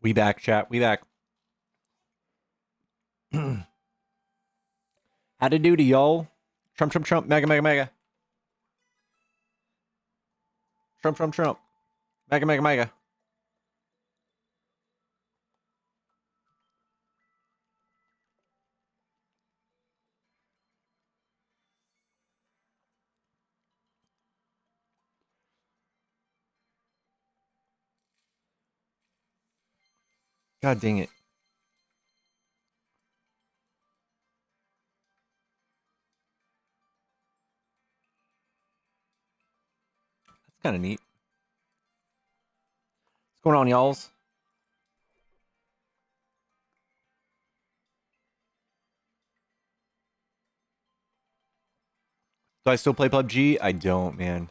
We back, chat. We back. How to do to y'all? Trump, Trump, Trump. Mega, mega, mega. Trump, Trump, Trump. Mega, mega, mega. God dang it. That's kind of neat. What's going on, y'alls? Do I still play PUBG? I don't, man.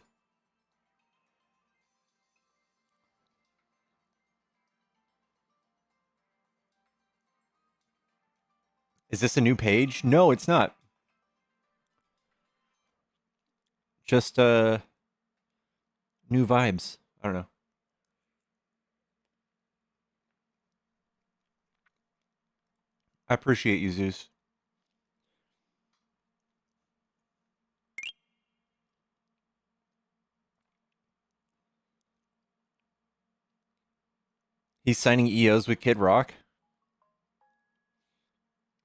Is this a new page? No, it's not. Just new vibes. I don't know. I appreciate you, Zeus. He's signing EOs with Kid Rock.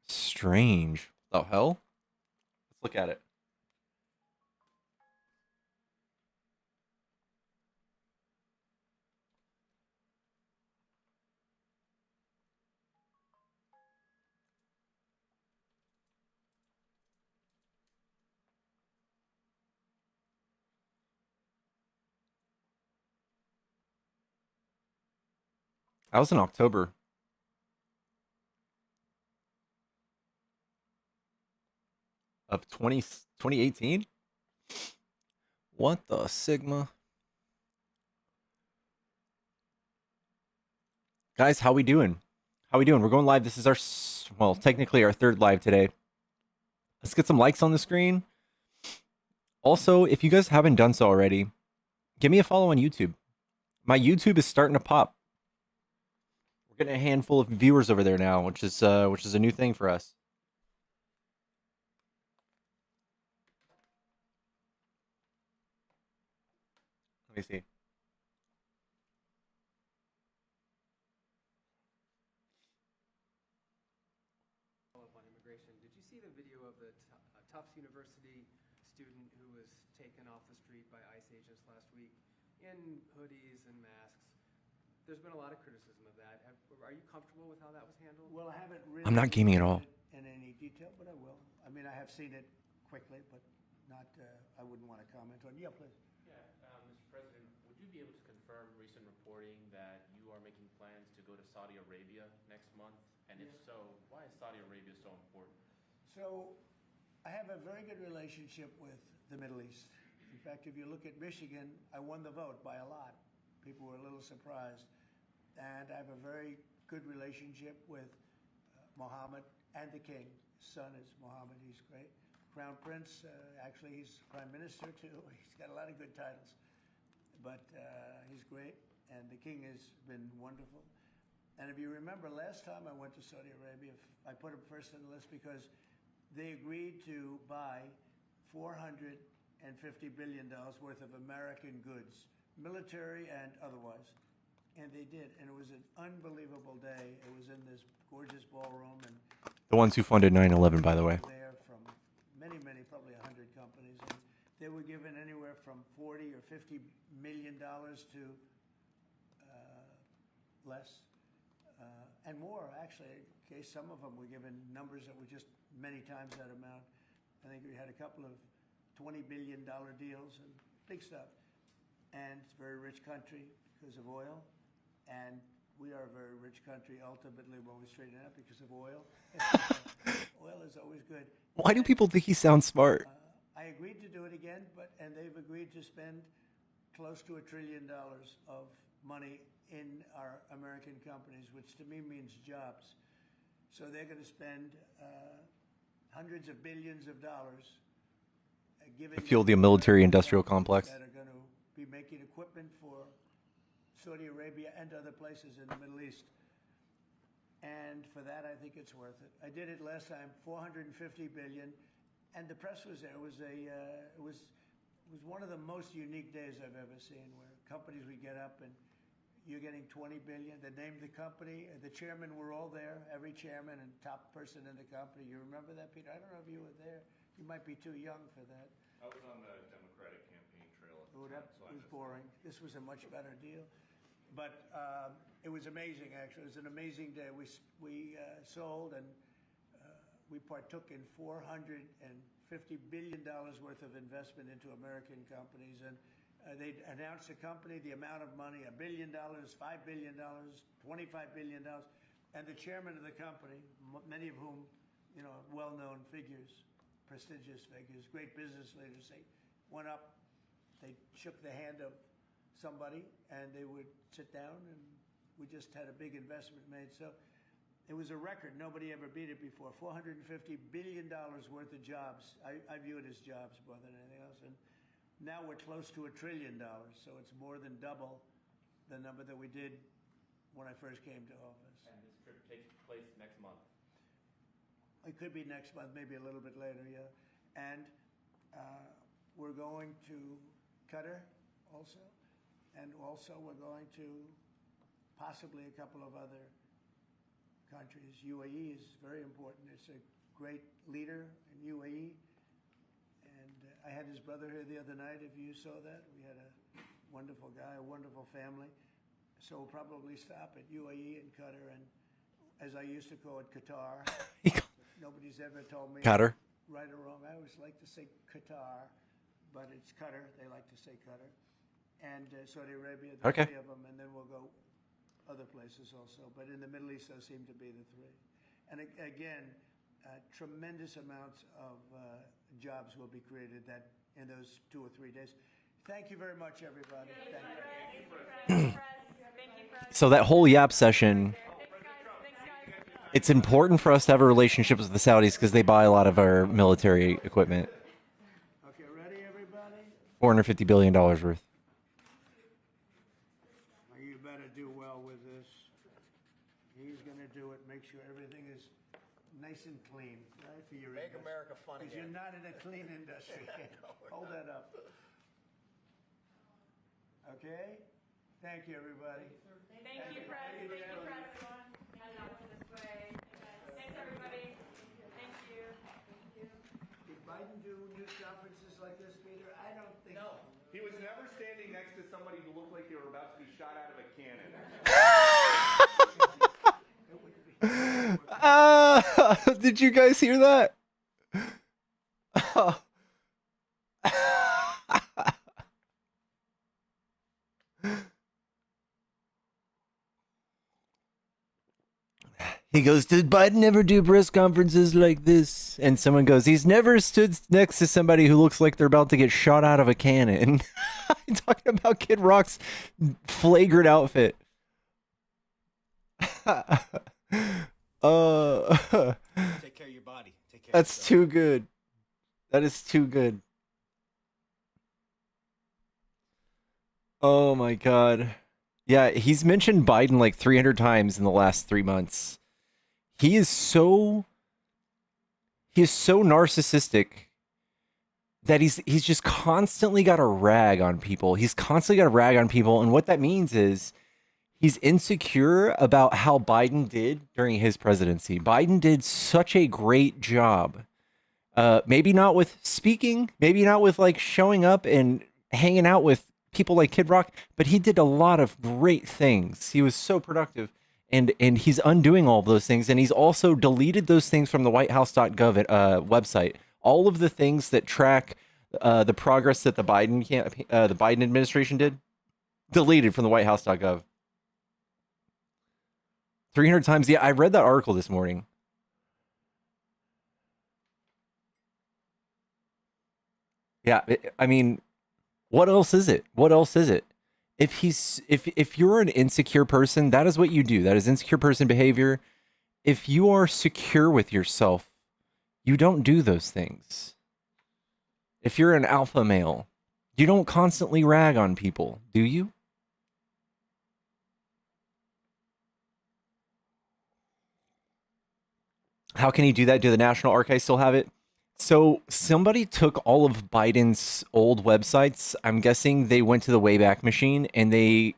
Strange. The hell? Let's look at it. That was in October of 2018. What the Sigma? Guys, how we doing? How we doing? We're going live. This is our, well, technically our third live today. Let's get some likes on the screen. Also, if you guys haven't done so already, give me a follow on YouTube. My YouTube is starting to pop. We're getting a handful of viewers over there now, which is a new thing for us. Let me see. On immigration. Did you see the video of the Tufts University student who was taken off the street by ICE agents last week in hoodies and masks? There's been a lot of criticism of that. Are you comfortable with how that was handled? Well, I haven't really I'm not gaming at all. in any detail, but I will. I mean, I have seen it quickly, but not. I wouldn't want to comment on. Yeah, please. Yeah, Mr. President, would you be able to confirm recent reporting that you are making plans to go to Saudi Arabia next month? And if so, why is Saudi Arabia so important? So, I have a very good relationship with the Middle East. In fact, if you look at Michigan, I won the vote by a lot. People were a little surprised. And I have a very good relationship with Mohammed and the king. His son is Mohammed. He's great. Crown Prince, actually, he's prime minister too. He's got a lot of good titles. But he's great. And the king has been wonderful. And if you remember, last time I went to Saudi Arabia, I put him first on the list because they agreed to buy $450 billion worth of American goods, military and otherwise. And they did. And it was an unbelievable day. It was in this gorgeous ballroom. And The ones who funded 9/11, by the way. there from many, probably 100 companies. And they were given anywhere from 40 or $50 million to less. And more, actually. Okay, some of them were given numbers that were just many times that amount. I think we had a couple of $20 billion deals and big stuff. And it's a very rich country because of oil. And we are a very rich country ultimately when we straighten it out because of oil. Oil is always good. Why do people think he sounds smart? I agreed to do it again, and they've agreed to spend close to $1 trillion of money in our American companies, which to me means jobs. So they're going to spend hundreds of billions of dollars giving Fuel the military-industrial complex. that are going to be making equipment for Saudi Arabia and other places in the Middle East. And for that, I think it's worth it. I did it last time, 450 billion, and the press was there. It was one of the most unique days I've ever seen, where companies would get up and you're getting 20 billion. They named the company. The chairmen were all there, every chairman and top person in the company. You remember that, Peter? I don't know if you were there. You might be too young for that. I was on the Democratic campaign trail at the Oh, time, that so I was missed boring. This was a much better deal. But it was amazing, actually. It was an amazing day. We sold and we partook in $450 billion worth of investment into American companies. And they announced the company, the amount of money, $1 billion, $5 billion, $25 billion. And the chairman of the company, many of whom, you know, well-known figures, prestigious figures, great business leaders, they went up, they shook the hand of somebody, and they would sit down, and we just had a big investment made. So it was a record. Nobody ever beat it before. $450 billion worth of jobs. I view it as jobs more than anything else. And now we're close to $1 trillion. So it's more than double the number that we did when I first came to office. And this trip takes place next month. It could be next month, maybe a little bit later, yeah. And we're going to Qatar also. And also we're going to possibly a couple of other countries. UAE is very important. It's a great leader in UAE. And I had his brother here the other night, if you saw that. We had a wonderful guy, a wonderful family. So we'll probably stop at UAE and Qatar, and as I used to call it, Qatar. Nobody's ever told me. Qatar. Right or wrong. I always like to say Qatar, but it's Qatar. They like to say Qatar. And Saudi Arabia, the Okay. three of them, and then we'll go other places also. But in the Middle East, those seem to be the three. And again, tremendous amounts of jobs will be created in those 2 or 3 days. Thank you very much, everybody. Thank you. So that whole YAP session, it's important for us to have a relationship with the Saudis because they buy a lot of our military equipment. Okay, ready, everybody? $450 billion worth. You better do well with this. He's going to do it. Make sure everything is nice and clean, right? For your Make America fun because again. you're not in a clean industry. Hold that up. Okay? Thank you, everybody. Thank you, Press. Thank you, Press. Thanks, everybody. Thank you. Did Biden do news conferences like this, Peter? I don't think so. He was never standing next to somebody who looked like they were about to be shot out of a cannon. Did you guys hear that? He goes, did Biden ever do press conferences like this? And someone goes, he's never stood next to somebody who looks like they're about to get shot out of a cannon. Talking about Kid Rock's flagrant outfit. Take care of your body. Take care That's of yourself. too good. That is too good. Oh my God. Yeah, he's mentioned Biden like 300 times in the last 3 months. He is so narcissistic that he's just constantly got a rag on people. He's constantly got a rag on people, and what that means is he's insecure about how Biden did during his presidency. Biden did such a great job. Maybe not with speaking, maybe not with like showing up and hanging out with people like Kid Rock, but he did a lot of great things. He was so productive. And he's undoing all of those things, and he's also deleted those things from the whitehouse.gov website. All of the things that track the progress that the Biden administration did, deleted from the whitehouse.gov. 300 times. Yeah, I read that article this morning. Yeah, I mean, what else is it? What else is it? If you're an insecure person, that is what you do. That is insecure person behavior. If you are secure with yourself, you don't do those things. If you're an alpha male, you don't constantly rag on people, do you? How can he do that? Do the National Archives still have it? So somebody took all of Biden's old websites. I'm guessing they went to the Wayback Machine and they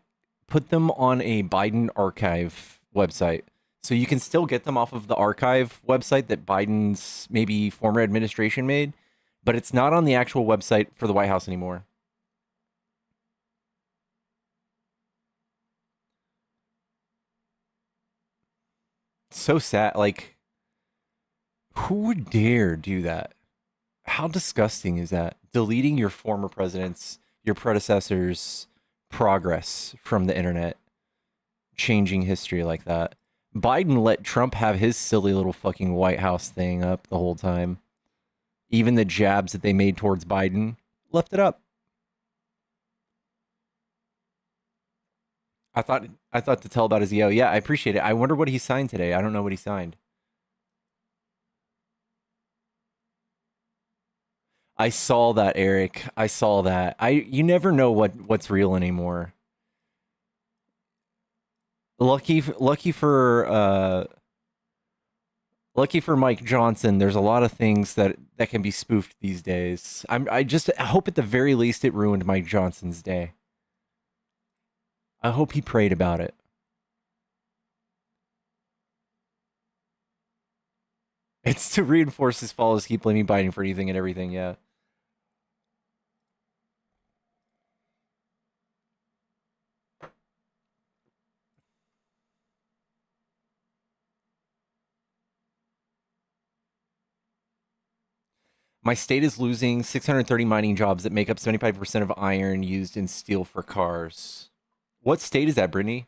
put them on a Biden archive website. So you can still get them off of the archive website that Biden's maybe former administration made, but it's not on the actual website for the White House anymore. So sad. Like, who would dare do that? How disgusting is that? Deleting your former presidents, your predecessors' progress from the internet, changing history like that. Biden let Trump have his silly little fucking White House thing up the whole time. Even the jabs that they made towards Biden, left it up. I thought to tell about his EO. Yeah, I appreciate it. I wonder what he signed today. I don't know what he signed. I saw that, Eric. I saw that. You never know what's real anymore. Lucky for Mike Johnson, there's a lot of things that can be spoofed these days. I just hope at the very least it ruined Mike Johnson's day. I hope he prayed about it. It's to reinforce his followers keep blaming Biden for anything and everything, yeah. My state is losing 630 mining jobs that make up 75% of iron used in steel for cars. What state is that, Brittany?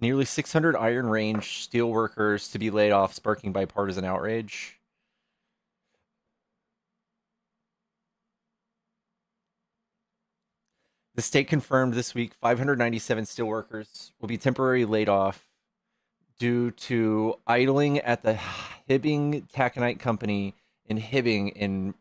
Nearly 600 Iron Range steel workers to be laid off, sparking bipartisan outrage. The state confirmed this week 597 steelworkers will be temporarily laid off due to idling at the Hibbing Taconite Company in Hibbing in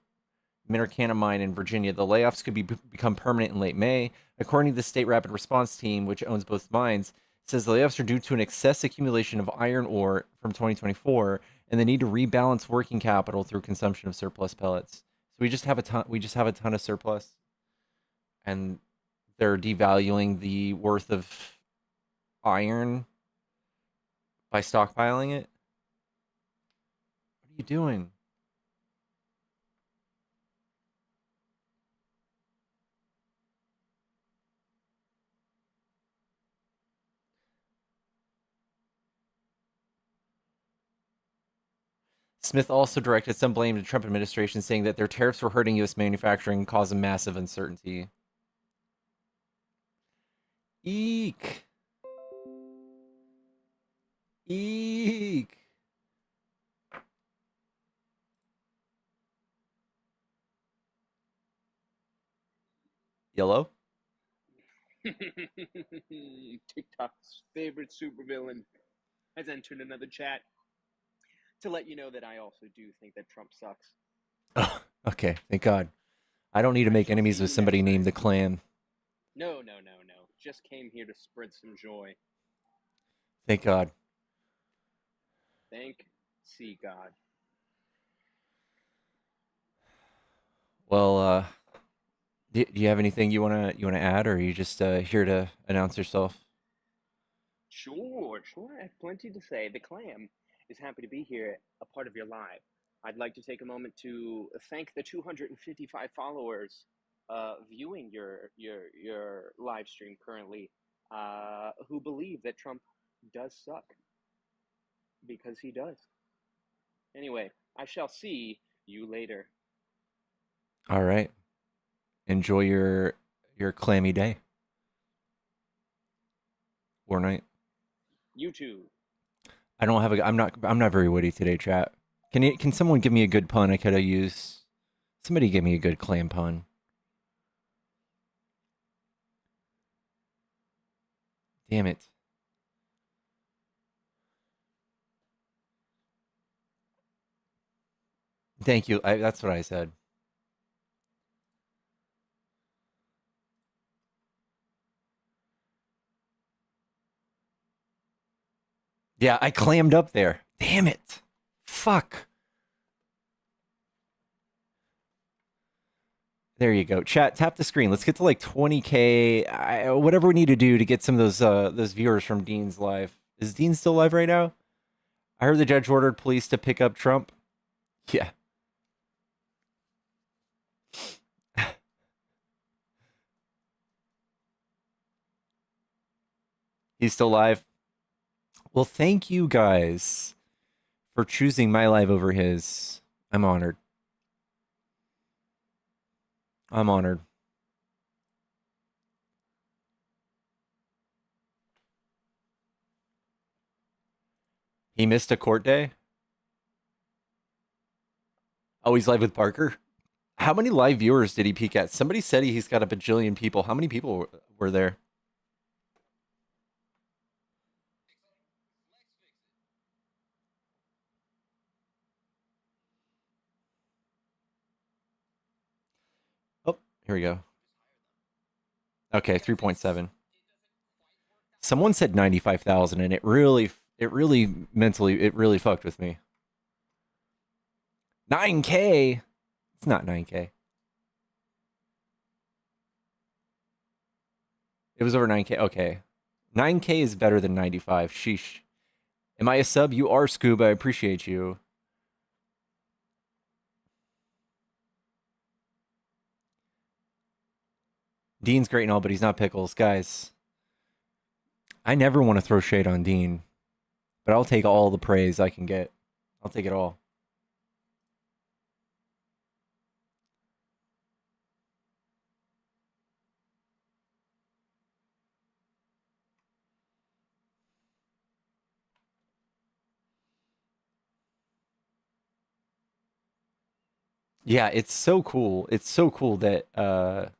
Minercana Mine in Virginia. The layoffs could become permanent in late May. According to the state rapid response team, which owns both mines, says the layoffs are due to an excess accumulation of iron ore from 2024 and the need to rebalance working capital through consumption of surplus pellets. So we just have a ton. We just have a ton of surplus, and they're devaluing the worth of iron by stockpiling it. What are you doing? Smith also directed some blame to the Trump administration, saying that their tariffs were hurting U.S. manufacturing and causing massive uncertainty. Eek. Eek. Yellow? TikTok's favorite supervillain has entered another chat to let you know that I also do think that Trump sucks. Oh, okay, thank God. I don't need to make enemies with somebody named the Clan. No. Just came here to spread some joy. Thank God. Thank see God. Well, do you have anything you wanna add, or are you just here to announce yourself? Sure. I have plenty to say. The Clam is happy to be here, a part of your live. I'd like to take a moment to thank the 255 followers viewing your live stream currently, who believe that Trump does suck, because he does. Anyway, I shall see you later. All right. Enjoy your clammy day or night. You too. I don't have a. I'm not very witty today, chat. Can someone give me a good pun I could have used Somebody give me a good clam pun. Damn it. Thank you. That's what I said. Yeah, I clammed up there. Damn it. Fuck. There you go. Chat, tap the screen. Let's get to like 20K. Whatever we need to do to get some of those viewers from Dean's live. Is Dean still live right now? I heard the judge ordered police to pick up Trump. Yeah. He's still live. Well, thank you guys for choosing my live over his. I'm honored. I'm honored. He missed a court day? Oh, he's live with Parker? How many live viewers did he peek at? Somebody said he's got a bajillion people. How many people were there? Oh, here we go. Okay, 3.7. Someone said 95,000 and it really fucked with me. 9K? It's not 9K. It was over 9K. Okay. 9K is better than 95. Sheesh. Am I a sub? You are, Scuba. I appreciate you. Dean's great and all, but he's not Pickles. Guys, I never want to throw shade on Dean, but I'll take all the praise I can get. I'll take it all. Yeah, it's so cool. It's so cool that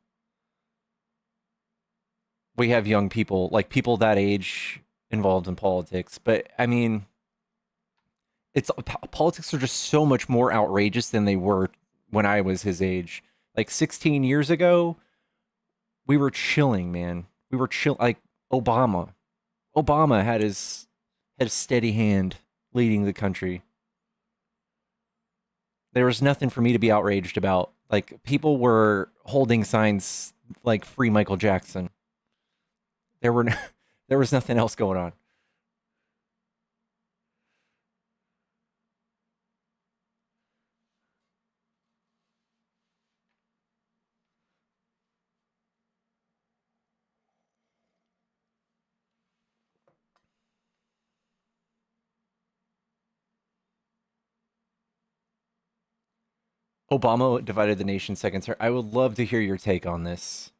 we have young people, like people that age involved in politics. But I mean, politics are just so much more outrageous than they were when I was his age. Like 16 years ago, we were chilling, man. We were chill like Obama. Obama had a steady hand leading the country. There was nothing for me to be outraged about. Like people were holding signs like free Michael Jackson. There was nothing else going on. Obama divided the nation second term. I would love to hear your take on this.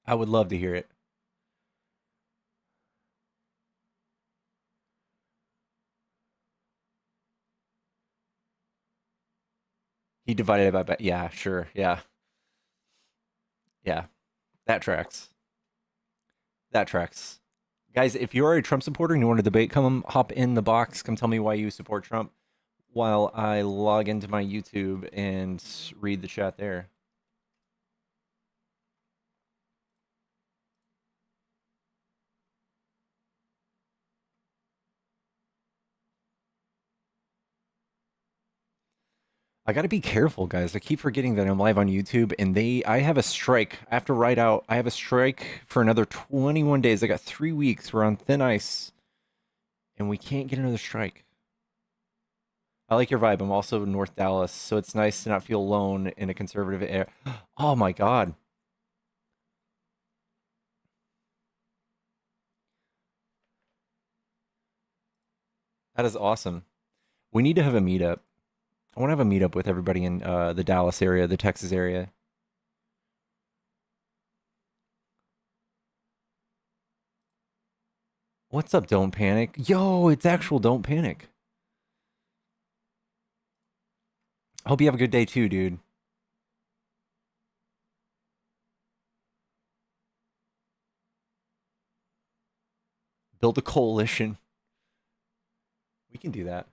I would love to hear it. He divided it by yeah, sure, yeah, yeah. That tracks. That tracks. Guys, if you are a Trump supporter and you want to debate, come hop in the box. Come tell me why you support Trump while I log into my YouTube and read the chat there. I gotta be careful, guys. I keep forgetting that I'm live on YouTube, and I have a strike. I have to write out. I have a strike for another 21 days. I got 3 weeks. We're on thin ice, and we can't get another strike. I like your vibe. I'm also North Dallas, so it's nice to not feel alone in a conservative area. Oh my God. That is awesome. We need to have a meetup. I want to have a meetup with everybody in the Dallas area, the Texas area. What's up, Don't Panic? Yo, it's actual Don't Panic. I hope you have a good day too, dude. Build a coalition. We can do that.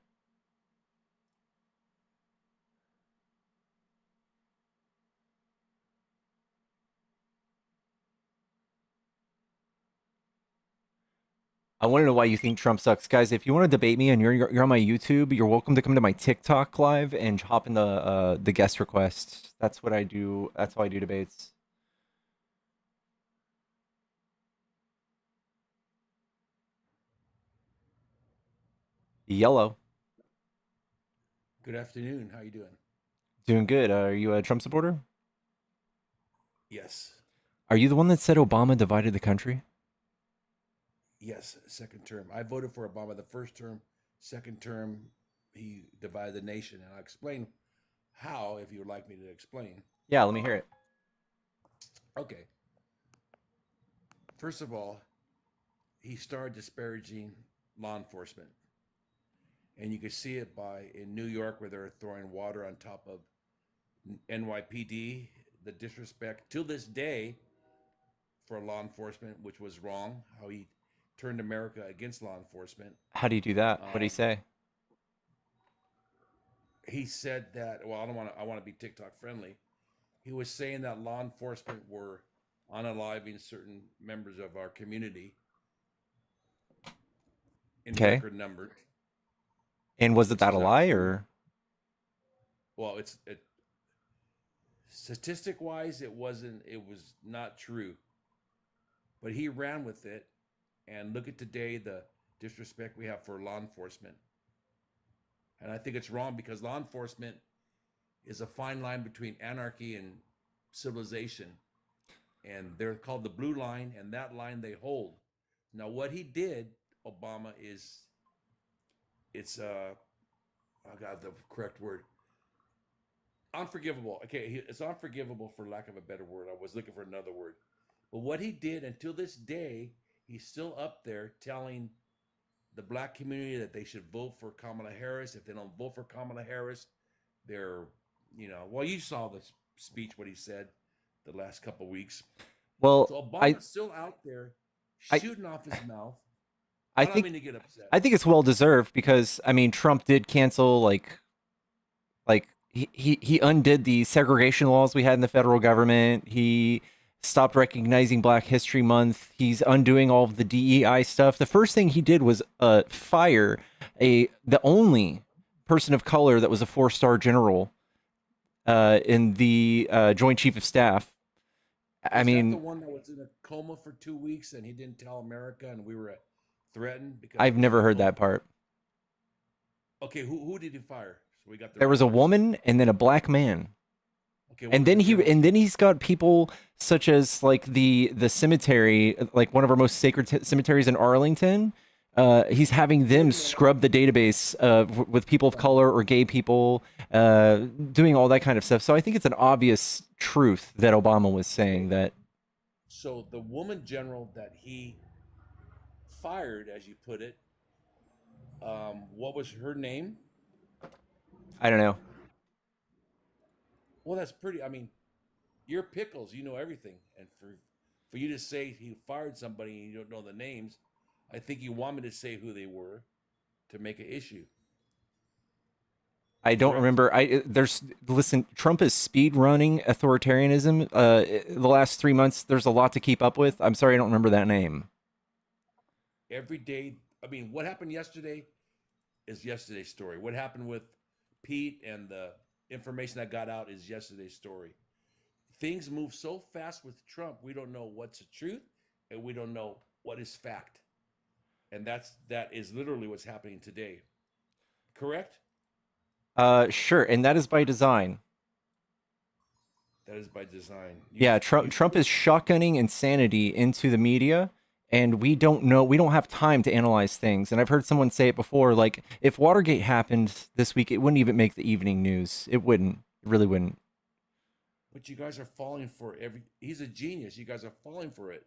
I want to know why you think Trump sucks, guys. If you want to debate me and you're on my YouTube, you're welcome to come to my TikTok live and hop in the guest request. That's what I do. That's how I do debates. Yellow, Good afternoon. How you doing? doing good. Are you a Trump supporter? Yes. Are you the one that said Obama divided the country? Yes, second term. I voted for Obama the first term. Second term, he divided the nation. And I'll explain how, if you would like me to explain. Yeah, let me hear it. Okay. First of all, he started disparaging law enforcement. And you can see it in New York, where they're throwing water on top of NYPD, the disrespect to this day for law enforcement, which was wrong, how he turned America against law enforcement. How do you do that? What do you say? He said that, well, I want to be TikTok friendly. He was saying that law enforcement were unaliving certain members of our community in record numbers. And was it that a lie or? Well, statistic wise, it was not true, but he ran with it. And look at today, the disrespect we have for law enforcement. And I think it's wrong, because law enforcement is a fine line between anarchy and civilization. And they're called the blue line, and that line they hold. Now, what he did, Obama, I got the correct word. Unforgivable. Okay, it's unforgivable, for lack of a better word. I was looking for another word. But what he did, until this day, he's still up there telling the black community that they should vote for Kamala Harris. If they don't vote for Kamala Harris, they're, well, you saw the speech, what he said the last couple of weeks. Well, so Obama's still out there shooting off his mouth. I don't mean to get upset. I think it's well deserved, because I mean, Trump did cancel like he undid the segregation laws we had in the federal government. He stopped recognizing Black History Month. He's undoing all of the DEI stuff. The first thing he did was fire the only person of color that was a 4-star general in the Joint Chief of Staff. I mean, the one that was in a coma for 2 weeks and he didn't tell America, and we were threatened because I've never heard that part. Okay, who did he fire? So we got there was a woman and then a black man. Okay, and then he's got people such as like the cemetery, like one of our most sacred cemeteries in Arlington. He's having them scrub the database with people of color or gay people, doing all that kind of stuff. So I think it's an obvious truth that Obama was saying that. So the woman general that he fired, as you put it, what was her name? I don't know. Well, that's pretty. I mean, you're Pickles. You know everything, and for you to say he fired somebody and you don't know the names, I think you want me to say who they were to make an issue. I don't remember. Listen, Trump is speed running authoritarianism. The last 3 months, there's a lot to keep up with. I'm sorry, I don't remember that name. Every day, I mean, what happened yesterday is yesterday's story. What happened with Pete and the information that got out is yesterday's story. Things move so fast with Trump, we don't know what's the truth and we don't know what is fact. And that is literally what's happening today. Correct? Sure, and that is by design. That is by design. Trump is shotgunning insanity into the media, and we don't know. We don't have time to analyze things. And I've heard someone say it before, like, if Watergate happened this week, it wouldn't even make the evening news. It wouldn't. It really wouldn't. But you guys are falling for he's a genius. You guys are falling for it.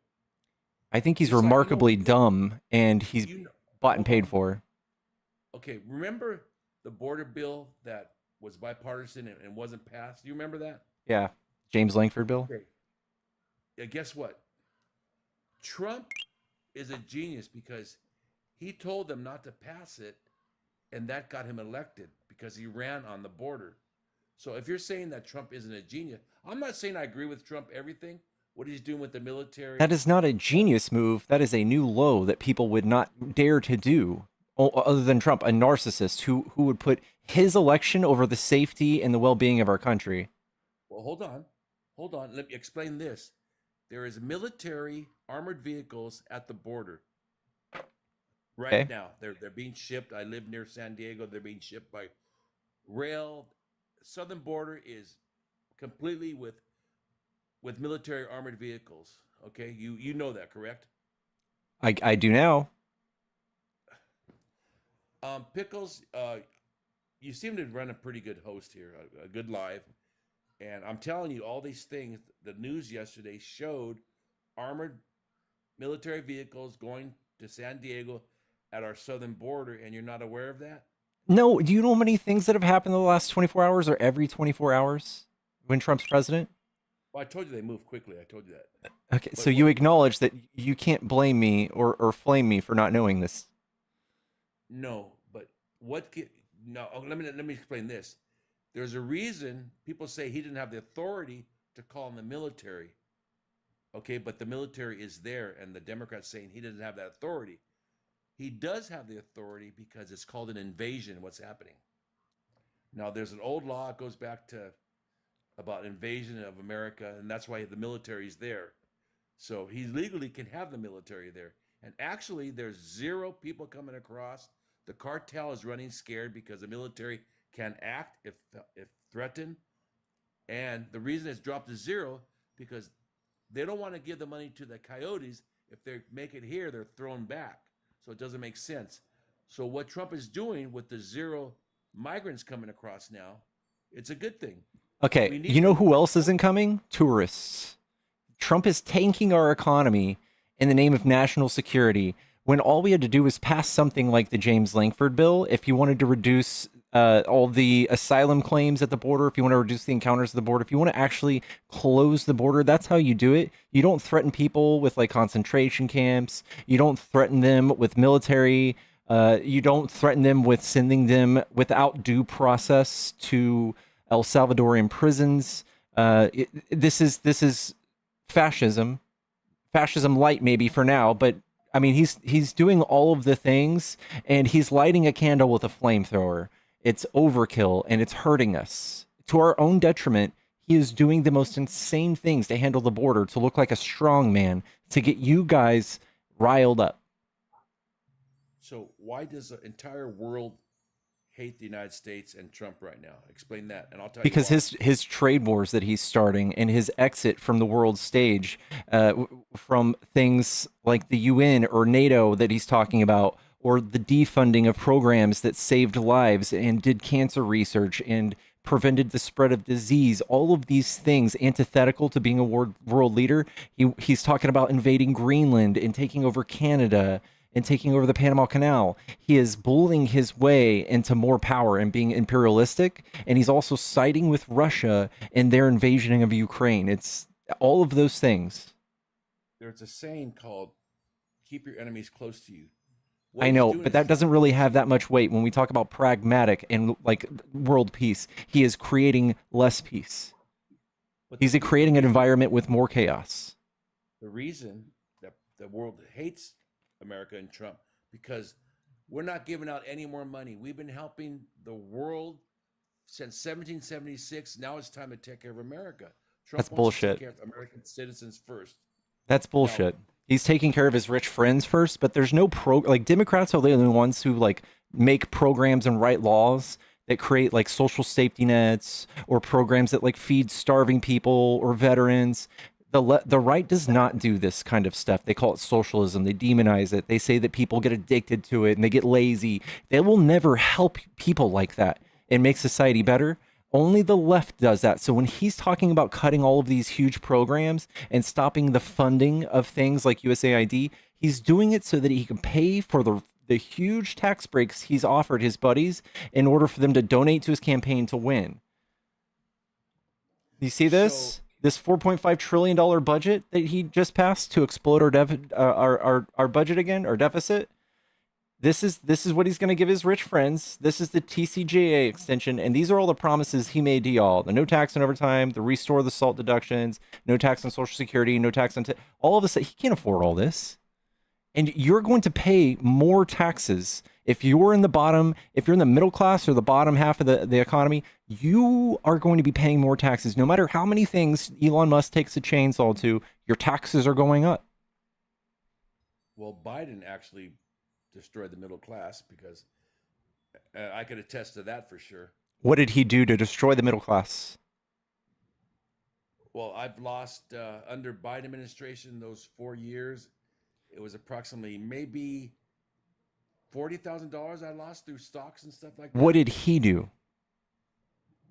I think he's remarkably dumb, and he's bought and paid for. Okay, remember the border bill that was bipartisan and wasn't passed? You remember that? Yeah, James Langford bill. Okay. Yeah, guess what? Trump is a genius because He told them not to pass it, and that got him elected because he ran on the border. So if you're saying that Trump isn't a genius, I'm not saying I agree with Trump everything. What he's doing with the military. That is not a genius move. That is a new low that people would not dare to do, other than Trump, a narcissist who would put his election over the safety and the well-being of our country. Well, hold on. Let me explain this. There is military armored vehicles at the border right now. They're being shipped. I live near San Diego. They're being shipped by rail. Southern border is completely with military armored vehicles. Okay, you know that, correct? I do now. Pickles, you seem to run a pretty good host here, a good live. And I'm telling you, all these things, the news yesterday showed armored military vehicles going to San Diego at our southern border, and you're not aware of that? No, do you know how many things that have happened in the last 24 hours or every 24 hours when Trump's president? Well, I told you they move quickly. I told you that. Okay, so you acknowledge that you can't blame me or flame me for not knowing this. No, but let me explain this. There's a reason people say he didn't have the authority to call in the military. Okay, but the military is there, and the Democrats saying he doesn't have that authority. He does have the authority because it's called an invasion, what's happening. Now, there's an old law, it goes back to about invasion of America, and that's why the military is there. So he legally can have the military there. And actually, there's 0 people coming across. The cartel is running scared because the military can act if threatened. And the reason it's dropped to 0 because they don't want to give the money to the coyotes. If they make it here, they're thrown back. So it doesn't make sense. So what Trump is doing with the 0 migrants coming across now, it's a good thing. Okay, you know who else isn't coming? Tourists. Trump is tanking our economy in the name of national security when all we had to do was pass something like the James Lankford bill if you wanted to reduce all the asylum claims at the border, if you want to reduce the encounters at the border, if you want to actually close the border, that's how you do it. You don't threaten people with like concentration camps. You don't threaten them with military. You don't threaten them with sending them without due process to El Salvadorian prisons. This is fascism light maybe for now, but I mean he's doing all of the things and he's lighting a candle with a flamethrower. It's overkill and it's hurting us to our own detriment. He is doing the most insane things to handle the border, to look like a strong man, to get you guys riled up. So why does the entire world hate the United States and Trump right now? Explain that, and I'll tell because you why. his trade wars that he's starting and his exit from the world stage, from things like the UN or NATO that he's talking about, or the defunding of programs that saved lives and did cancer research and prevented the spread of disease, all of these things antithetical to being a world leader. He's talking about invading Greenland and taking over Canada and taking over the Panama Canal. He is bullying his way into more power and being imperialistic, and he's also siding with Russia in their invasion of Ukraine. It's all of those things. There's a saying called, keep your enemies close to you. I know, but that doesn't really have that much weight when we talk about pragmatic and like world peace. He is creating less peace. He's creating an environment with more chaos. The reason that the world hates America and Trump, because we're not giving out any more money. We've been helping the world since 1776. Now it's time to take care of America. Trump That's wants bullshit. to take care of American citizens first. That's bullshit. He's taking care of his rich friends first, but there's no like Democrats are the only ones who like make programs and write laws that create like social safety nets or programs that like feed starving people or veterans. The right does not do this kind of stuff. They call it socialism. They demonize it. They say that people get addicted to it and they get lazy. They will never help people like that and make society better. Only the left does that. So when he's talking about cutting all of these huge programs and stopping the funding of things like USAID, he's doing it so that he can pay for the huge tax breaks he's offered his buddies in order for them to donate to his campaign to win. You see this? This $4.5 trillion budget that he just passed to explode our budget again, our deficit. This is what he's going to give his rich friends. This is the TCJA extension, and these are all the promises he made to y'all: the no tax on overtime, the restore the SALT deductions, no tax on Social Security, no tax on all of this. He can't afford all this, and you're going to pay more taxes if you're in the bottom, if you're in the middle class or the bottom half of the economy. You are going to be paying more taxes, no matter how many things Elon Musk takes a chainsaw to. Your taxes are going up. Well, Biden actually destroyed the middle class, because I could attest to that for sure. What did he do to destroy the middle class? Well, I've lost under Biden administration those 4 years. It was approximately maybe $40,000 I lost through stocks and stuff like that. What did he do?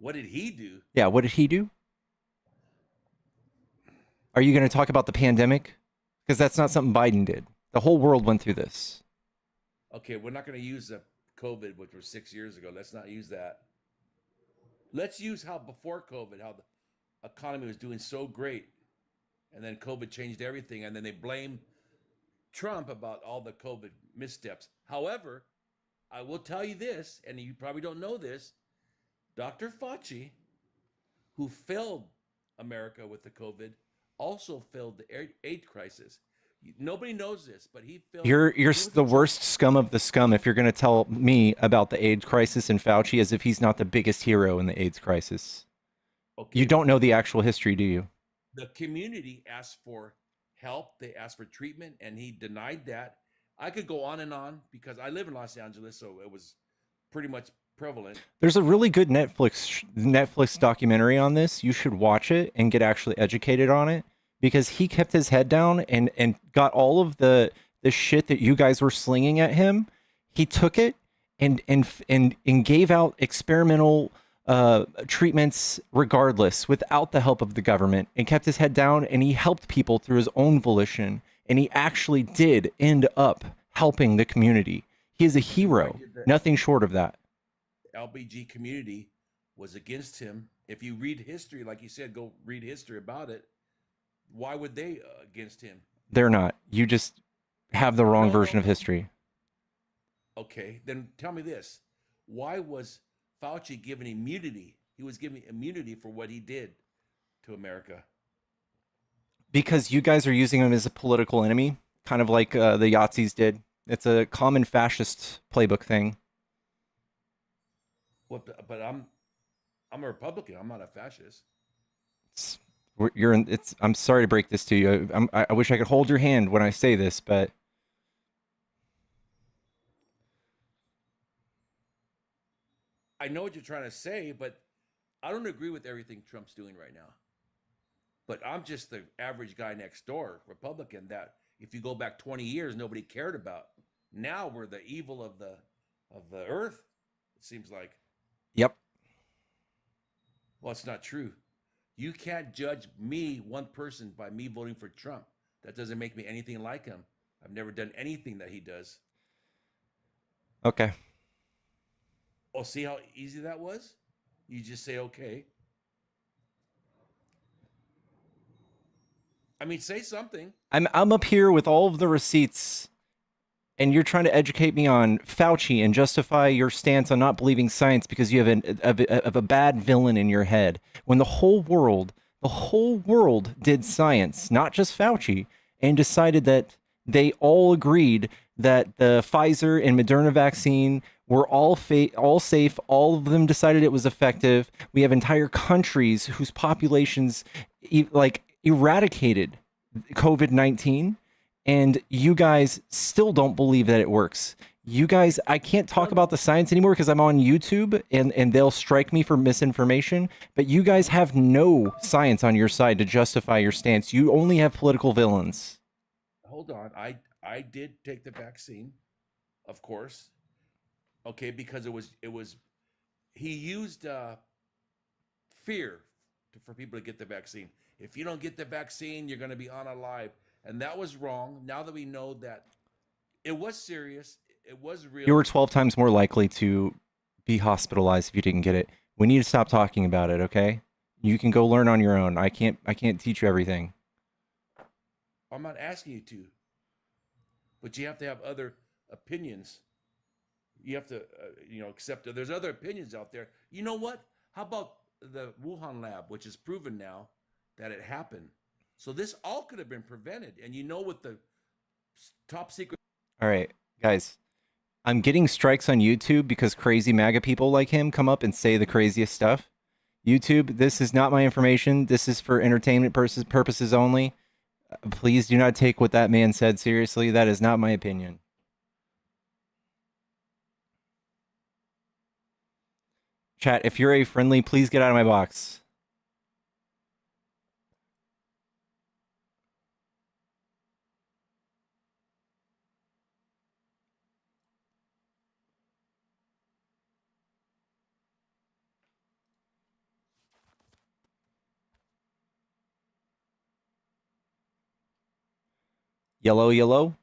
What did he do? Yeah, what did he do? Are you going to talk about the pandemic? Because that's not something Biden did. The whole world went through this. Okay, we're not going to use the COVID, which was 6 years ago. Let's not use that. Let's use how before COVID, how the economy was doing so great, and then COVID changed everything, and then they blame Trump about all the COVID missteps. However, I will tell you this, and you probably don't know this, Dr. Fauci, who failed America with the COVID, also failed the AIDS crisis. Nobody knows this, but he failed. You're the worst scum of the scum if you're going to tell me about the AIDS crisis and Fauci as if he's not the biggest hero in the AIDS crisis. Okay. You don't know the actual history, do you? The community asked for help. They asked for treatment, and he denied that. I could go on and on because I live in Los Angeles, so it was pretty much prevalent. There's a really good Netflix documentary on this. You should watch it and get actually educated on it, because he kept his head down and got all of the shit that you guys were slinging at him. He took it and gave out experimental treatments regardless, without the help of the government, and kept his head down, and he helped people through his own volition, and he actually did end up helping the community. He is a hero, nothing short of that. LBG community was against him. If you read history, like you said, go read history about it. Why would they against him? They're not. You just have the wrong version of history. Okay, then tell me this. Why was Fauci given immunity? He was given immunity for what he did to America. Because you guys are using him as a political enemy, kind of like the Yazis did. It's a common fascist playbook thing. What? But I'm a Republican. I'm not a fascist. I'm sorry to break this to you. I wish I could hold your hand when I say this, but I know what you're trying to say, but I don't agree with everything Trump's doing right now. But I'm just the average guy next door, Republican, that if you go back 20 years, nobody cared about. Now we're the evil of the earth, it seems like. Yep. Well, it's not true. You can't judge me, one person, by me voting for Trump. That doesn't make me anything like him. I've never done anything that he does. Okay. Oh, see how easy that was? You just say, okay. I mean, say something. I'm up here with all of the receipts, and you're trying to educate me on Fauci and justify your stance on not believing science because you have a bad villain in your head. When the whole world did science, not just Fauci, and decided that they all agreed that the Pfizer and Moderna vaccine were all safe. All of them decided it was effective. We have entire countries whose populations eradicated COVID-19, and you guys still don't believe that it works. You guys, I can't talk about the science anymore because I'm on YouTube and they'll strike me for misinformation, but you guys have no science on your side to justify your stance. You only have political villains. Hold on. I did take the vaccine, of course. Okay, because he used fear for people to get the vaccine. If you don't get the vaccine, you're going to be unalive. And that was wrong. Now that we know that it was serious, it was real. You were 12 times more likely to be hospitalized if you didn't get it. We need to stop talking about it, okay? You can go learn on your own. I can't teach you everything. I'm not asking you to. But you have to have other opinions. you have to, accept that there's other opinions out there. You know what? How about the Wuhan lab, which is proven now that it happened? So this all could have been prevented. And with the top secret. All right, guys. I'm getting strikes on YouTube because crazy MAGA people like him come up and say the craziest stuff. YouTube, this is not my information. This is for entertainment purposes only. Please do not take what that man said seriously. That is not my opinion. Chat, if you're a friendly, please get out of my box. Yellow, yellow.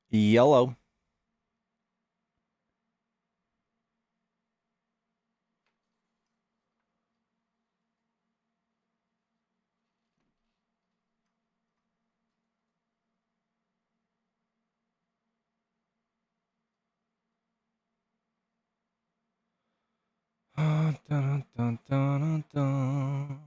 Yellow. Dun, dun, dun, dun, dun.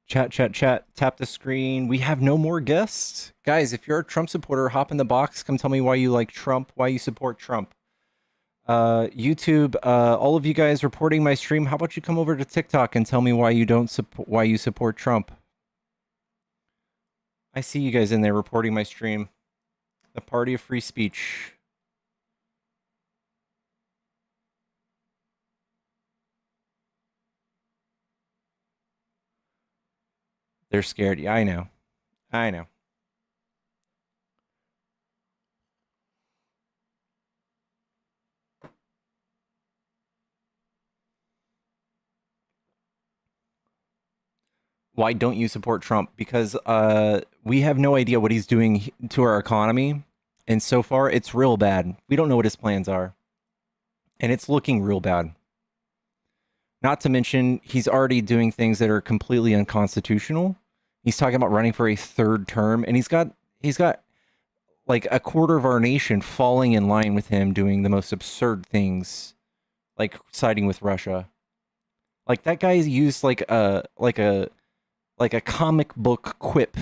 Chat, chat, chat. Tap the screen. We have no more guests. Guys, if you're a Trump supporter, hop in the box. Come tell me why you like Trump, why you support Trump. YouTube, all of you guys reporting my stream, how about you come over to TikTok and tell me why you don't support, why you support Trump? I see you guys in there reporting my stream. The party of free speech. They're scared. Yeah, I know. I know. Why don't you support Trump? Because we have no idea what he's doing to our economy. And so far, it's real bad. We don't know what his plans are. And it's looking real bad. Not to mention, he's already doing things that are completely unconstitutional. He's talking about running for a third term, and he's got like a quarter of our nation falling in line with him, doing the most absurd things, like siding with Russia. Like that guy's used like a comic book quip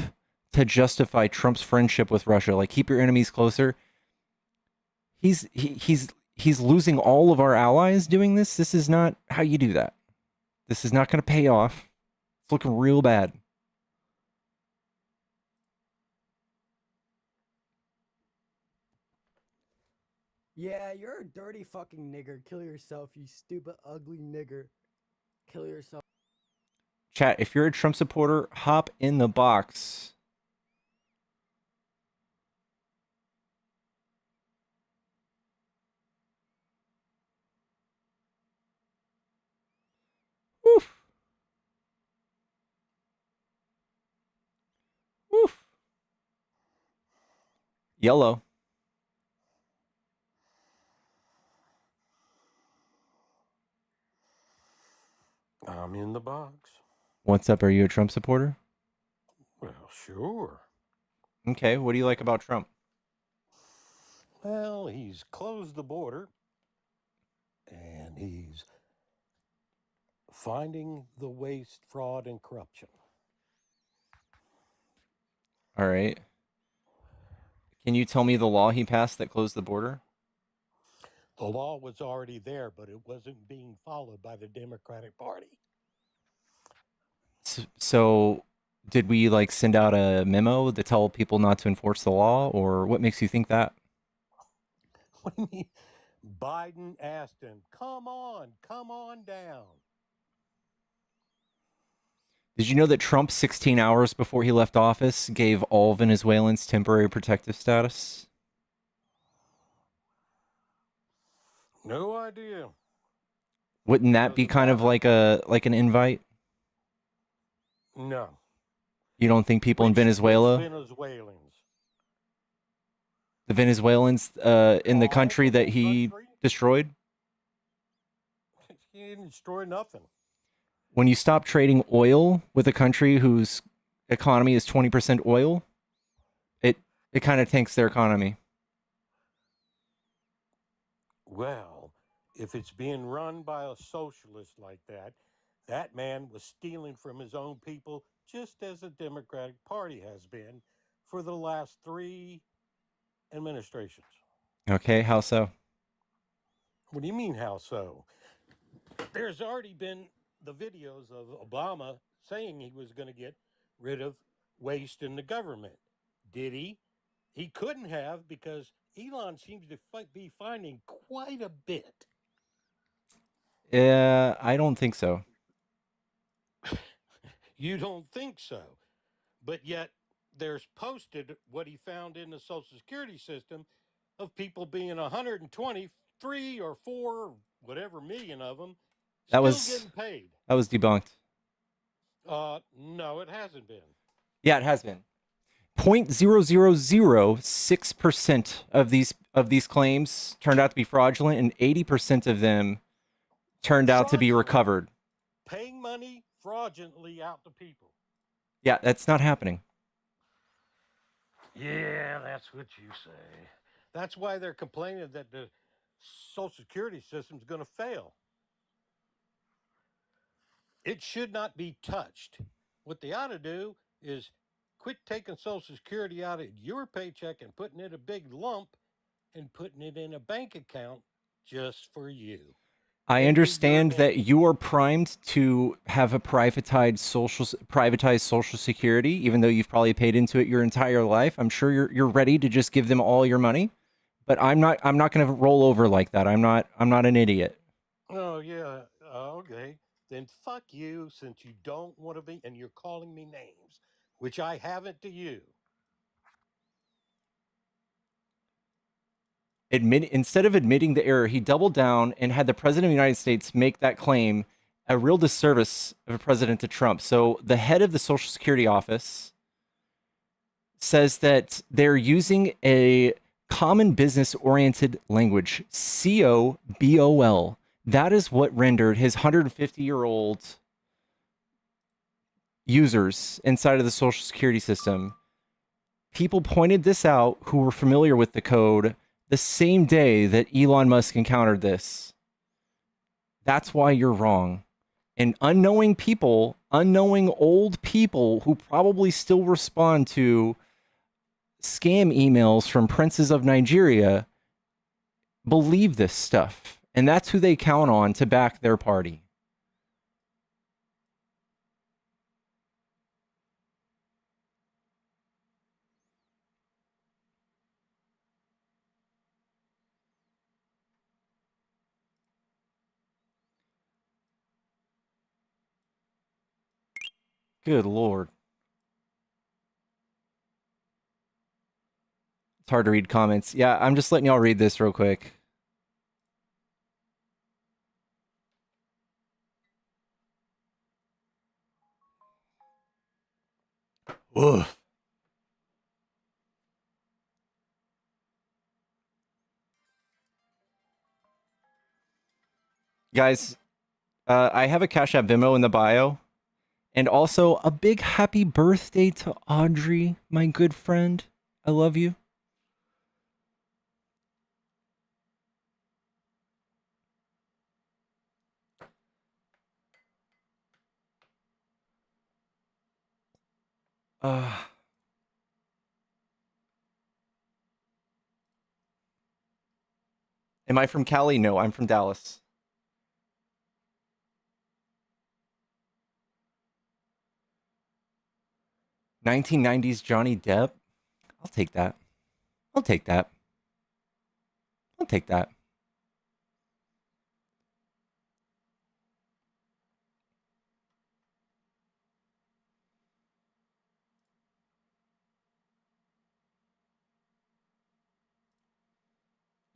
to justify Trump's friendship with Russia. Like, keep your enemies closer. He's losing all of our allies doing this. This is not how you do that. This is not going to pay off. It's looking real bad. Yeah, you're a dirty fucking nigger. Kill yourself, you stupid, ugly nigger. Kill yourself. Chat, if you're a Trump supporter, hop in the box. Woof. Woof. Yellow. I'm in the box. What's up? Are you a Trump supporter? Well, sure. Okay, what do you like about Trump? Well, he's closed the border, and he's finding the waste, fraud, and corruption. All right. Can you tell me the law he passed that closed the border? The law was already there, but it wasn't being followed by the Democratic Party. So did we like send out a memo to tell people not to enforce the law, or what makes you think that? What do you mean? Biden asked him, come on down. Did you know that Trump, 16 hours before he left office, gave all Venezuelans temporary protective status? No idea. Wouldn't that be kind of like an invite? No. You don't think people in Which Venezuela, Venezuelans? the Venezuelans in the country that he destroyed? He didn't destroy nothing. When you stop trading oil with a country whose economy is 20% oil, it kind of tanks their economy. Well, if it's being run by a socialist like that, that man was stealing from his own people, just as the Democratic Party has been for the last 3 administrations. Okay, how so? What do you mean, how so? There's already been the videos of Obama saying he was going to get rid of waste in the government. Did he? He couldn't have, because Elon seems to be finding quite a bit. Yeah, I don't think so. You don't think so. But yet there's posted what he found in the Social Security system of people being 123 or 4, whatever million of them, That still was getting paid. That was debunked. No, it hasn't been. Yeah, it has been. 0.0006% of these claims turned out to be fraudulent, and 80% of them turned out to be recovered. Paying money fraudulently out to people. Yeah, that's not happening. Yeah, that's what you say. That's why they're complaining that the Social Security system's going to fail. It should not be touched. What they ought to do is quit taking Social Security out of your paycheck and putting it a big lump and putting it in a bank account just for you. I understand that you are primed to have a privatized social security, even though you've probably paid into it your entire life. I'm sure you're ready to just give them all your money, but I'm not going to roll over like that. I'm not an idiot. Oh yeah, okay. Then fuck you, since you don't want to be, and you're calling me names, which I haven't to you. Instead of admitting the error, he doubled down and had the president of the United States make that claim, a real disservice of a president to Trump. So the head of the Social Security office says that they're using a common business oriented language, COBOL. That is what rendered his 150-year-old users inside of the Social Security system. People pointed this out who were familiar with the code the same day that Elon Musk encountered this. That's why you're wrong. And unknowing old people who probably still respond to scam emails from princes of Nigeria believe this stuff. And that's who they count on to back their party. Good Lord. It's hard to read comments. Yeah, I'm just letting y'all read this real quick. Oof. Guys, I have a Cash App Venmo in the bio. And also a big happy birthday to Audrey, my good friend. I love you. Am I from Cali? No, I'm from Dallas. '90s Johnny Depp. I'll take that. I'll take that. I'll take that.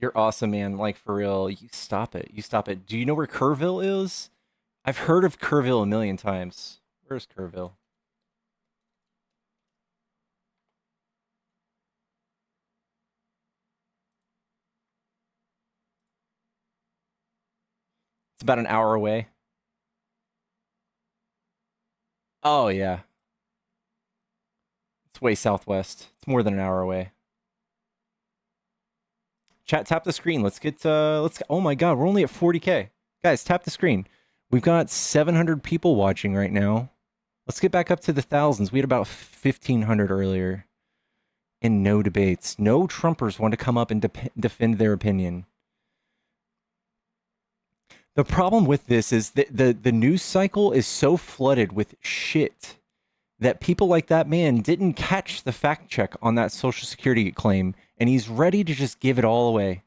You're awesome, man. Like, for real. You stop it. You stop it. Do you know where Kerrville is? I've heard of Kerrville a million times. Where's Kerrville? It's about an hour away. Oh, yeah. It's way southwest. It's more than an hour away. Chat, tap the screen. Oh my god, we're only at 40K. Guys, tap the screen. We've got 700 people watching right now. Let's get back up to the thousands. We had about 1,500 earlier. And no debates. No Trumpers want to come up and defend their opinion. The problem with this is that the news cycle is so flooded with shit that people like that man didn't catch the fact check on that Social Security claim, and he's ready to just give it all away.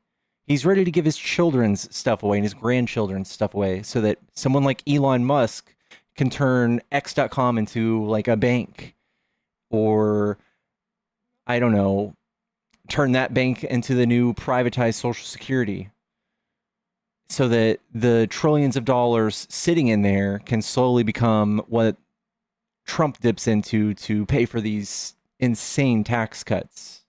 He's ready to give his children's stuff away and his grandchildren's stuff away so that someone like Elon Musk can turn X.com into like a bank, or I don't know, turn that bank into the new privatized Social Security, so that the trillions of dollars sitting in there can slowly become what Trump dips into to pay for these insane tax cuts.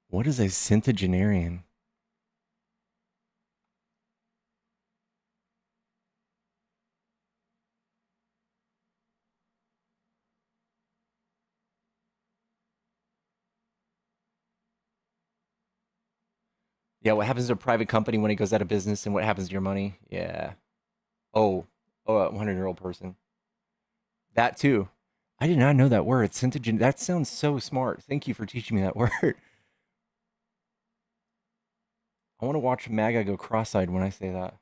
What is a centenarian? Yeah, what happens to a private company when it goes out of business, and what happens to your money? Yeah. Oh, a 100-year-old person. That too. I did not know that word. Centenarian. That sounds so smart. Thank you for teaching me that word. I want to watch MAGA go cross-eyed when I say that.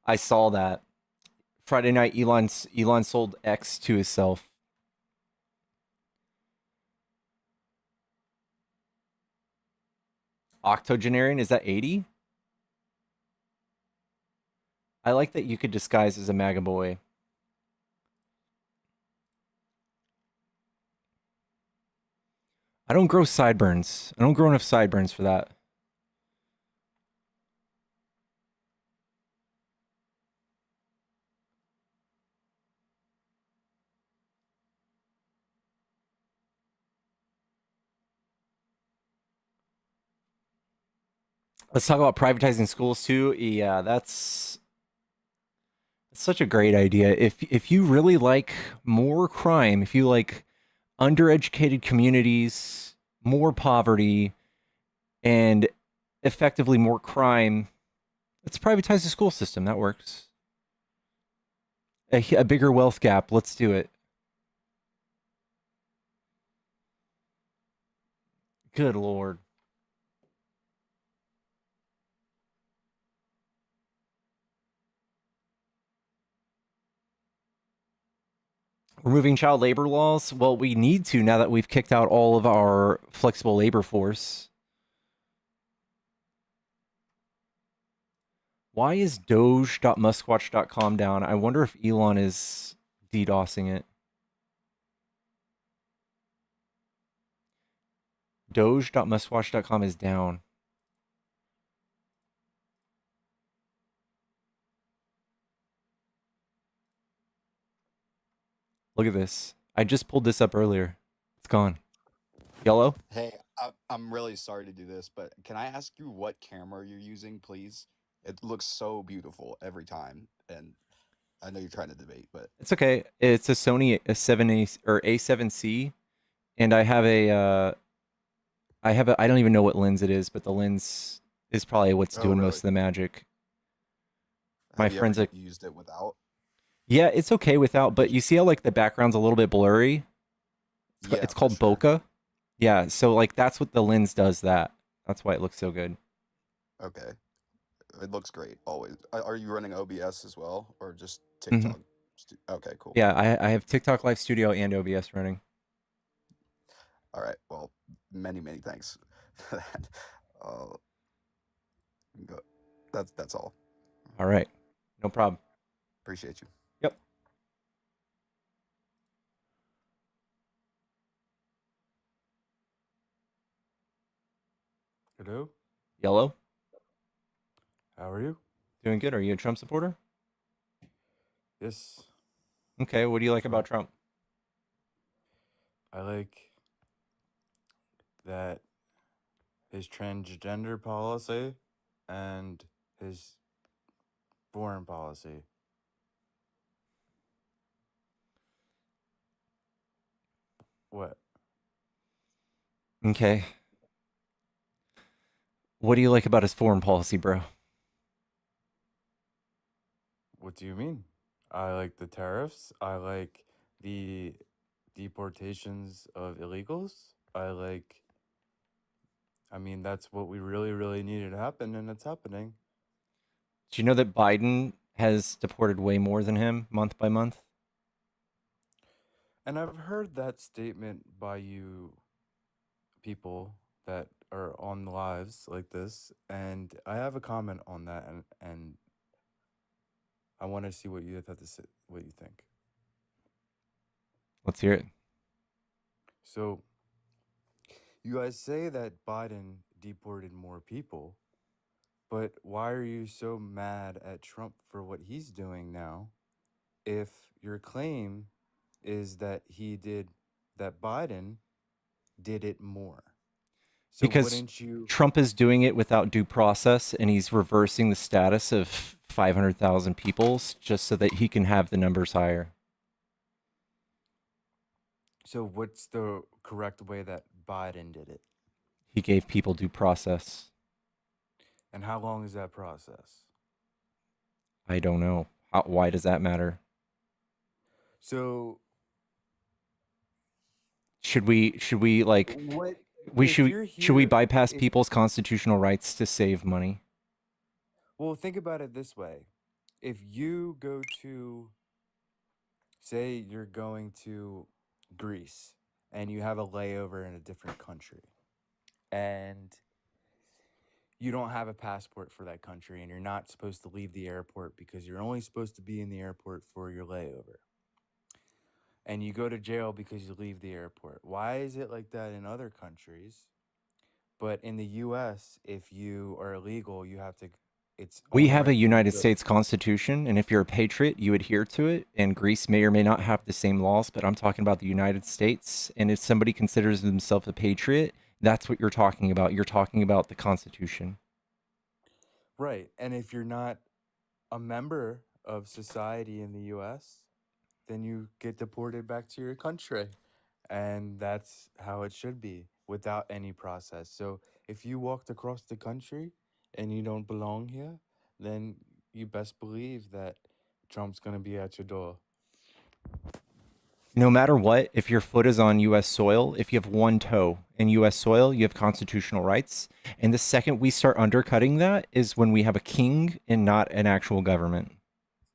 I saw that. Friday night, Elon sold X to himself. Octogenarian, is that 80? I like that you could disguise as a MAGA boy. I don't grow sideburns. I don't grow enough sideburns for that. Let's talk about privatizing schools too. Yeah, that's such a great idea. If you really like more crime, if you like undereducated communities, more poverty, and effectively more crime, let's privatize the school system. That works. A bigger wealth gap. Let's do it. Good Lord. Removing child labor laws? Well, we need to now that we've kicked out all of our flexible labor force. Why is doge.muskwatch.com down? I wonder if Elon is DDoSing it. Doge.muskwatch.com is down. Look at this. I just pulled this up earlier. It's gone. Yellow? Hey, I'm really sorry to do this, but can I ask you what camera you're using, please? It looks so beautiful every time, and I know you're trying to debate, but It's okay. It's a Sony A7A or A7C, and I have a I don't even know what lens it is, but the lens is probably what's oh, doing really? most of the magic. My Have you friends ever like, used it without? yeah, it's okay without, but you see how like the background's a little bit blurry? Yeah, It's for called sure. bokeh. Yeah, so like that's what the lens does that. That's why it looks so good. Okay, it looks great always. Are you running OBS as well, or just hmm TikTok Okay, cool. Yeah, I have TikTok Live Studio and OBS running. All right. Well, many thanks for that. Uh, that's all. All right. No problem. Appreciate you. Yep. Hello? Yellow? How are you? Doing good. Are you a Trump supporter? Yes. Okay, what do you like So, about Trump? I like that his transgender policy and his foreign policy. What? Okay. What do you like about his foreign policy, bro? What do you mean? I like the tariffs. I like the deportations of illegals. I mean, that's what we really needed to happen, and it's happening. Do you know that Biden has deported way more than him month by month? And I've heard that statement by you people that are on lives like this, and I have a comment on that, and I want to see what you have to say, what you think. Let's hear it. So, you guys say that Biden deported more people, but why are you so mad at Trump for what he's doing now if your claim is that Biden did it more? So Because wouldn't you? Trump is doing it without due process, and he's reversing the status of 500,000 people just so that he can have the numbers higher. So what's the correct way that Biden did it? He gave people due process. And how long is that process? I don't know. Why does that matter? So should we like what? we If you're should we here, bypass people's constitutional rights to save money? Well, think about it this way. If you go to, say you're going to Greece and you have a layover in a different country and you don't have a passport for that country and you're not supposed to leave the airport because you're only supposed to be in the airport for your layover. And you go to jail because you leave the airport. Why is it like that in other countries? But in the US, if you are illegal, you have to We only have a right for you to United go. States Constitution, and if you're a patriot, you adhere to it. And Greece may or may not have the same laws, but I'm talking about the United States. And if somebody considers themselves a patriot, that's what you're talking about. You're talking about the Constitution. Right. And if you're not a member of society in the US, then you get deported back to your country. And that's how it should be without any process. So if you walked across the country and you don't belong here, then you best believe that Trump's going to be at your door. No matter what, if your foot is on U.S. soil, if you have one toe in U.S. soil, you have constitutional rights. And the second we start undercutting that is when we have a king and not an actual government.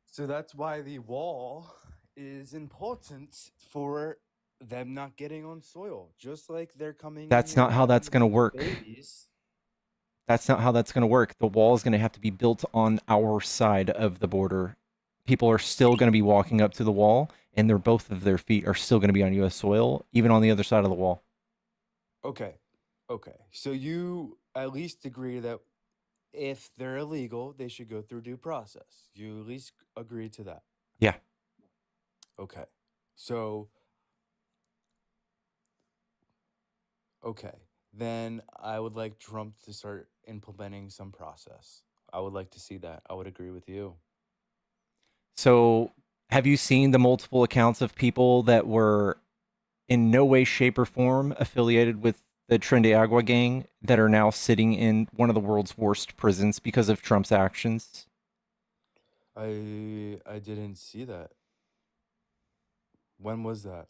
So that's why the wall is important for them not getting on soil, just like they're coming. That's not how that's going to work. That's not how that's going to work. The wall is going to have to be built on our side of the border. People are still going to be walking up to the wall, and both of their feet are still going to be on U.S. soil, even on the other side of the wall. Okay. So you at least agree that if they're illegal, they should go through due process. You at least agree to that. Yeah. Okay. So, then I would like Trump to start implementing some process. I would like to see that. I would agree with you. So, have you seen the multiple accounts of people that were in no way, shape, or form affiliated with the Tren de Agua gang that are now sitting in one of the world's worst prisons because of Trump's actions? I didn't see that. When was that?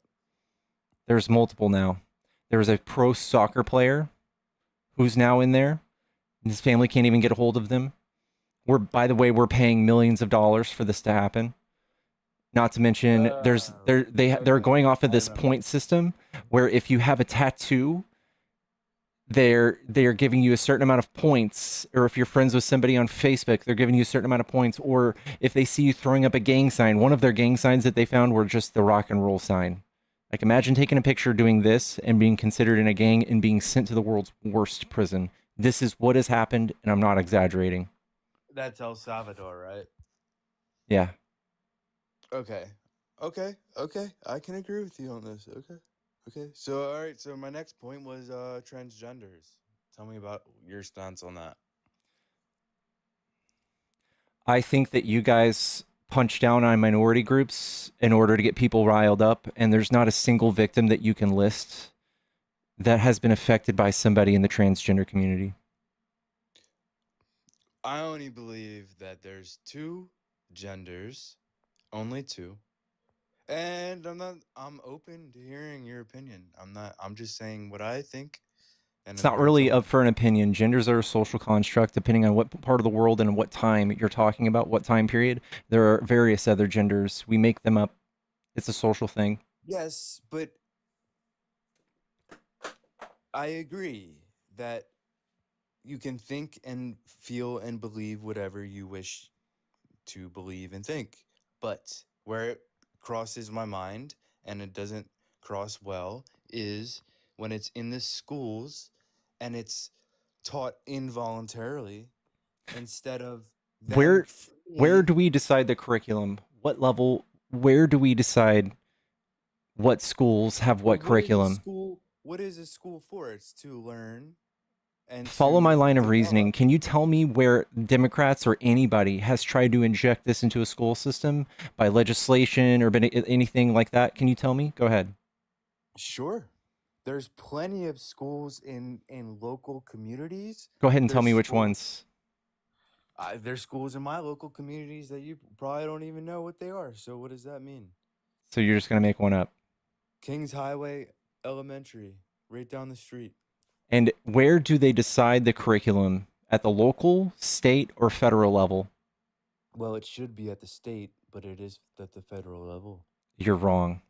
There's multiple now. There was a pro soccer player who's now in there. His family can't even get a hold of them. By the way, we're paying millions of dollars for this to happen. Not to mention, they're Okay. going off of I this remember. point system where if you have a tattoo, they're giving you a certain amount of points, or if you're friends with somebody on Facebook, they're giving you a certain amount of points, or if they see you throwing up a gang sign. One of their gang signs that they found were just the rock and roll sign. Like, imagine taking a picture doing this and being considered in a gang and being sent to the world's worst prison. This is what has happened, and I'm not exaggerating. That's El Salvador, right? Yeah. Okay. Okay. I can agree with you on this. Okay. So, all right. So, my next point was transgenders. Tell me about your stance on that. I think that you guys punch down on minority groups in order to get people riled up, and there's not a single victim that you can list that has been affected by somebody in the transgender community. I only believe that there's two genders, only two. And I'm open to hearing your opinion. I'm just saying what I think. And It's then not that's really all. up for an opinion. Genders are a social construct depending on what part of the world and what time you're talking about, what time period. There are various other genders. We make them up. It's a social thing. Yes, but I agree that you can think and feel and believe whatever you wish to believe and think. But where it crosses my mind and it doesn't cross well is when it's in the schools and it's taught involuntarily instead of them Where freely. do we decide the curriculum? What level? Where do we decide what schools have Well, what curriculum? what is a school for? It's to learn and Follow my to line of reasoning. develop. Can you tell me where Democrats or anybody has tried to inject this into a school system by legislation or been anything like that? Can you tell me? Go ahead. Sure. There's plenty of schools in local communities. Go ahead and tell There's me which schools. ones. There's schools in my local communities that you probably don't even know what they are. So what does that mean? So you're just going to make one up. Kings Highway Elementary, right down the street. And where do they decide the curriculum? At the local, state, or federal level? Well, it should be at the state, but it is at the federal level. You're wrong.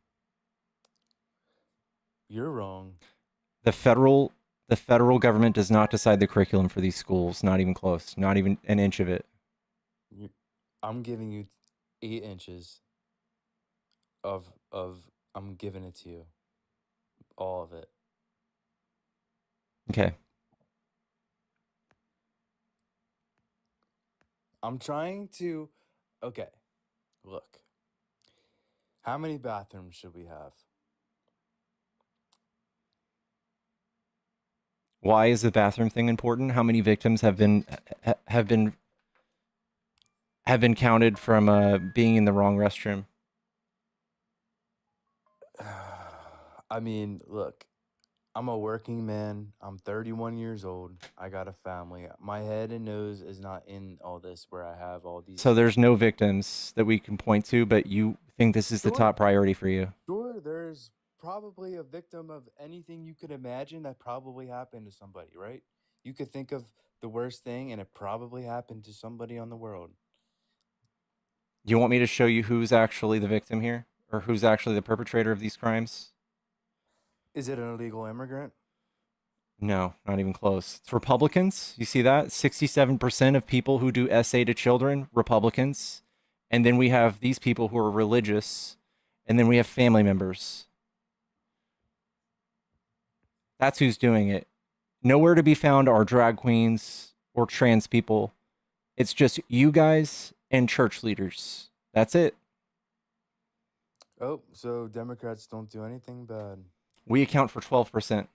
You're wrong. The federal government does not decide the curriculum for these schools. Not even close. Not even an inch of it. I'm giving you 8 inches of I'm giving it to you. All of it. Okay. I'm trying to okay. Look. How many bathrooms should we have? Why is the bathroom thing important? How many victims have been counted from being in the wrong restroom? I mean, look. I'm a working man. I'm 31 years old. I got a family. My head and nose is not in all this where I have all these. So there's no victims that we can point to, but you think this is the top priority for you. Sure, there's probably a victim of anything you could imagine that probably happened to somebody, right? You could think of the worst thing and it probably happened to somebody on the world. Do you want me to show you who's actually the victim here? Or who's actually the perpetrator of these crimes? Is it an illegal immigrant? No, not even close. It's Republicans. You see that? 67% of people who do SA to children, Republicans. And then we have these people who are religious. And then we have family members. That's who's doing it. Nowhere to be found are drag queens or trans people. It's just you guys and church leaders. That's it. Oh, so Democrats don't do anything bad. We account for 12%.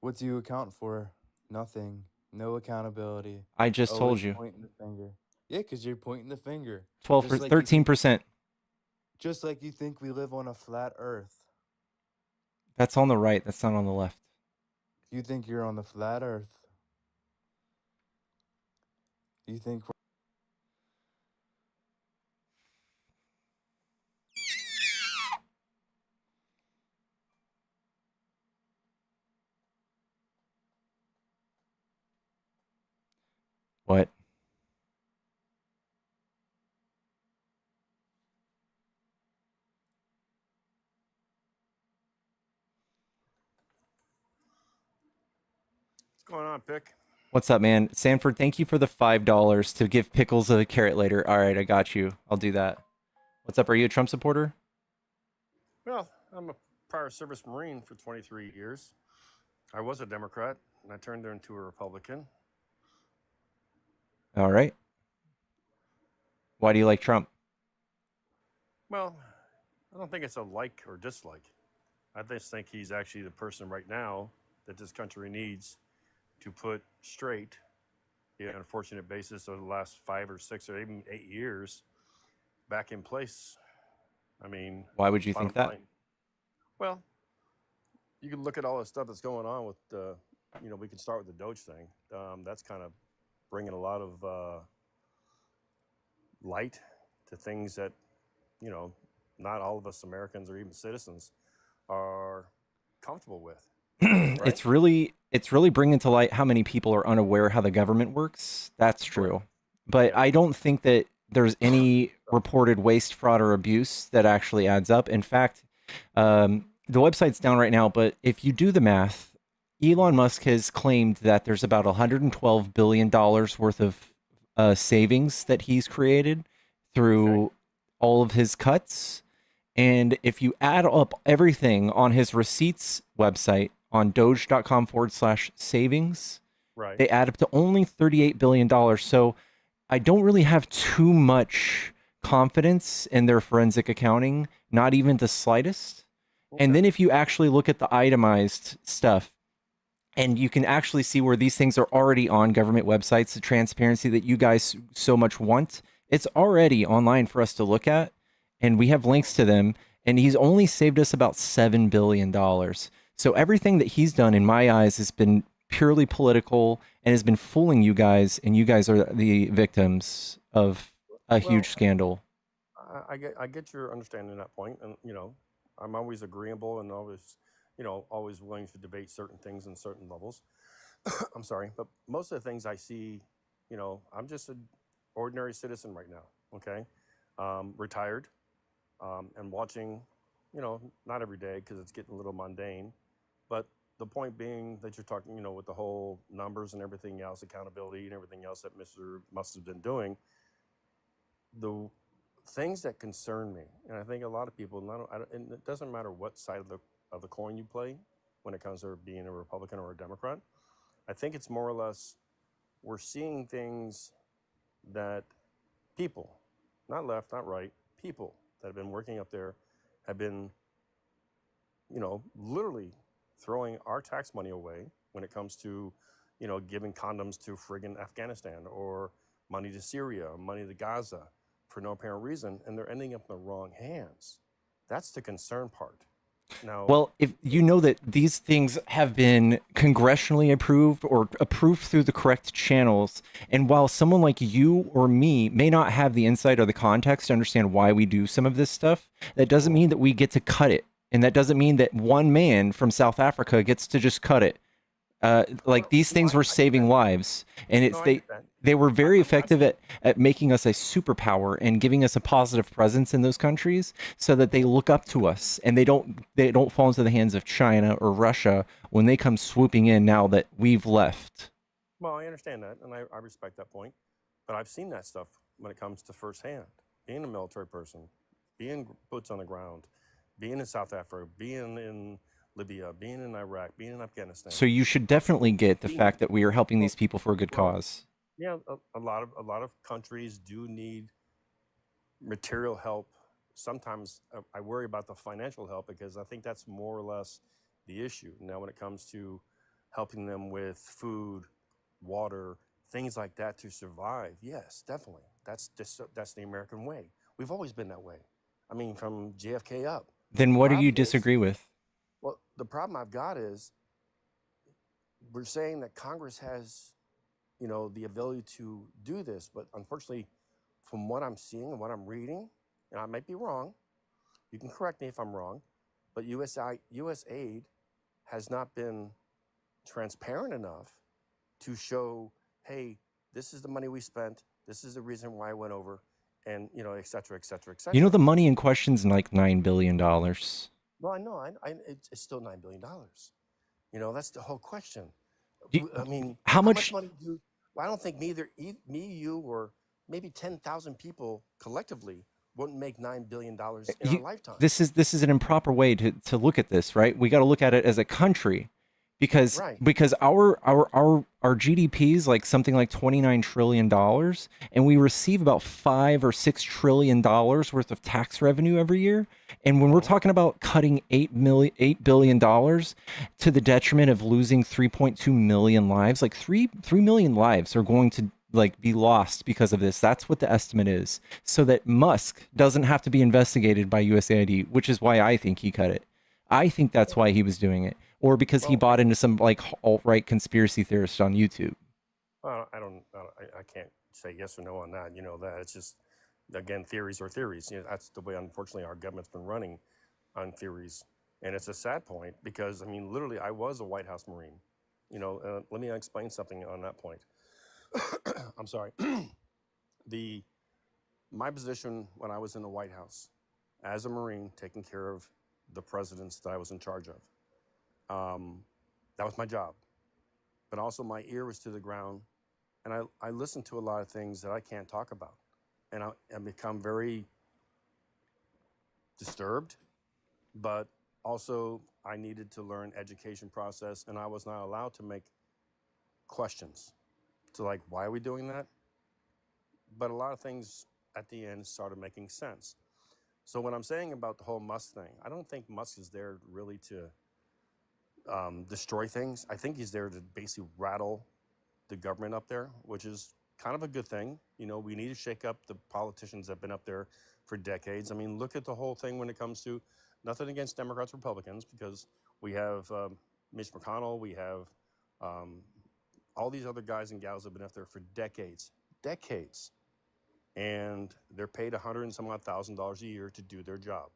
What do you account for? Nothing. No accountability. I just told Always you. pointing the finger. Yeah, because you're pointing the finger. 12 Just like 13%. Just like you think we live on a flat earth. That's on the right. That's not on the left. You think you're on the flat earth. You think we're What? going on, Pick? What's up, man? Sanford, thank you for the $5 to give Pickles a carrot later. All right, I got you. I'll do that. What's up? Are you a Trump supporter? Well, I'm a prior service Marine for 23 years. I was a Democrat, and I turned into a Republican. All right. Why do you like Trump? Well, I don't think it's a like or dislike. I just think he's actually the person right now that this country needs to put straight the unfortunate basis of the last 5 or 6 or even 8 years back in place. I mean, why would you think that? Line, well, you can look at all the stuff that's going on with the, we can start with the Doge thing. That's kind of bringing a lot of light to things that, not all of us Americans or even citizens are comfortable with. Right? It's really bringing to light how many people are unaware how the government works. That's true. Right. But I don't think that there's any reported waste, fraud, or abuse that actually adds up. In fact, the website's down right now, but if you do the math, Elon Musk has claimed that there's about $112 billion worth of savings that he's created through all of his cuts. And if you add up everything on his receipts website on doge.com/savings, right, they add up to only $38 billion. So I don't really have too much confidence in their forensic accounting, not even the slightest. Okay. And then if you actually look at the itemized stuff, and you can actually see where these things are already on government websites, the transparency that you guys so much want, it's already online for us to look at. And we have links to them, and he's only saved us about $7 billion. So everything that he's done, in my eyes, has been purely political and has been fooling you guys, and you guys are the victims of a huge scandal. I get your understanding that point, and I'm always agreeable and always willing to debate certain things in certain levels. I'm sorry, but most of the things I see, I'm just an ordinary citizen right now. Okay, retired. And watching, not every day because it's getting a little mundane, but the point being that you're talking, with the whole numbers and everything else, accountability and everything else that Mr. Musk has been doing, the things that concern me, and I think a lot of people, and it doesn't matter what side of the coin you play when it comes to being a Republican or a Democrat, I think it's more or less we're seeing things that people, not left, not right, people that have been working up there have been, literally throwing our tax money away when it comes to, giving condoms to friggin' Afghanistan or money to Syria, money to Gaza for no apparent reason, and they're ending up in the wrong hands. That's the concern part. Now, well, if you know that these things have been congressionally approved or approved through the correct channels, and while someone like you or me may not have the insight or the context to understand why we do some of this stuff, that doesn't mean that we get to cut it. And that doesn't mean that one man from South Africa gets to just cut it. These things were saving lives, and they were very effective at making us a superpower and giving us a positive presence in those countries, so that they look up to us and they don't fall into the hands of China or Russia when they come swooping in now that we've left. Well, I understand that, and I respect that point, but I've seen that stuff when it comes to firsthand. Being a military person, being boots on the ground, being in South Africa, being in Libya, being in Iraq, being in Afghanistan. So you should definitely get the fact that we are helping these people for a good cause. Yeah, a lot of countries do need material help. Sometimes I worry about the financial help because I think that's more or less the issue. Now, when it comes to helping them with food, water, things like that to survive, yes, definitely. That's the American way. We've always been that way. I mean, from JFK up. Then what do you disagree with? Well, the problem I've got is we're saying that Congress has, the ability to do this, but unfortunately, from what I'm seeing and what I'm reading, and I might be wrong, you can correct me if I'm wrong, but U.S. aid has not been transparent enough to show, hey, this is the money we spent, this is the reason why I went over, and, et cetera, et cetera, et cetera. The money in question's like $9 billion. Well, I know, it's still $9 billion. That's the whole question. I mean, how much much? money do? Well, I don't think me, you, or maybe 10,000 people collectively wouldn't make $9 billion in our lifetime. This is an improper way to look at this, right? We got to look at it as a country, because Right. our GDP is like something like $29 trillion, and we receive about $5 or $6 trillion worth of tax revenue every year. And when we're talking about cutting $8 billion to the detriment of losing 3.2 million lives, like 3 million lives are going to like be lost because of this. That's what the estimate is, so that Musk doesn't have to be investigated by USAID, which is why I think he cut it. I think that's why he was doing it, or because he bought into some like alt-right conspiracy theorist on YouTube. Well, I can't say yes or no on that. You know, that it's just, again, theories are theories. You know, that's the way, unfortunately, our government's been running, on theories. And it's a sad point because, I mean, literally, I was a White House Marine. You know, let me explain something on that point. I'm sorry. My position when I was in the White House as a Marine, taking care of the presidents that I was in charge of, that was my job. But also my ear was to the ground, and I listened to a lot of things that I can't talk about. And I become very disturbed, but also I needed to learn education process, and I was not allowed to make questions. So like, why are we doing that? But a lot of things at the end started making sense. So what I'm saying about the whole Musk thing, I don't think Musk is there really to destroy things. I think he's there to basically rattle the government up there, which is kind of a good thing. You know, we need to shake up the politicians that have been up there for decades. I mean, look at the whole thing when it comes to, nothing against Democrats, Republicans, because we have Mitch McConnell, we have all these other guys and gals that have been up there for decades. And they're paid $100 and some odd thousand a year to do their job.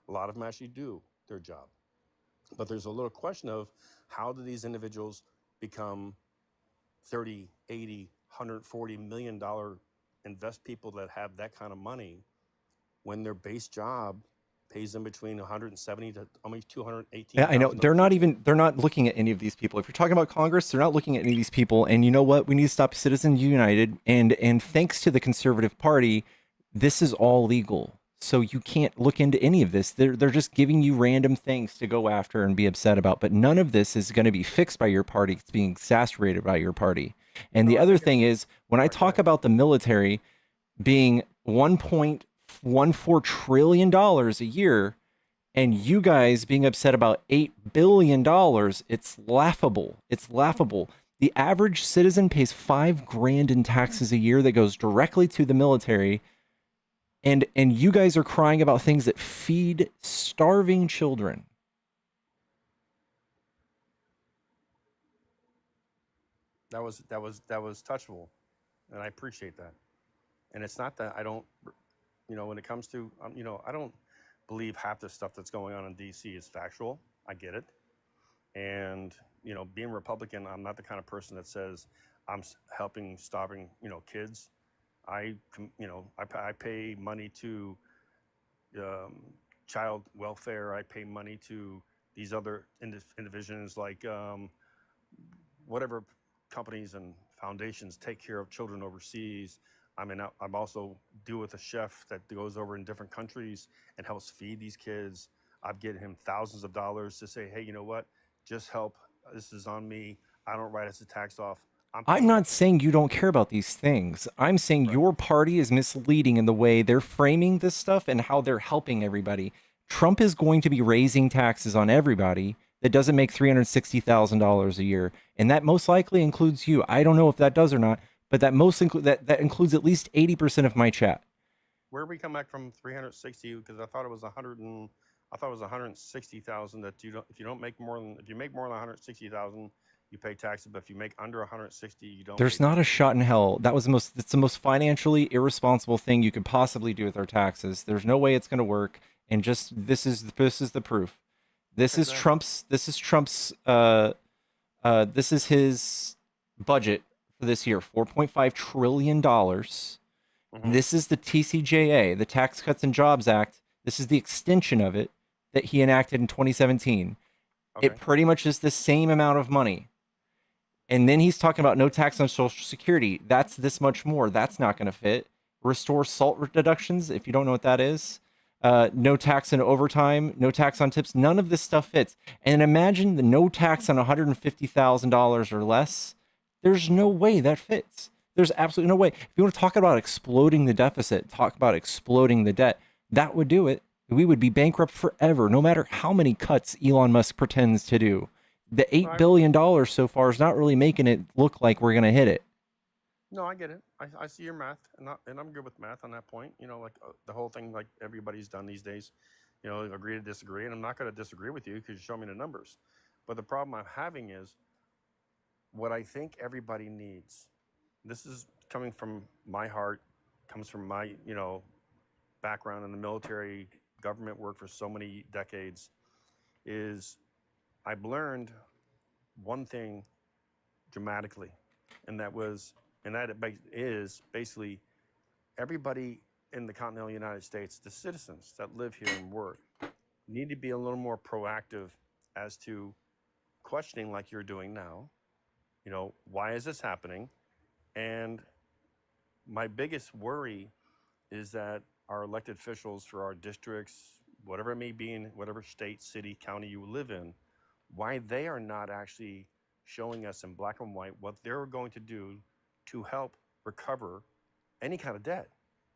A lot of them actually do their job. But there's a little question of, how do these individuals become 30, 80, $140 million invest people that have that kind of money when their base job pays them between 170 to almost 218. Yeah, I know. They're not looking at any of these people. If you're talking about Congress, they're not looking at any of these people. And you know what? We need to stop Citizens United. And thanks to the Conservative Party, this is all legal. So you can't look into any of this. They're just giving you random things to go after and be upset about. But none of this is going to be fixed by your party. It's being exacerbated by your party. And the other thing is, when I talk about the military being $1.14 trillion a year, and you guys being upset about $8 billion, it's laughable. It's laughable. The average citizen pays $5,000 in taxes a year that goes directly to the military. And you guys are crying about things that feed starving children. That was touchable, and I appreciate that. And it's not that I don't, you know, when it comes to, you know, I don't believe half the stuff that's going on in DC is factual. I get it. And, you know, being Republican, I'm not the kind of person that says I'm helping starving, you know, kids. I pay money to child welfare. I pay money to these other indivisions, like whatever companies and foundations take care of children overseas. I mean, I'm also deal with a chef that goes over in different countries and helps feed these kids. I've given him thousands of dollars to say, hey, you know what? Just help. This is on me. I don't write us a tax off. I'm not saying you don't care about these things. I'm saying your party is misleading in the way they're framing this stuff and how they're helping everybody. Trump is going to be raising taxes on everybody that doesn't make $360,000 a year. And that most likely includes you. I don't know if that does or not, but that that includes at least 80% of my chat. Where did we come back from 360? Because I thought it was 160,000 that you don't make more than, if you make more than 160,000, you pay taxes, but if you make under 160, you don't. There's not a shot in hell. It's the most financially irresponsible thing you could possibly do with our taxes. There's no way it's going to work. And just this is the proof. This is Trump's this is his budget for this year, $4.5 trillion. This is the TCJA, the Tax Cuts and Jobs Act. This is the extension of it that he enacted in 2017. It pretty much is the same amount of money. And then he's talking about no tax on Social Security. That's this much more. That's not going to fit. Restore SALT deductions, if you don't know what that is. No tax on overtime, no tax on tips. None of this stuff fits. And imagine the no tax on $150,000 or less. There's no way that fits. There's absolutely no way. If you want to talk about exploding the deficit, talk about exploding the debt, that would do it. We would be bankrupt forever, no matter how many cuts Elon Musk pretends to do. The $8 billion so far is not really making it look like we're going to hit it. No, I get it. I see your math, and I'm good with math on that point. You know, like the whole thing, like everybody's done these days, you know, agree to disagree. And I'm not going to disagree with you because you show me the numbers. But the problem I'm having is what I think everybody needs. This is coming from my heart, comes from my, you know, background in the military, government work for so many decades, is I've learned one thing dramatically, and that is basically everybody in the continental United States, the citizens that live here and work, need to be a little more proactive as to questioning like you're doing now. You know, why is this happening? And my biggest worry is that our elected officials for our districts, whatever it may be in whatever state, city, county you live in, why they are not actually showing us in black and white what they're going to do to help recover any kind of debt.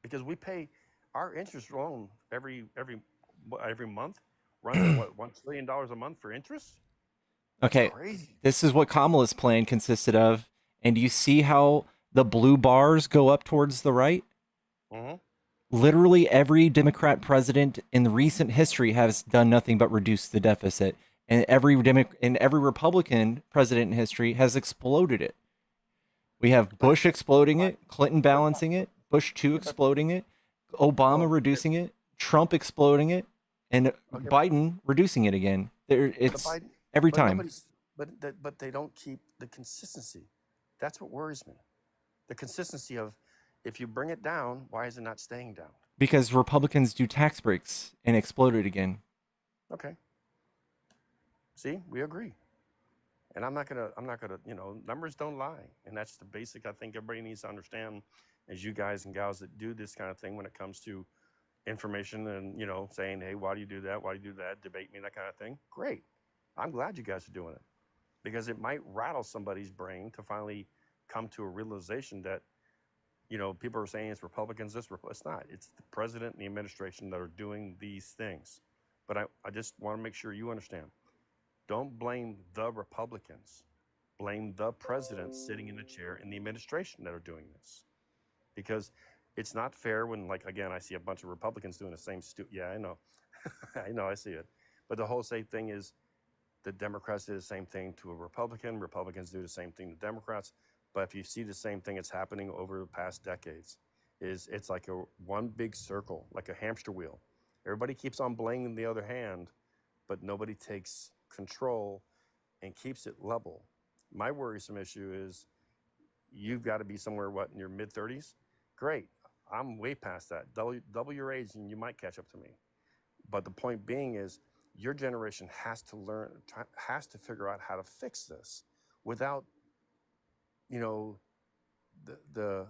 Because we pay our interest loan every month runs at what, $1 trillion a month for interest? That's Okay, crazy. this is what Kamala's plan consisted of. And do you see how the blue bars go up towards the right? Mm-hmm. Literally every Democrat president in the recent history has done nothing but reduce the deficit. And every Republican president in history has exploded it. We have Bush exploding it, Clinton balancing it, Bush 2 exploding it, Obama reducing it, Trump exploding it, and Biden reducing it again. It's every time. But they don't keep the consistency. That's what worries me. The consistency of, if you bring it down, why is it not staying down? Because Republicans do tax breaks and explode it again. Okay. See, we agree. And I'm not gonna, you know, numbers don't lie. And that's the basic, I think everybody needs to understand, as you guys and gals that do this kind of thing when it comes to information and, you know, saying, hey, why do you do that? Why do you do that? Debate me, that kind of thing. Great. I'm glad you guys are doing it, because it might rattle somebody's brain to finally come to a realization that, you know, people are saying it's Republicans, it's not. It's the president and the administration that are doing these things. But I just want to make sure you understand. Don't blame the Republicans. Blame the president sitting in the chair and the administration that are doing this. Because it's not fair when, like, again, I see a bunch of Republicans doing the same yeah, I know. I know, I see it. But the whole same thing is the Democrats do the same thing to a Republican. Republicans do the same thing to Democrats. But if you see the same thing that's happening over the past decades, it's like one big circle, like a hamster wheel. Everybody keeps on blaming the other hand, but nobody takes control and keeps it level. My worrisome issue is you've got to be somewhere, in your mid-30s? Great. I'm way past that. Double your age and you might catch up to me. But the point being is your generation has to figure out how to fix this without, you know, the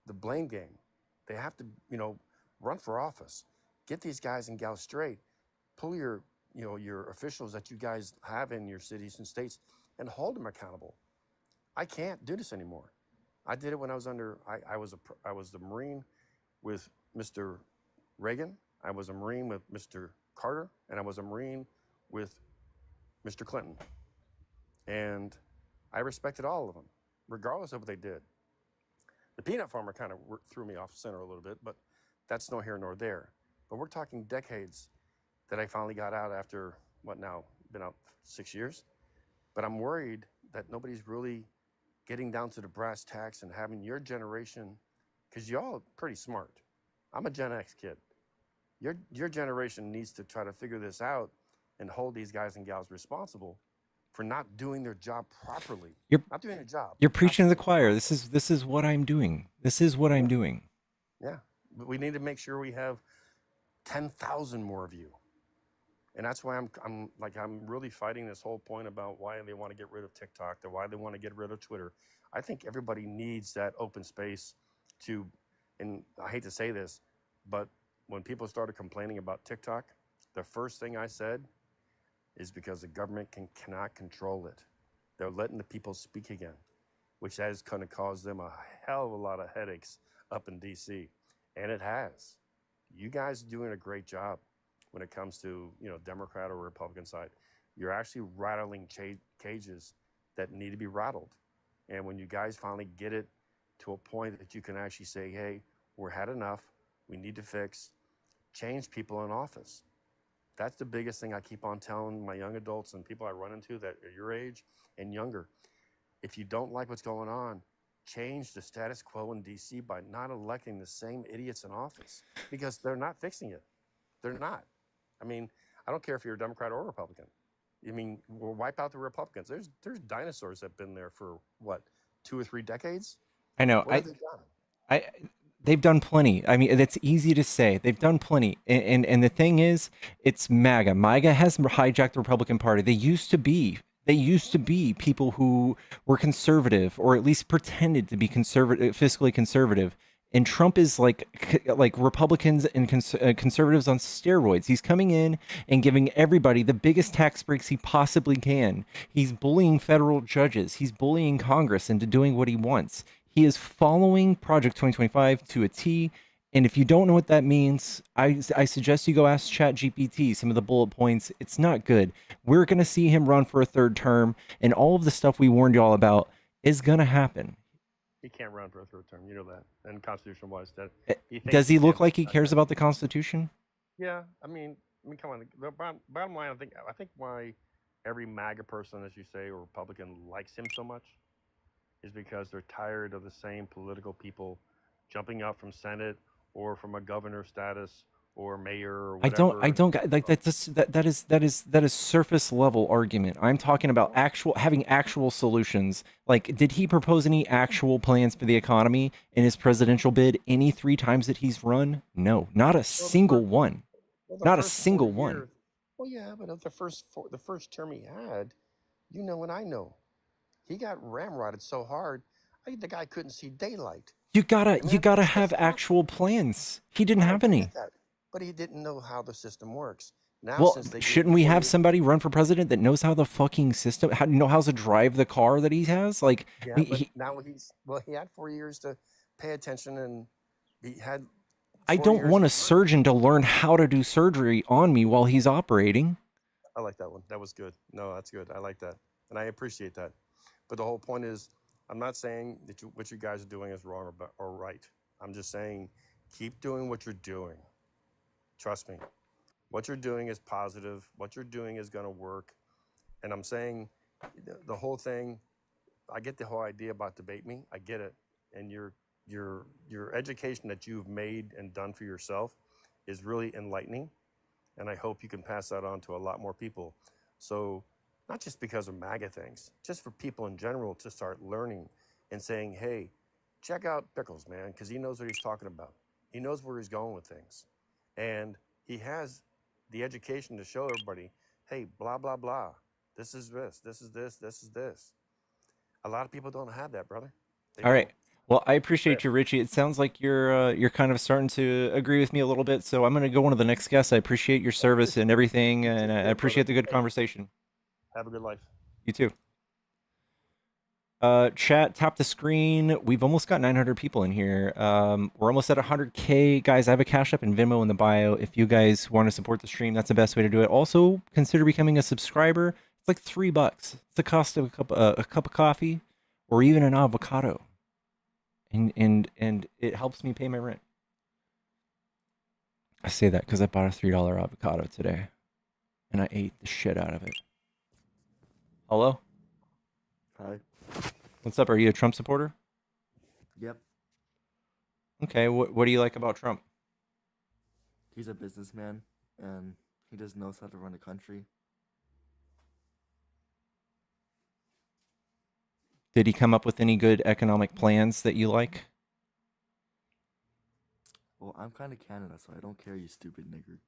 blame game. They have to, you know, run for office. Get these guys and gals straight. Pull your officials that you guys have in your cities and states and hold them accountable. I can't do this anymore. I did it when I was I was the Marine with Mr. Reagan. I was a Marine with Mr. Carter, and I was a Marine with Mr. Clinton. And I respected all of them, regardless of what they did. The peanut farmer kind of threw me off center a little bit, but that's no here nor there. But we're talking decades that I finally got out after, what now, been out 6 years? But I'm worried that nobody's really getting down to the brass tacks and having your generation, because y'all are pretty smart. I'm a Gen X kid. Your generation needs to try to figure this out and hold these guys and gals responsible for not doing their job properly. Not doing their job. You're preaching to the choir. This is what I'm doing. This is what I'm doing. Yeah, but we need to make sure we have 10,000 more of you. And that's why I'm really fighting this whole point about why they want to get rid of TikTok, or why they want to get rid of Twitter. I think everybody needs that open space to, and I hate to say this, but when people started complaining about TikTok, the first thing I said is because the government cannot control it. They're letting the people speak again, which is going to cause them a hell of a lot of headaches up in DC. And it has. You guys are doing a great job when it comes to, Democrat or Republican side. You're actually rattling cages that need to be rattled. And when you guys finally get it to a point that you can actually say, hey, we're had enough, we need to fix, change people in office. That's the biggest thing I keep on telling my young adults and people I run into that are your age and younger. If you don't like what's going on, change the status quo in DC by not electing the same idiots in office, because they're not fixing it. They're not. I mean, I don't care if you're a Democrat or a Republican. I mean, we'll wipe out the Republicans. There's dinosaurs that have been there for what, 2 or 3 decades? I know. What have they done? They've done plenty. I mean, it's easy to say. They've done plenty. And the thing is, it's MAGA. MAGA has hijacked the Republican Party. They used to be people who were conservative, or at least pretended to be conservative, fiscally conservative. And Trump is like Republicans and conservatives on steroids. He's coming in and giving everybody the biggest tax breaks he possibly can. He's bullying federal judges. He's bullying Congress into doing what he wants. He is following Project 2025 to a T. And if you don't know what that means, I suggest you go ask ChatGPT some of the bullet points. It's not good. We're going to see him run for a 3rd term, and all of the stuff we warned y'all about is going to happen. He can't run for a 3rd term. You know that. And constitutional-wise, Does he look like he cares about the Constitution? Yeah, I mean, come on. The bottom line, I think why every MAGA person, as you say, or Republican likes him so much is because they're tired of the same political people jumping up from Senate or from a governor status or mayor or whatever. I don't like that is surface level argument. I'm talking about having actual solutions. Like, did he propose any actual plans for the economy in his presidential bid any 3 times that he's run? No, not a single one. Not a single one. Well, yeah, but of the first term he had, and I know, he got ramrodded so hard, the guy couldn't see daylight. You gotta have actual plans. He didn't have any. But he didn't know how the system works. Now, well, shouldn't we have somebody run for president that knows how the fucking system, how to drive the car that he has? Like, yeah, now he had 4 years to pay attention, and he had. I don't want a surgeon to learn how to do surgery on me while he's operating. I like that one. That was good. No, that's good. I like that, and I appreciate that. But the whole point is, I'm not saying that what you guys are doing is wrong or right. I'm just saying, keep doing what you're doing. Trust me. What you're doing is positive. What you're doing is going to work. And I'm saying the whole thing, I get the whole idea about debate me. I get it. And your education that you've made and done for yourself is really enlightening. And I hope you can pass that on to a lot more people. So not just because of MAGA things, just for people in general to start learning and saying, hey, check out Pickles, man, because he knows what he's talking about. He knows where he's going with things. And he has the education to show everybody, hey, blah, blah, blah. This is this. This is this. This is this. A lot of people don't have that, brother. All right. Well, I appreciate you, Richie. It sounds like you're kind of starting to agree with me a little bit. So I'm going to go on to the next guest. I appreciate your service and everything, and I appreciate the good conversation. Have a good life. You too. Chat, tap the screen. We've almost got 900 people in here. We're almost at 100K. Guys, I have a Cash App and Venmo in the bio. If you guys want to support the stream, that's the best way to do it. Also, consider becoming a subscriber. It's like $3. It's the cost of a cup of coffee or even an avocado. And it helps me pay my rent. I say that because I bought a $3 avocado today. And I ate the shit out of it. Hello? Hi. What's up? Are you a Trump supporter? Yep. Okay, what do you like about Trump? He's a businessman, and he just knows how to run a country. Did he come up with any good economic plans that you like? Well, I'm kind of Canada, so I don't care, you stupid nigger.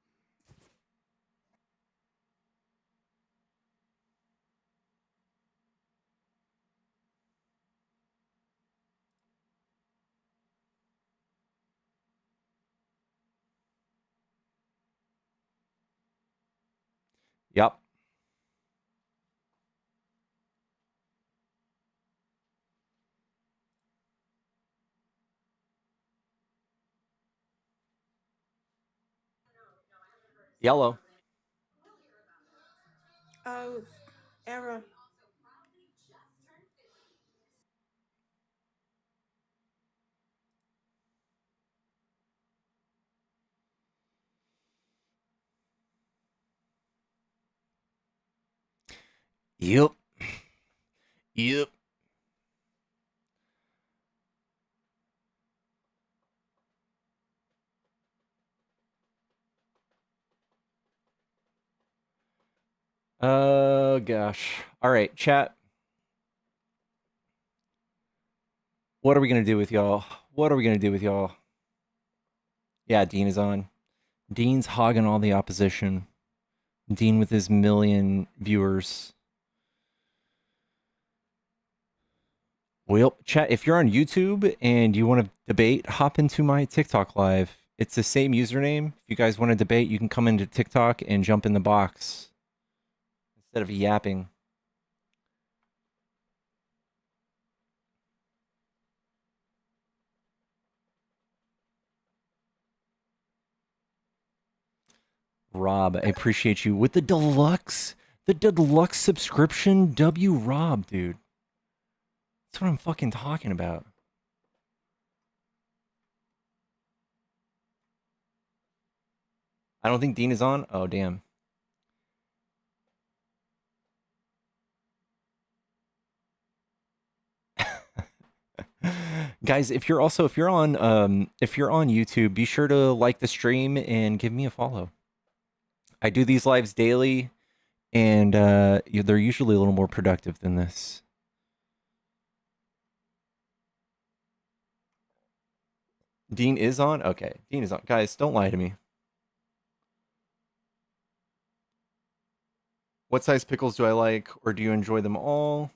Yellow. Oh, error. Yep. Yep. Oh gosh. All right, chat. What are we gonna do with y'all? What are we gonna do with y'all? Yeah, Dean is on. Dean's hogging all the opposition. Dean with his million viewers. Well, chat, if you're on YouTube and you want to debate, hop into my TikTok live. It's the same username. If you guys want to debate, you can come into TikTok and jump in the box instead of yapping. Rob, I appreciate you with the deluxe subscription. W Rob, dude. That's what I'm fucking talking about. I don't think Dean is on. Oh, damn. Guys, if you're on YouTube, be sure to like the stream and give me a follow. I do these lives daily, and they're usually a little more productive than this. Dean is on? Okay, Dean is on. Guys, don't lie to me. What size pickles do I like, or do you enjoy them all?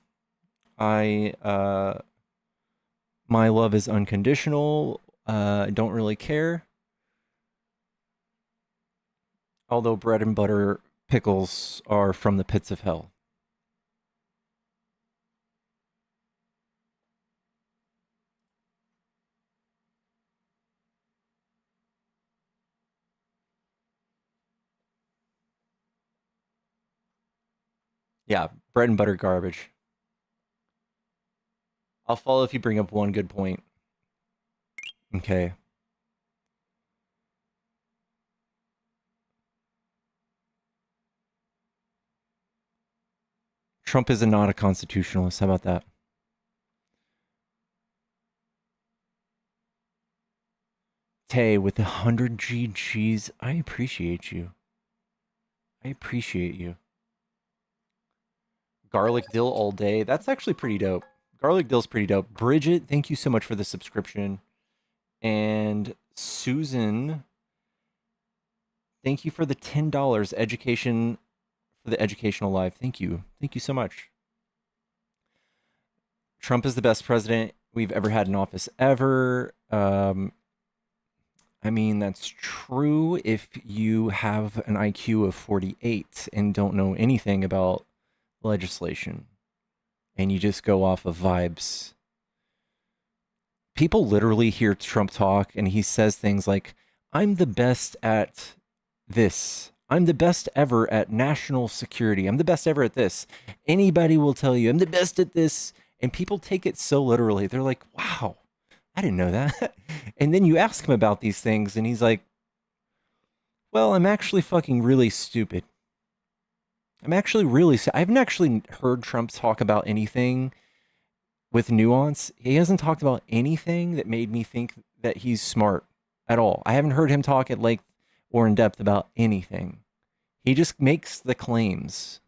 My love is unconditional. I don't really care. Although bread and butter pickles are from the pits of hell. Yeah, bread and butter garbage. I'll follow if you bring up one good point. Okay. Trump is not a constitutionalist. How about that? Tay with 100 GGs. I appreciate you. I appreciate you. Garlic dill all day. That's actually pretty dope. Garlic dill's pretty dope. Bridget, thank you so much for the subscription. And Susan, thank you for the $10 education for the educational live. Thank you. Thank you so much. Trump is the best president we've ever had in office ever. I mean, that's true if you have an IQ of 48 and don't know anything about legislation and you just go off of vibes. People literally hear Trump talk and he says things like, I'm the best at this. I'm the best ever at national security. I'm the best ever at this. Anybody will tell you I'm the best at this. And people take it so literally. They're like, wow, I didn't know that. And then you ask him about these things and he's like, well, I'm actually fucking really stupid. I haven't actually heard Trump talk about anything with nuance. He hasn't talked about anything that made me think that he's smart at all. I haven't heard him talk at length or in depth about anything. He just makes the claims.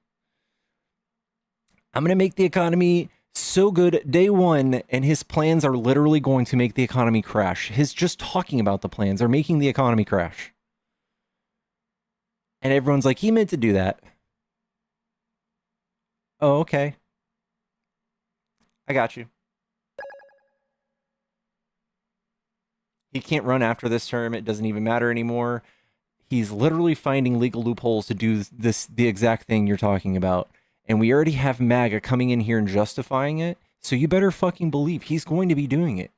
I'm going to make the economy so good day one, and his plans are literally going to make the economy crash. His just talking about the plans are making the economy crash. And everyone's like, he meant to do that. Oh, okay. I got you. He can't run after this term. It doesn't even matter anymore. He's literally finding legal loopholes to do the exact thing you're talking about. And we already have MAGA coming in here and justifying it. So you better fucking believe he's going to be doing it.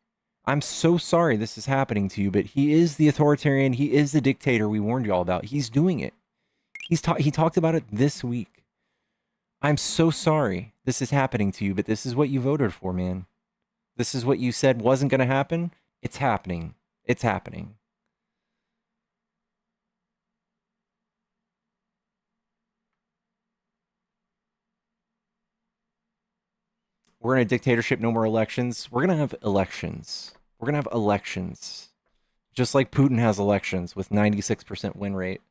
I'm so sorry this is happening to you, but he is the authoritarian. He is the dictator we warned you all about. He's doing it. He talked about it this week. I'm so sorry this is happening to you, but this is what you voted for, man. This is what you said wasn't going to happen. It's happening. It's happening. We're in a dictatorship, no more elections. We're going to have elections. We're going to have elections. Just like Putin has elections with 96% win rate.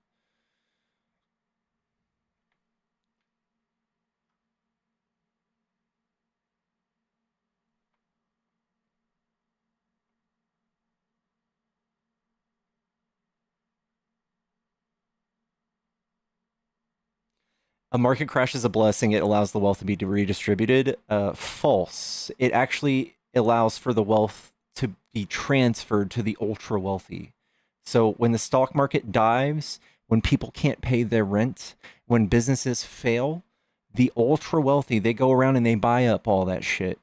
A market crash is a blessing. It allows the wealth to be redistributed. False. It actually allows for the wealth to be transferred to the ultra wealthy. So when the stock market dives, when people can't pay their rent, when businesses fail, the ultra wealthy, they go around and they buy up all that shit.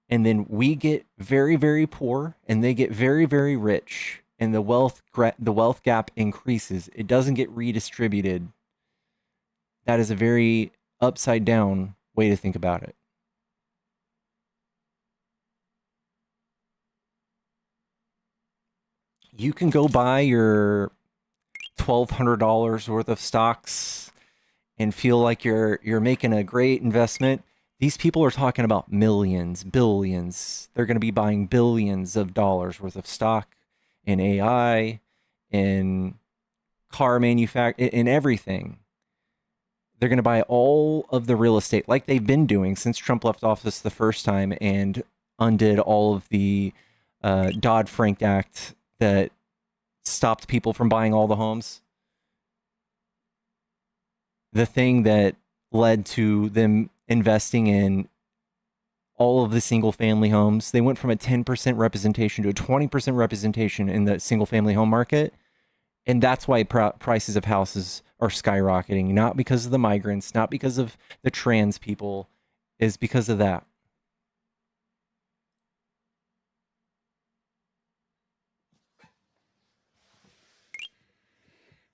And then we get very, very poor and they get very, very rich. And the wealth gap increases. It doesn't get redistributed. That is a very upside down way to think about it. You can go buy your $1,200 worth of stocks and feel like you're making a great investment. These people are talking about millions, billions. They're going to be buying billions of dollars worth of stock in AI, in car manufacturing, in everything. They're going to buy all of the real estate like they've been doing since Trump left office the first time and undid all of the Dodd-Frank Act that stopped people from buying all the homes. The thing that led to them investing in all of the single family homes. They went from a 10% representation to a 20% representation in the single family home market. And that's why prices of houses are skyrocketing, not because of the migrants, not because of the trans people, is because of that.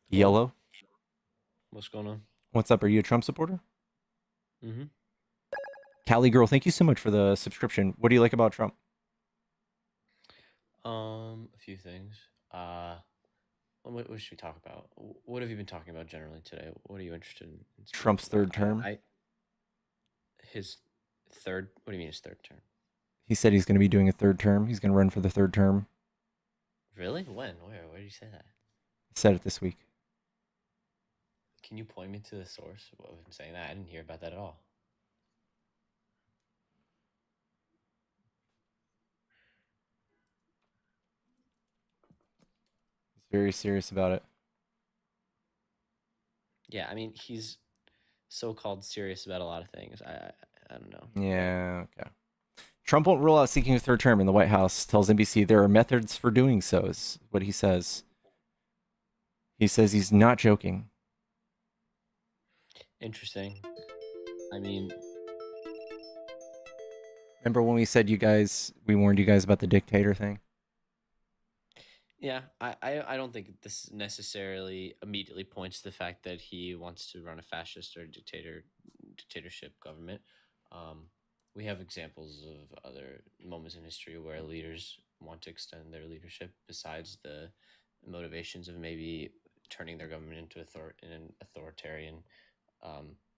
Yellow. What's going on? What's up? Are you a Trump supporter? Mm-hmm. Cali Girl, thank you so much for the subscription. What do you like about Trump? A few things. What should we talk about? What have you been talking about generally today? What are you interested in? Trump's third term. His third. What do you mean his third term? He said he's going to be doing a third term. He's going to run for the third term. Really? When? Where did you say that? Said it this week. Can you point me to the source of him saying that? I didn't hear about that at all. He's very serious about it. Yeah, I mean, he's so-called serious about a lot of things. I don't know. Yeah, okay. Trump won't rule out seeking a third term in the White House, tells NBC there are methods for doing so, is what he says. He says he's not joking. Interesting. I mean, remember when we said we warned you guys about the dictator thing? yeah, I don't think this necessarily immediately points to the fact that he wants to run a fascist or dictatorship government. We have examples of other moments in history where leaders want to extend their leadership besides the motivations of maybe turning their government into an authoritarian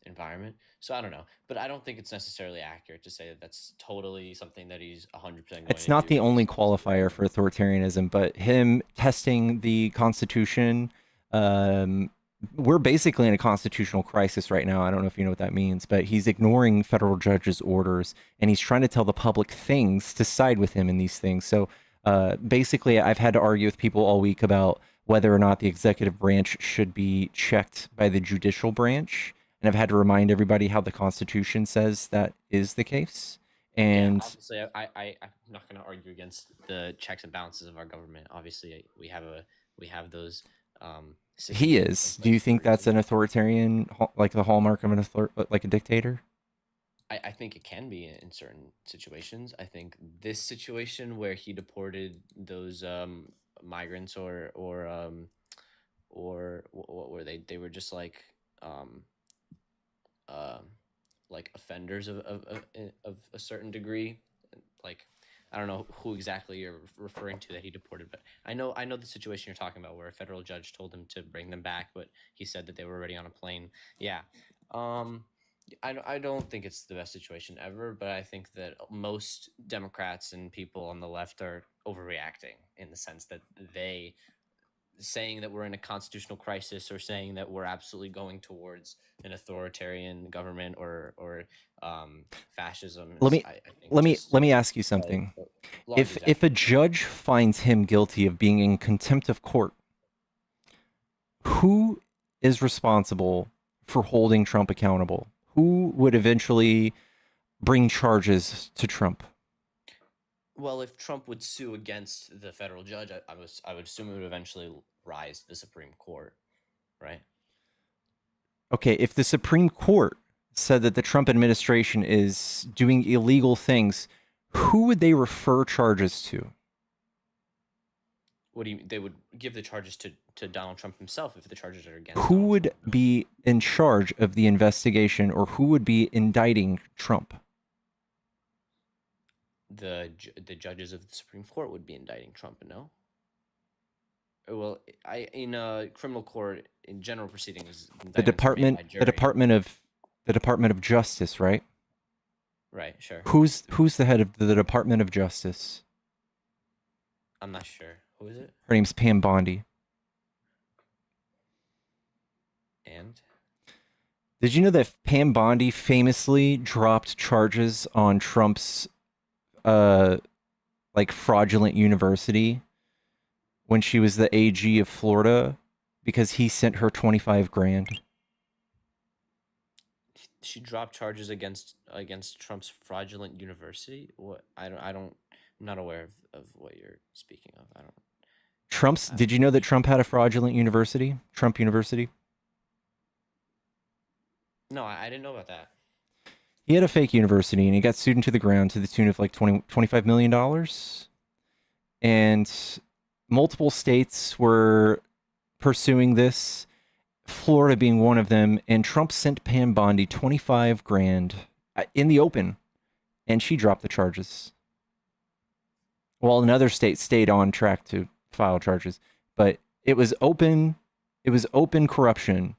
environment. So I don't know, but I don't think it's necessarily accurate to say that that's totally something that he's 100% going It's not the only qualifier for authoritarianism, but him testing the Constitution. We're basically in a constitutional crisis right now. I don't know if you know what that means, but he's ignoring federal judges' orders and he's trying to tell the public things to side with him in these things. So basically, I've had to argue with people all week about whether or not the executive branch should be checked by the judicial branch. And I've had to remind everybody how the Constitution says that is the case. And yeah, obviously, I'm not going to argue against the checks and balances of our government. Obviously, we have those. He is. Do you think that's an authoritarian, like the hallmark of like a dictator? I think it can be in certain situations. I think this situation where he deported those migrants or what were they? They were just like um, uh, like offenders of a certain degree. Like, I don't know who exactly you're referring to that he deported, but I know the situation you're talking about where a federal judge told him to bring them back, but he said that they were already on a plane. Yeah. Um, I don't think it's the best situation ever, but I think that most Democrats and people on the left are overreacting in the sense that they saying that we're in a constitutional crisis or saying that we're absolutely going towards an authoritarian government or fascism Let is, me I think, let me just let me ask you a something. large If a exaggeration. judge finds him guilty of being in contempt of court, who is responsible for holding Trump accountable? Who would eventually bring charges to Trump? Well, if Trump would sue against the federal judge, I would assume it would eventually rise to the Supreme Court, right? Okay, if the Supreme Court said that the Trump administration is doing illegal things, who would they refer charges to? What do you? They would give the charges to Donald Trump himself if the charges are against Who Donald Trump. would be in charge of the investigation, or who would be indicting Trump? The judges of the Supreme Court would be indicting Trump, no? Well, I in a criminal court in general proceedings, indictments are made by jury. The Department of Justice, right? Right, sure. Who's the head of the Department of Justice? I'm not sure. Who is it? Her name's Pam Bondi. And did you know that Pam Bondi famously dropped charges on Trump's like fraudulent university when she was the AG of Florida because he sent her 25 grand? she dropped charges against Trump's fraudulent university. What? I'm not aware of what you're speaking of. I don't. Did you know that Trump had a fraudulent university? Trump University? No, I didn't know about that. He had a fake university and he got sued into the ground to the tune of like $25 million. And multiple states were pursuing this, Florida being one of them. And Trump sent Pam Bondi 25 grand in the open, and she dropped the charges. While another state stayed on track to file charges. But it was open corruption.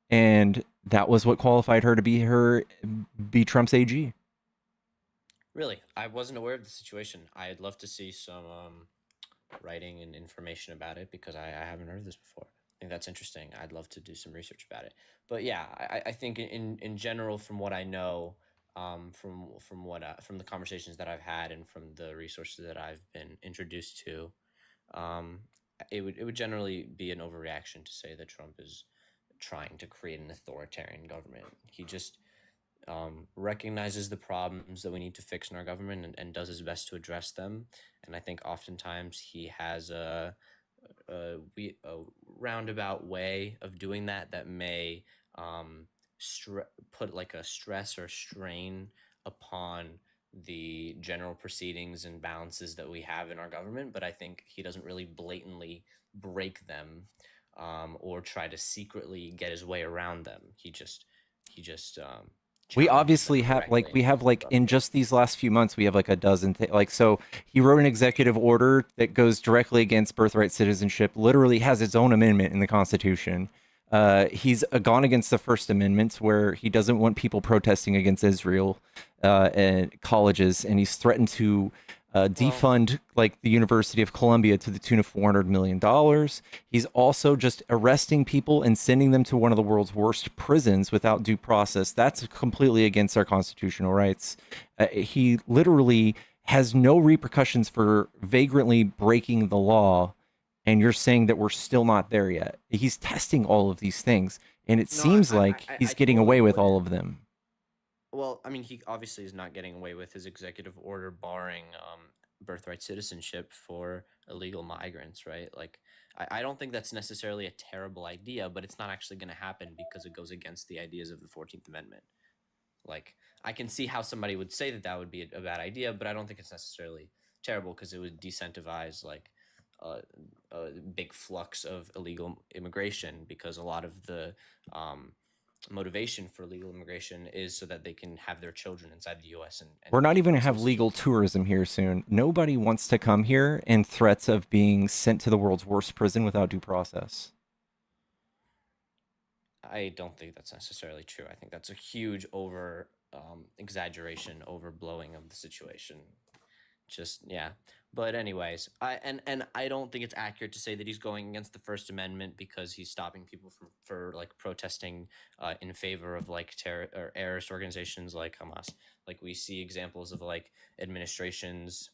And that was what qualified her to be Trump's AG. Really, I wasn't aware of the situation. I'd love to see some writing and information about it because I haven't heard of this before. I think that's interesting. I'd love to do some research about it. But yeah, I think in general, from what I know, from the conversations that I've had and from the resources that I've been introduced to, it would generally be an overreaction to say that Trump is trying to create an authoritarian government. He just recognizes the problems that we need to fix in our government and does his best to address them. And I think oftentimes he has a roundabout way of doing that may put like a stress or strain upon the general proceedings and balances that we have in our government. But I think he doesn't really blatantly break them or try to secretly get his way around them. He just We challenges obviously them have directly. in just these last few months we have like a dozen so he wrote an executive order that goes directly against birthright citizenship, literally has its own amendment in the Constitution. He's gone against the First Amendment where he doesn't want people protesting against Israel and colleges, and he's threatened to defund like the University of Columbia to the tune of $400 million. He's also just arresting people and sending them to one of the world's worst prisons without due process. That's completely against our constitutional rights. He literally has no repercussions for vagrantly breaking the law, and you're saying that we're still not there yet. He's testing all of these things, and it seems like he's getting away with all of them. Well, I mean, he obviously is not getting away with his executive order barring birthright citizenship for illegal migrants, right? Like, I don't think that's necessarily a terrible idea, but it's not actually going to happen because it goes against the ideas of the 14th Amendment. Like, I can see how somebody would say that would be a bad idea, but I don't think it's necessarily terrible because it would decentivize like a big flux of illegal immigration because a lot of the motivation for legal immigration is so that they can have their children inside the U.S. and We're not make even going to have themselves- legal tourism here soon. Nobody wants to come here in threats of being sent to the world's worst prison without due process. I don't think that's necessarily true. I think that's a huge exaggeration, overblowing of the situation. Just yeah. But anyways, I don't think it's accurate to say that he's going against the First Amendment because he's stopping people for like protesting in favor of like terrorist organizations like Hamas. Like we see examples of like administrations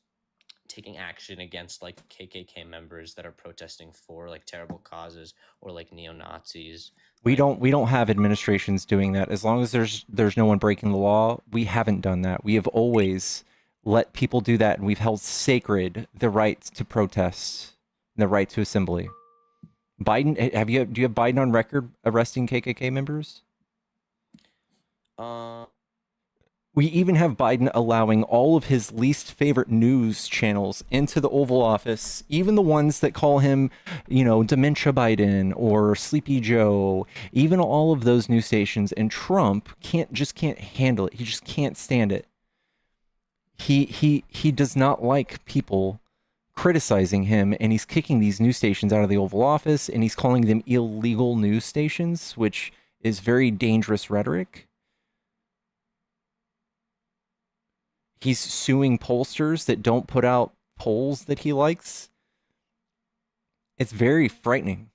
taking action against like KKK members that are protesting for like terrible causes or like neo-Nazis. We don't have administrations doing that. As long as there's no one breaking the law, we haven't done that. We have always let people do that, and we've held sacred the right to protest, the right to assembly. Biden, do you have Biden on record arresting KKK members? We even have Biden allowing all of his least favorite news channels into the Oval Office, even the ones that call him, Dementia Biden or Sleepy Joe, even all of those news stations. And Trump can't handle it. He just can't stand it. He does not like people criticizing him, and he's kicking these news stations out of the Oval Office, and he's calling them illegal news stations, which is very dangerous rhetoric. He's suing pollsters that don't put out polls that he likes. It's very frightening.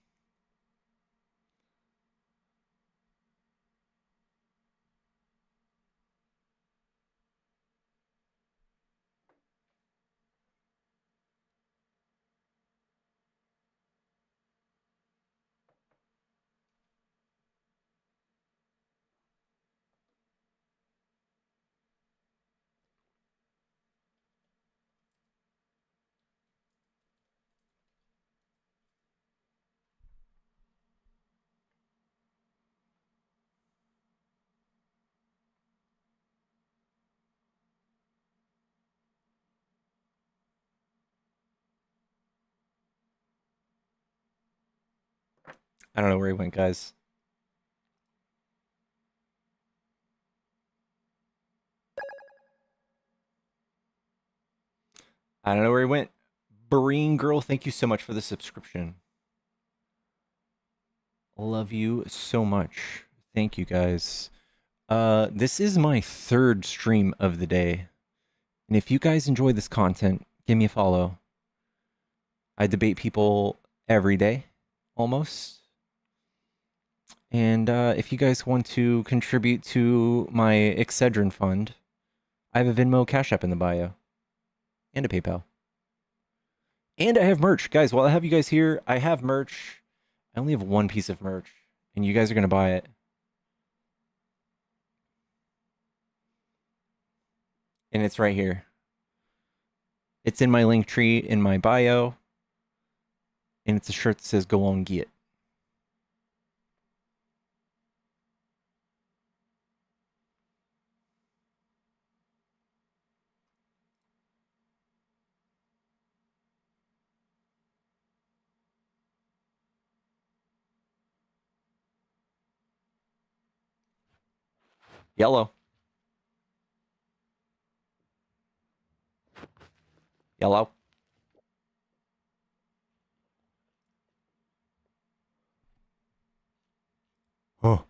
I don't know where he went, guys. I don't know where he went. Barine Girl, thank you so much for the subscription. Love you so much. Thank you, guys. This is my third stream of the day. And if you guys enjoy this content, give me a follow. I debate people every day, almost. And if you guys want to contribute to my Excedrin fund, I have a Venmo Cash App in the bio. And a PayPal. And I have merch. Guys, while I have you guys here, I have merch. I only have one piece of merch. And you guys are going to buy it. And it's right here. It's in my link tree in my bio. And it's a shirt that says, go on, get. Yellow. Yellow. Oh.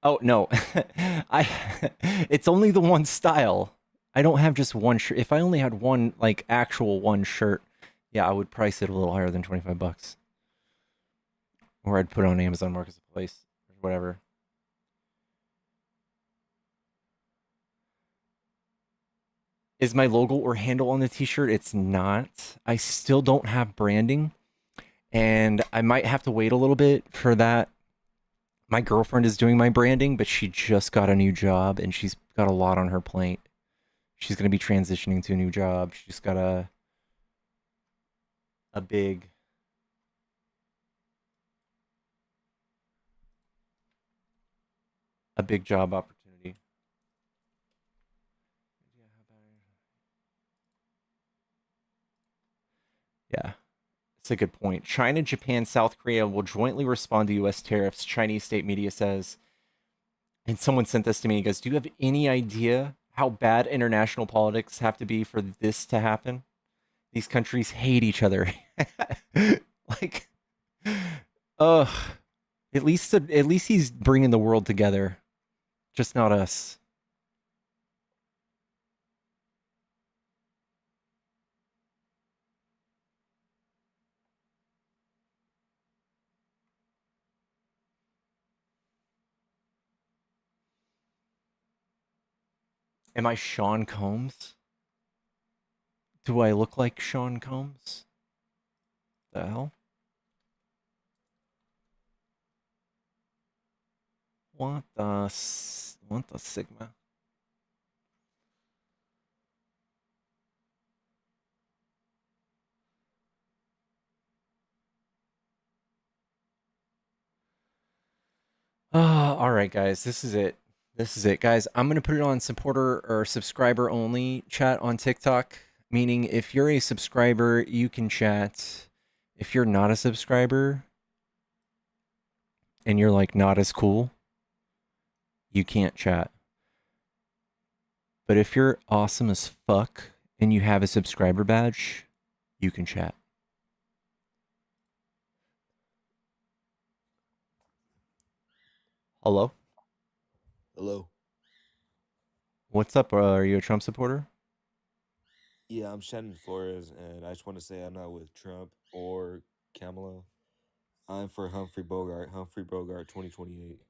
Oh, no. It's only the one style. I don't have just one shirt. If I only had one, like, actual one shirt, yeah, I would price it a little higher than 25 bucks. Or I'd put it on Amazon Marketplace, or whatever. Is my logo or handle on the t-shirt? It's not. I still don't have branding, and I might have to wait a little bit for that. My girlfriend is doing my branding, but she just got a new job, and she's got a lot on her plate. She's going to be transitioning to a new job. She's got a big a big job opportunity. Yeah, it's a good point. China, Japan, South Korea will jointly respond to U.S. tariffs, Chinese state media says. And someone sent this to me. He goes, do you have any idea how bad international politics have to be for this to happen? These countries hate each other. Like, ugh. At least he's bringing the world together, just not us. Am I Sean Combs? Do I look like Sean Combs? The hell? What the Sigma? All right, guys, this is it. This is it, guys. I'm gonna put it on supporter or subscriber only chat on TikTok. Meaning, if you're a subscriber, you can chat. If you're not a subscriber and you're like not as cool, you can't chat. But if you're awesome as fuck and you have a subscriber badge, you can chat. Hello? Hello. What's up? Are you a Trump supporter? Yeah, I'm Shannon Flores, and I just want to say I'm not with Trump or Kamala. I'm for Humphrey Bogart. Humphrey Bogart 2028.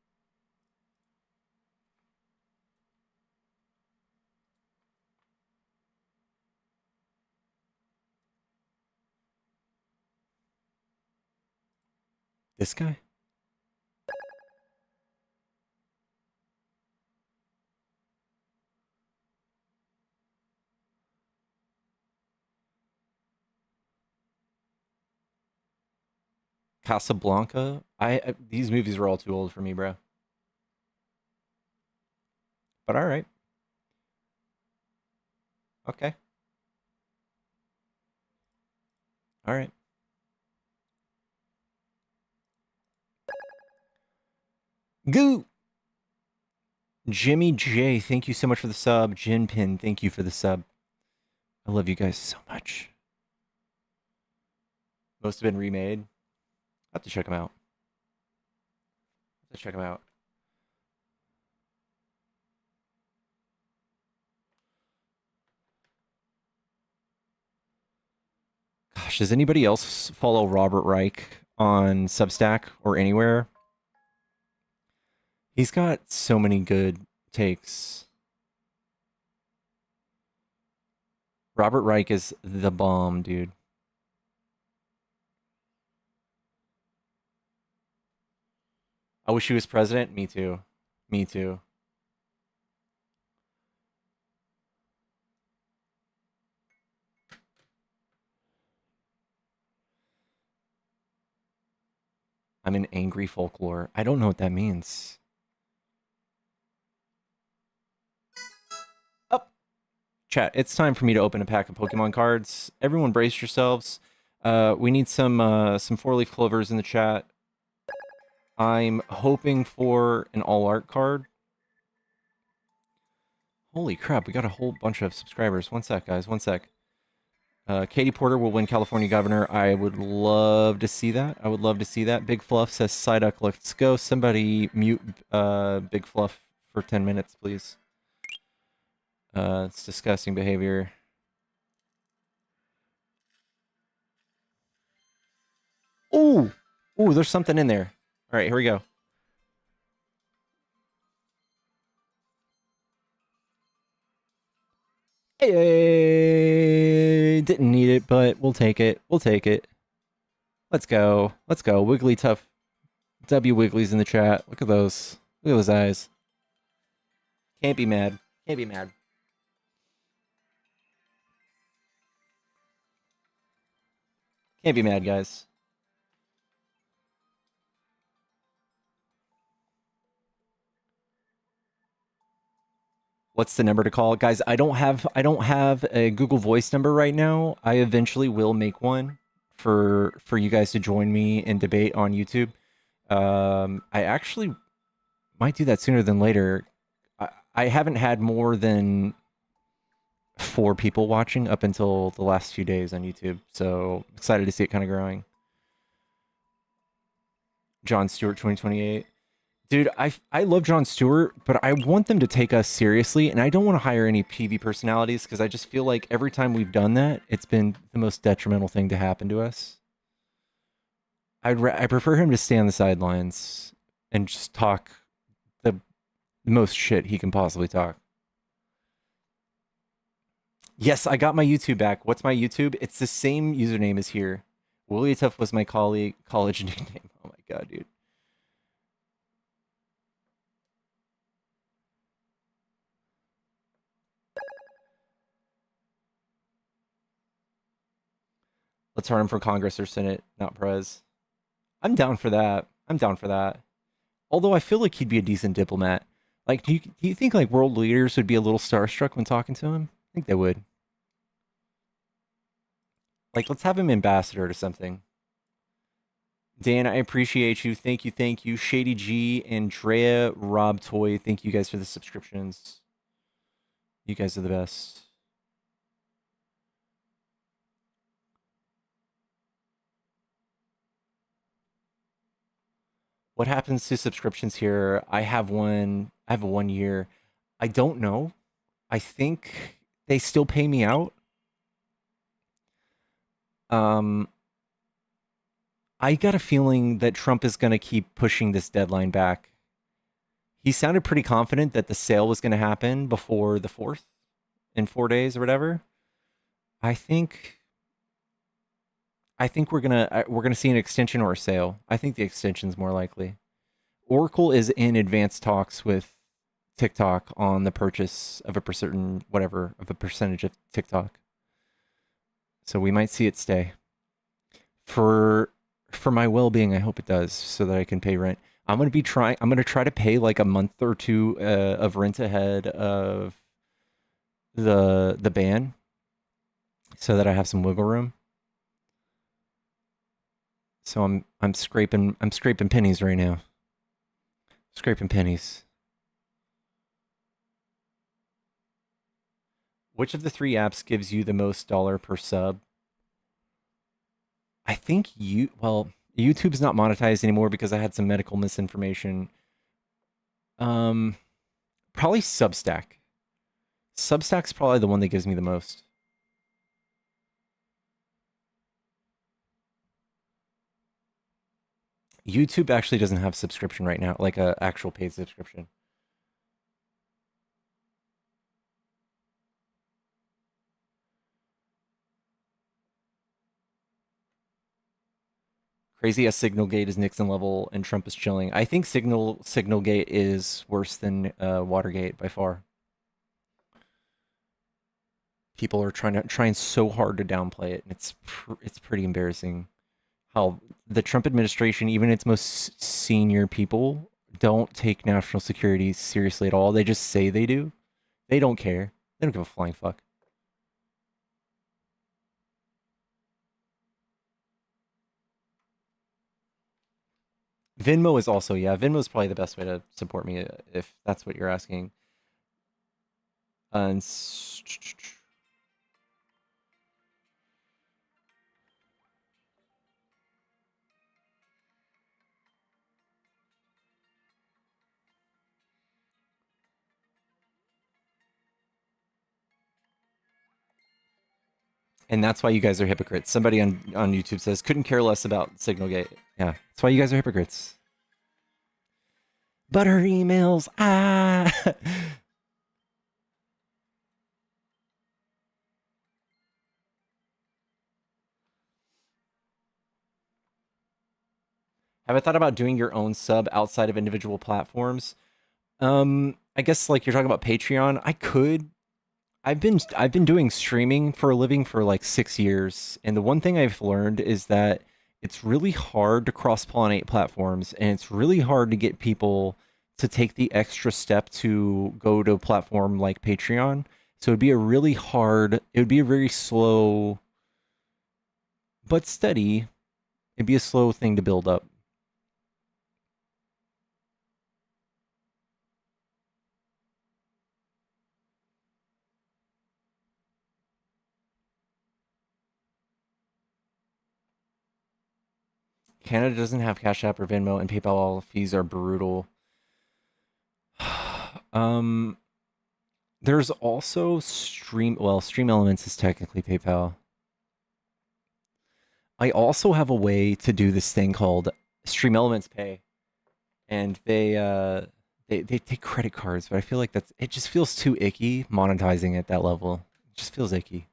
This guy? Casablanca? These movies are all too old for me, bro. But all right. Okay. All right. Goo! Jimmy J, thank you so much for the sub. Jinpin, thank you for the sub. I love you guys so much. Most have been remade. I have to check them out. Let's check them out. Gosh, does anybody else follow Robert Reich on Substack or anywhere? He's got so many good takes. Robert Reich is the bomb, dude. I wish he was president. Me too. Me too. I'm an angry folklore. I don't know what that means. Up. Chat, it's time for me to open a pack of Pokemon cards. Everyone brace yourselves. We need some 4-leaf clovers in the chat. I'm hoping for an all-art card. Holy crap, we got a whole bunch of subscribers. One sec, guys, one sec. Katie Porter will win California governor. I would love to see that. I would love to see that. Big Fluff says, Psyduck, let's go. Somebody mute Big Fluff for 10 minutes, please. It's disgusting behavior. Ooh! Ooh, there's something in there. All right, here we go. Hey, didn't need it, but we'll take it. We'll take it. Let's go. Let's go. Wiggly Tough. W Wiggly's in the chat. Look at those. Look at those eyes. Can't be mad. Can't be mad. Can't be mad, guys. What's the number to call? Guys, I don't have a Google Voice number right now. I eventually will make one for you guys to join me in debate on YouTube. I actually might do that sooner than later. I haven't had more than 4 people watching up until the last few days on YouTube, so excited to see it kind of growing. Jon Stewart 2028. Dude, I love Jon Stewart, but I want them to take us seriously, and I don't want to hire any PV personalities because I just feel like every time we've done that, it's been the most detrimental thing to happen to us. I prefer him to stay on the sidelines and just talk the most shit he can possibly talk. Yes, I got my YouTube back. What's my YouTube? It's the same username as here. Willie Tuff was my college nickname. Oh my god, dude. Let's run him for Congress or Senate, not Prez. I'm down for that. I'm down for that. Although I feel like he'd be a decent diplomat. Like, do you think like world leaders would be a little starstruck when talking to him? I think they would. Like, let's have him ambassador to something. Dan, I appreciate you. Thank you, thank you. Shady G, Andrea, Rob Toy, thank you guys for the subscriptions. You guys are the best. What happens to subscriptions here? I have a 1 year. I don't know. I think they still pay me out. I got a feeling that Trump is going to keep pushing this deadline back. He sounded pretty confident that the sale was going to happen before the 4th in 4 days or whatever. I think we're gonna see an extension or a sale. I think the extension's more likely. Oracle is in advanced talks with TikTok on the purchase of a percentage of TikTok. So we might see it stay. For my well-being, I hope it does, so that I can pay rent. I'm gonna try to pay like a month or 2 of rent ahead of the ban, so that I have some wiggle room. So I'm scraping pennies right now. Scraping pennies. Which of the 3 apps gives you the most dollar per sub? I think YouTube's not monetized anymore because I had some medical misinformation. Probably Substack. Substack's probably the one that gives me the most. YouTube actually doesn't have subscription right now, like a actual paid subscription. Crazy as Signalgate is Nixon level and Trump is chilling. I think Signalgate is worse than Watergate by far. People are trying so hard to downplay it, and it's pretty embarrassing how the Trump administration, even its most senior people, don't take national security seriously at all. They just say they do. They don't care. They don't give a flying fuck. Venmo is also, yeah, Venmo is probably the best way to support me if that's what you're asking. And that's why you guys are hypocrites. Somebody on YouTube says, couldn't care less about Signalgate. Yeah, that's why you guys are hypocrites. Butter emails. Ah. Have I thought about doing your own sub outside of individual platforms? I guess like you're talking about Patreon. I could. I've been doing streaming for a living for like 6 years, and the one thing I've learned is that it's really hard to cross-pollinate platforms, and it's really hard to get people to take the extra step to go to a platform like Patreon. So it'd be a really hard, it would be a very slow but steady. It'd be a slow thing to build up. Canada doesn't have Cash App or Venmo, and PayPal fees are brutal. There's also Stream Elements is technically PayPal. I also have a way to do this thing called Stream Elements Pay, and they take credit cards, but I feel like it just feels too icky monetizing at that level. It just feels icky.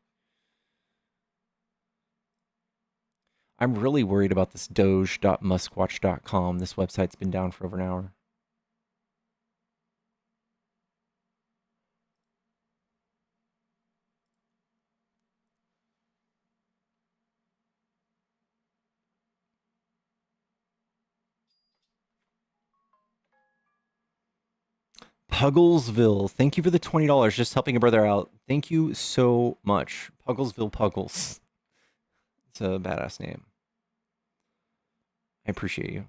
I'm really worried about this doge.muskwatch.com. This website's been down for over an hour. Pugglesville, thank you for the $20, just helping a brother out. Thank you so much. Pugglesville Puggles. It's a badass name. I appreciate you.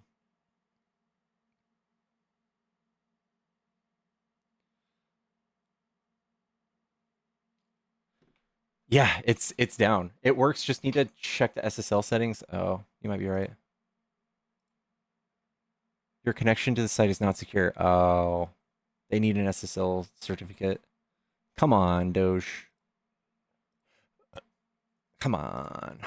Yeah, it's down. It works, just need to check the SSL settings. Oh, you might be right. Your connection to the site is not secure. Oh, they need an SSL certificate. Come on, Doge. Come on.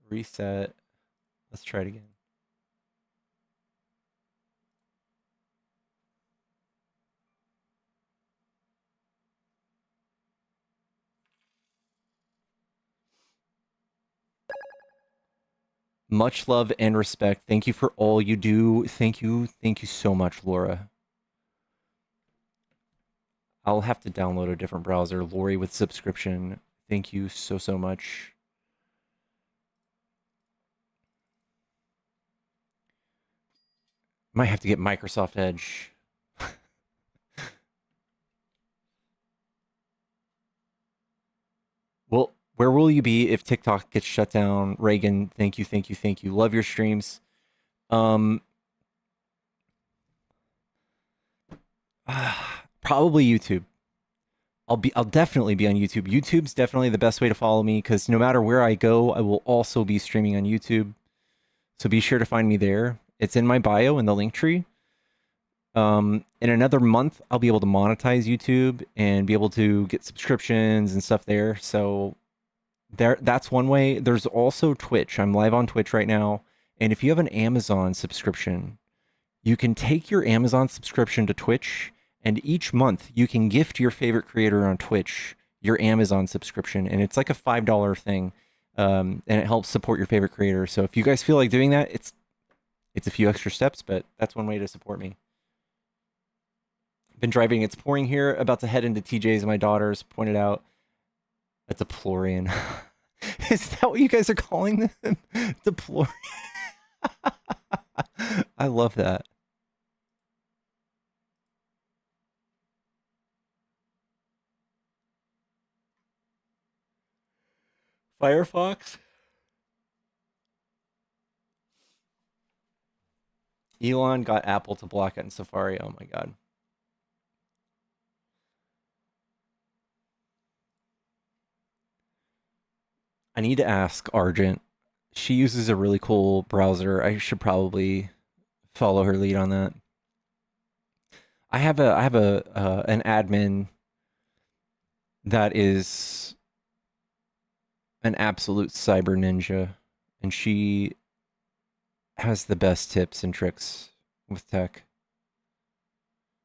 Reset. Let's try it again. Much love and respect. Thank you for all you do. Thank you so much, Laura. I'll have to download a different browser. Lori with subscription. Thank you so much. Might have to get Microsoft Edge. Well, where will you be if TikTok gets shut down? Reagan, thank you. Love your streams. Probably YouTube. I'll definitely be on YouTube. YouTube's definitely the best way to follow me because no matter where I go, I will also be streaming on YouTube. So be sure to find me there. It's in my bio in the link tree. In another month, I'll be able to monetize YouTube and be able to get subscriptions and stuff there. So that's one way. There's also Twitch. I'm live on Twitch right now. And if you have an Amazon subscription, you can take your Amazon subscription to Twitch, and each month you can gift your favorite creator on Twitch your Amazon subscription. And it's like a $5 thing. And it helps support your favorite creator. So if you guys feel like doing that, it's a few extra steps, but that's one way to support me. Been driving, it's pouring here, about to head into TJ's, my daughters pointed out. A deplorian. Is that what you guys are calling them? Deplorian. I love that. Firefox? Elon got Apple to block it in Safari. Oh my god. I need to ask Argent. She uses a really cool browser. I should probably follow her lead on that. I have an admin that is an absolute cyber ninja, and she has the best tips and tricks with tech.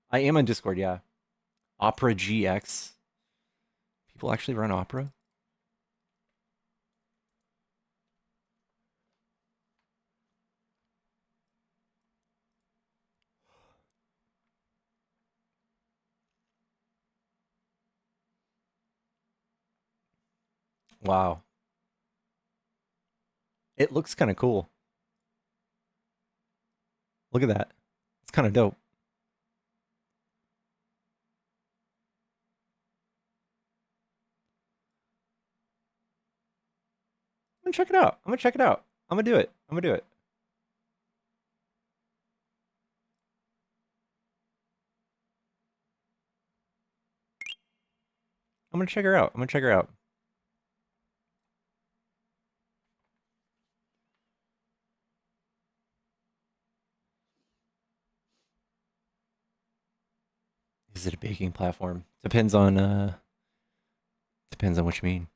I am on Discord, yeah. Opera GX. People actually run Opera? Wow. It looks kind of cool. Look at that. It's kind of dope. I'm gonna check it out. I'm gonna check it out. I'm gonna do it. I'm gonna do it. I'm gonna check her out. I'm gonna check her out. Is it a baking platform? Depends on what you mean.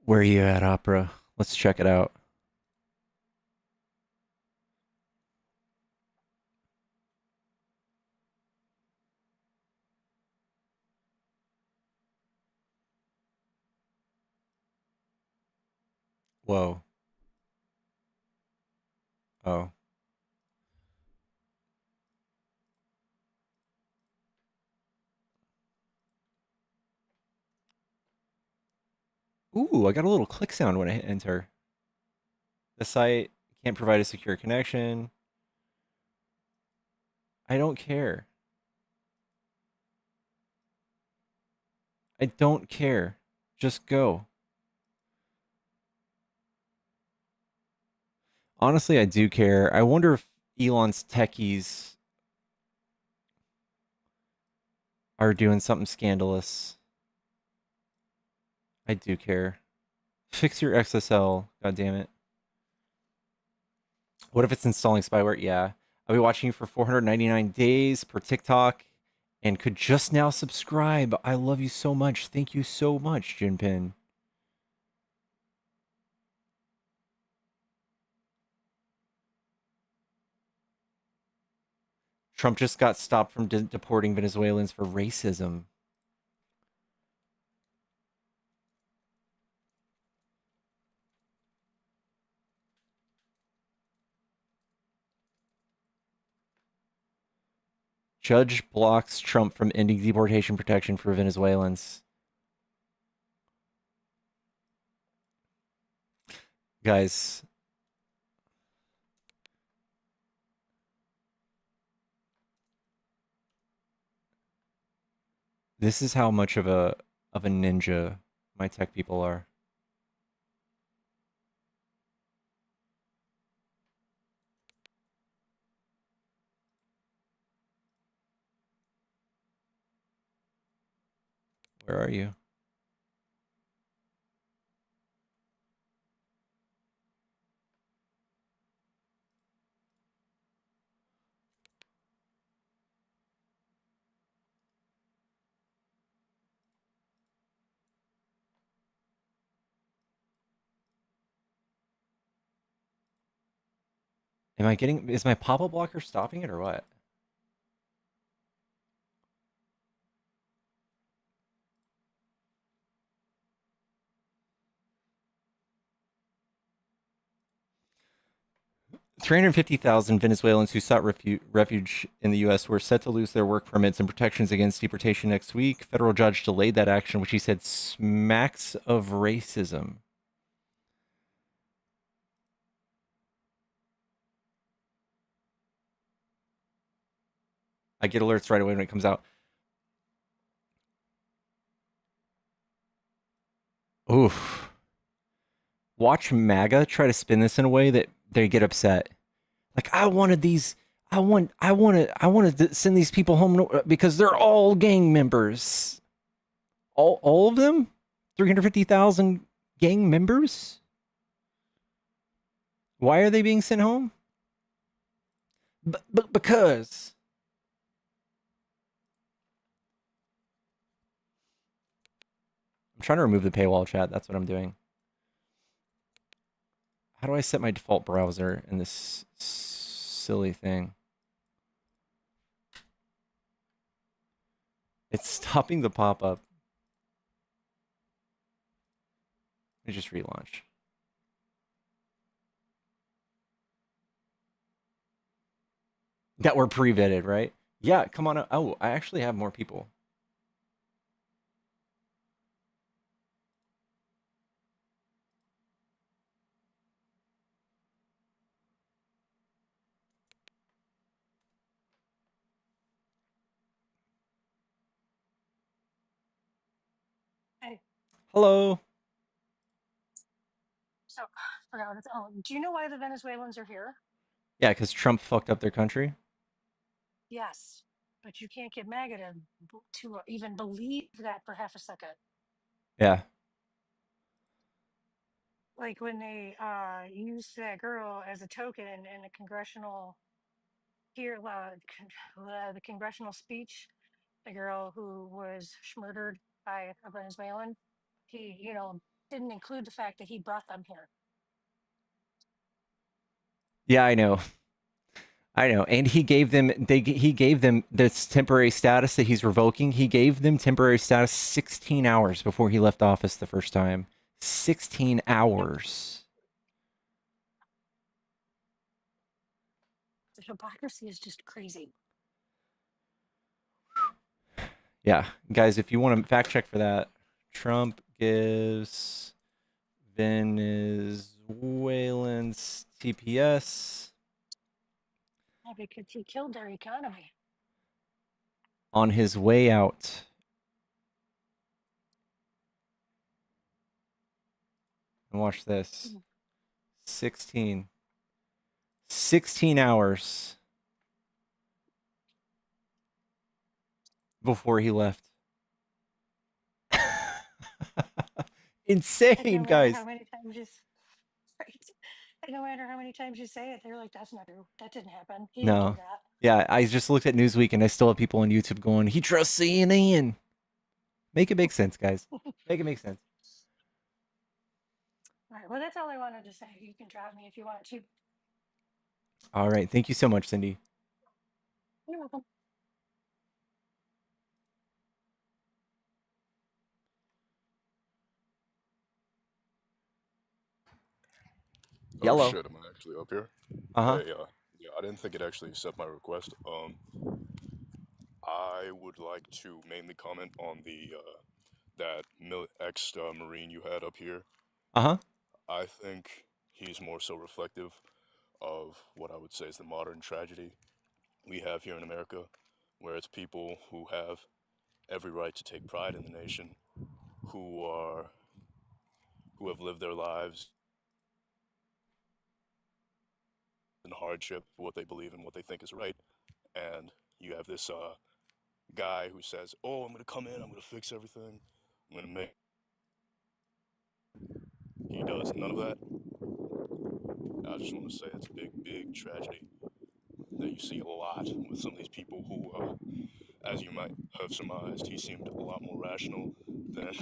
Where are you at, Opera? Let's check it out. Whoa. Oh. Ooh, I got a little click sound when I hit enter. The site can't provide a secure connection. I don't care. I don't care. Just go. Honestly, I do care. I wonder if Elon's techies are doing something scandalous. I do care. Fix your XSL. God damn it. What if it's installing spyware? Yeah. I'll be watching you for 499 days per TikTok and could just now subscribe. I love you so much. Thank you so much, Jinpin. Trump just got stopped from deporting Venezuelans for racism. Judge blocks Trump from ending deportation protection for Venezuelans. Guys, this is how much of a ninja my tech people are. Where are you? Am I getting... Is my pop-up blocker stopping it or what? $350,000 Venezuelans who sought refuge in the U.S. were set to lose their work permits and protections against deportation next week. Federal judge delayed that action, which he said smacks of racism. I get alerts right away when it comes out. Oof. Watch MAGA try to spin this in a way that they get upset. Like, I wanted to send these people home because they're all gang members. All of them? 350,000 gang members? Why are they being sent home? Because I'm trying to remove the paywall chat. That's what I'm doing. How do I set my default browser in this silly thing? It's stopping the pop-up. Let me just relaunch. That were pre-vetted, right? Yeah, come on. Oh, I actually have more people. Hey, Hello. so forgot what it's. Oh, do you know why the Venezuelans are here? Yeah, because Trump fucked up their country. Yes, but you can't get MAGA to even believe that for half a second. Yeah. Like when they used that girl as a token in the congressional the congressional speech, the girl who was murdered by a Venezuelan. He, didn't include the fact that he brought them here. Yeah, I know. I know. And he gave them he gave them this temporary status that he's revoking. He gave them temporary status 16 hours before he left office the first time. 16 hours. The hypocrisy is just crazy. Yeah, guys, if you want to fact check for that, Trump gives Venezuelans TPS Yeah, because he killed their economy. on his way out. And watch this. 16 hours before he left. Insane, No matter guys. how many times you, right? And no matter how many times you say it, they're like, "That's not true. That didn't happen. He didn't do No. that." Yeah, I just looked at Newsweek and I still have people on YouTube going, he trusts CNN. Make it make sense, guys. Make it make sense. All right. Well, that's all I wanted to say. You can drop me if you want to. All right. Thank you so much, Cindy. You're welcome. Oh Yellow. shit, am I actually up here? Uh-huh. Hey, yeah, I didn't think it actually accept my request. I would like to mainly comment on the that ex-Marine you had up here. Uh-huh. I think he's more so reflective of what I would say is the modern tragedy we have here in America, where it's people who have every right to take pride in the nation, who have lived their lives in hardship for what they believe and what they think is right, and you have this guy who says, "Oh, I'm gonna come in, I'm gonna fix everything, I'm gonna make." He does none of that. I just want to say it's a big, big tragedy that you see a lot with some of these people who, as you might have surmised, he seemed a lot more rational than.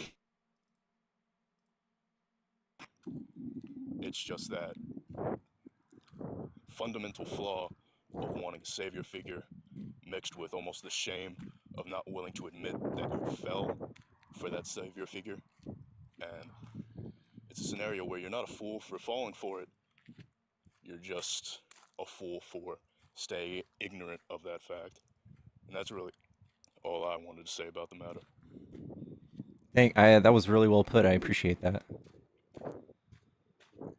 It's just that fundamental flaw of wanting a savior figure mixed with almost the shame of not willing to admit that you fell for that savior figure. And it's a scenario where you're not a fool for falling for it, you're just a fool for staying ignorant of that fact. And that's really all I wanted to say about the matter. That was really well put. I appreciate that.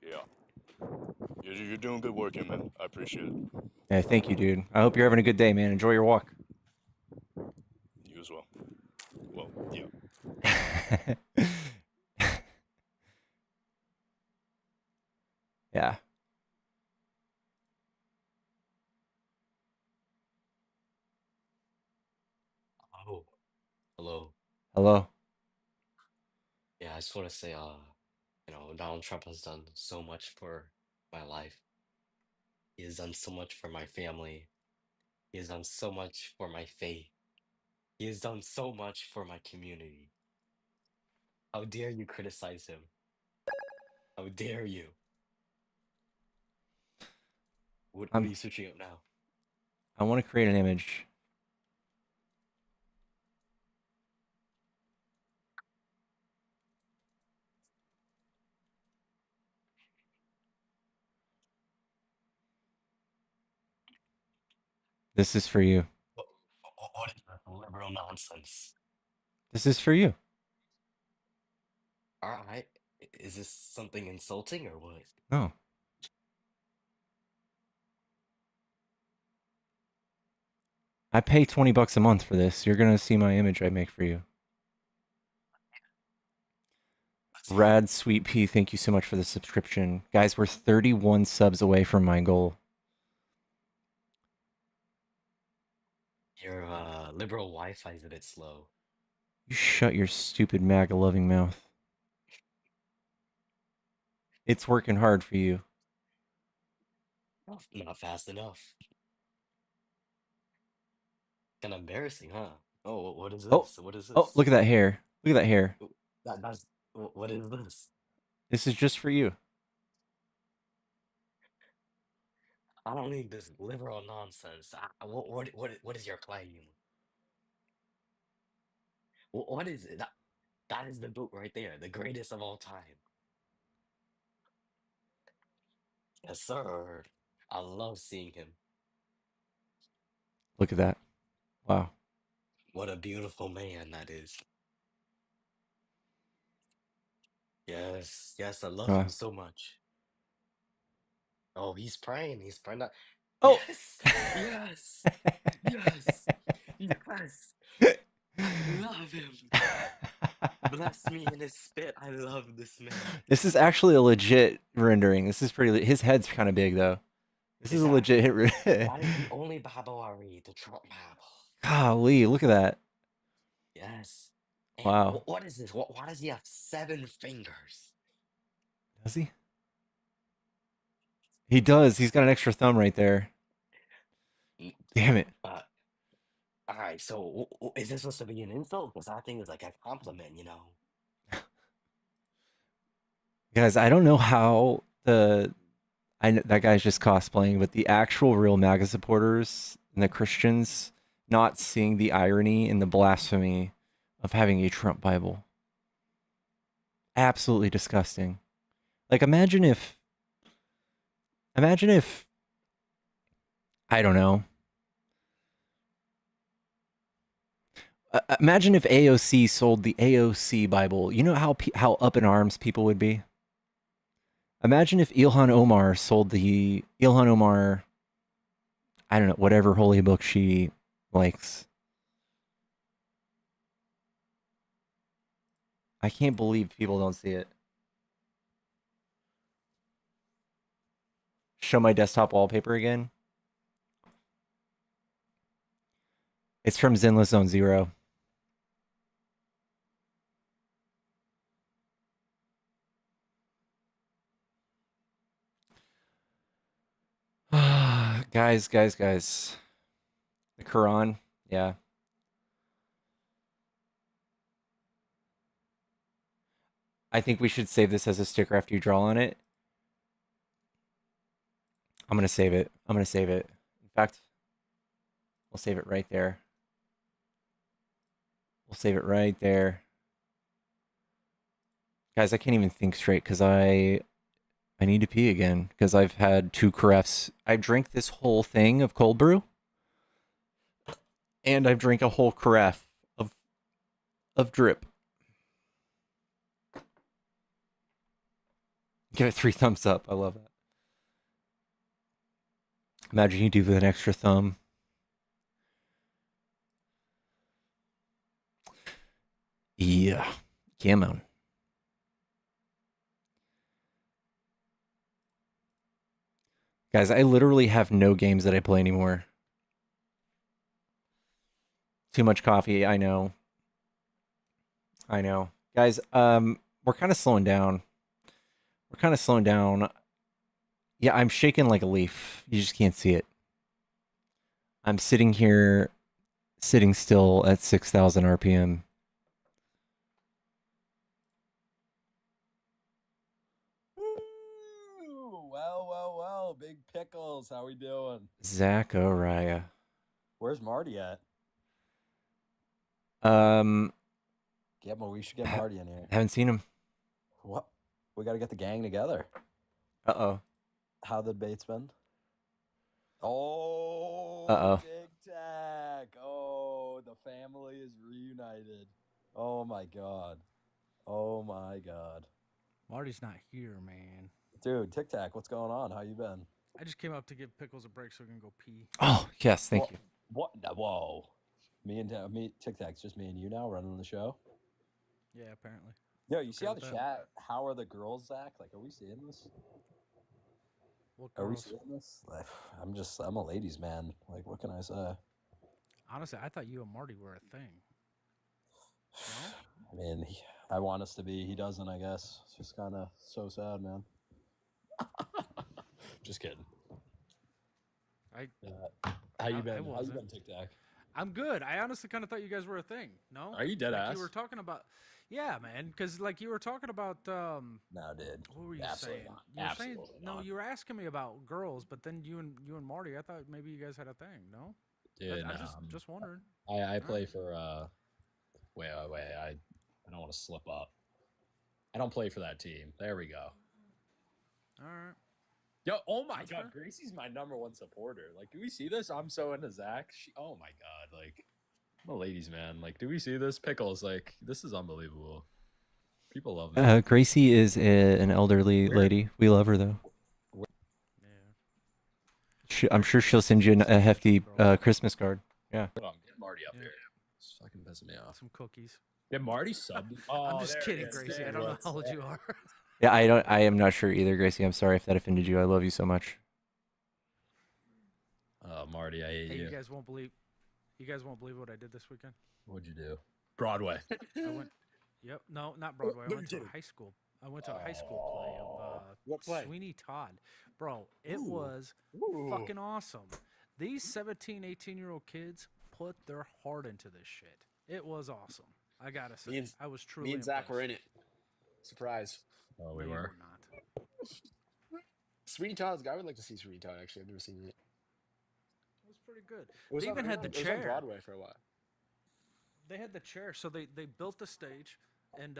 Yeah. You're doing good work here, man. I appreciate it. Yeah, thank you, dude. I hope you're having a good day, man. Enjoy your walk. You as well. Well, yeah. Yeah. Oh, hello. Hello. Yeah, I just want to say, Donald Trump has done so much for my life. He has done so much for my family. He has done so much for my faith. He has done so much for my community. How dare you criticize him? How dare you? What are you searching up now? I want to create an image. This is for you. What is that liberal nonsense? This is for you. All right. Is this something insulting or what? No. I pay $20 a month for this. You're gonna see my image I make for you. Rad Sweet Pea, thank you so much for the subscription. Guys, we're 31 subs away from my goal. Your liberal Wi-Fi is a bit slow. You shut your stupid MAGA loving mouth. It's working hard for you. Not fast enough. Kind of embarrassing, huh? Oh, what is Oh, this? What is oh, this? look at that hair. Look at that hair. That's what is this? This is just for you. I don't need this liberal nonsense. What is your claim? What is it? That is the book right there, the greatest of all time. Yes, sir. I love seeing him. Look at that. Wow. What a beautiful man that is. Yes, yes, I love him so much. Oh, he's praying. He's praying. Oh. Yes, yes, yes, yes. I love him. Bless me in his spit. I love this man. This is actually a legit rendering. This is pretty. His head's kind of big though. This is a legit hit. That is the only Bible I read, the Trump Bible. Golly, look at that. Yes. And Wow. what is this? Why does he have 7 fingers? Does he? He does. He's got an extra thumb right there. Damn it. All right, so is this supposed to be an insult? Because I think it's like a compliment, you know? Guys, I don't know how that guy's just cosplaying, but the actual real MAGA supporters and the Christians not seeing the irony and the blasphemy of having a Trump Bible. Absolutely disgusting. Like, imagine if, I don't know. Imagine if AOC sold the AOC Bible. You know how up in arms people would be? Imagine if Ilhan Omar sold the Ilhan Omar, I don't know, whatever holy book she likes. I can't believe people don't see it. Show my desktop wallpaper again. It's from Zenless Zone Zero. Guys. The Quran, yeah. I think we should save this as a sticker after you draw on it. I'm going to save it. In fact, we'll save it right there. Guys, I can't even think straight because I need to pee again because I've had 2 carafes. I drank this whole thing of cold brew. And I've drank a whole carafe of drip. Give it 3 thumbs up. I love that. Imagine you do with an extra thumb. Yeah. Man. Guys, I literally have no games that I play anymore. Too much coffee, I know. Guys, we're kind of slowing down. Yeah, I'm shaking like a leaf. You just can't see it. I'm sitting here, sitting still at 6,000 RPM. Pickles. How we doing? Zachariah. Where's Marty at? We should get Marty in here. Haven't seen him. What? We got to get the gang together. Uh-oh. How the debate's been? Oh, Uh-oh. Tic Tac. Oh, the family is reunited. Oh my god. Oh my god. Marty's not here, man. Dude, Tic Tac, what's going on? How you been? I just came up to give Pickles a break so we can go pee. Oh, yes, thank you. What? Whoa. Me, Tic Tac's just me and you now running the show? Yeah, apparently. Yo, you see how with the that. chat, how are the girls, Zach? Like, are we seeing this? What Are we girls? seeing this? Like, I'm a ladies' man. Like, what can I say? Honestly, I thought you and Marty were a thing. I mean, I want us to be. He doesn't, I guess. It's just kind of so sad, man. Just kidding. How you been? How you been, Tic Tac? I'm good. I honestly kind of thought you guys were a thing. No? Are you dead like ass? You were talking about. Yeah, man. Because like you were talking about. No, dude. What were you Absolutely saying? not. You were Absolutely saying, not. No, you were asking me about girls, but then you and Marty, I thought maybe you guys had a thing. No? Dude, I just wondering. I play for wait, I don't want to slip up. I don't play for that team. There we go. All right. Yo, oh my That's god, fair. Gracie's my #1 supporter. Like, do we see this? I'm so into Zach. Oh my god, like, I'm a ladies man. Like, do we see this? Pickles, like, this is unbelievable. People love me. Gracie is an elderly lady. We love her, though. I'm sure she'll send you a hefty Christmas card. Yeah. Hold on, get Marty up here. It's fucking pissing me off. Some cookies. Get Marty subbed. I'm just kidding, Gracie. I don't know how old you are. Yeah, I am not sure either, Gracie. I'm sorry if that offended you. I love you so much. Marty, I hate Hey, you. you guys won't believe what I did this weekend. What'd you do? Broadway. I went. Yep. No, not Broadway. I went to a high school. I went to a high school play of what play? Sweeney Todd. Bro, it was fucking awesome. These 17, 18-year-old kids put their heart into this shit. It was awesome. I gotta say, I was truly Me and Zach impressed. were in it. Surprise. Oh, No, you were not. Sweeney Todd's. I would like to see Sweeney Todd. Actually, I've never seen it. It was pretty good. It was They even had the it was chair. on Broadway for a while. They had the chair, so they built the stage, and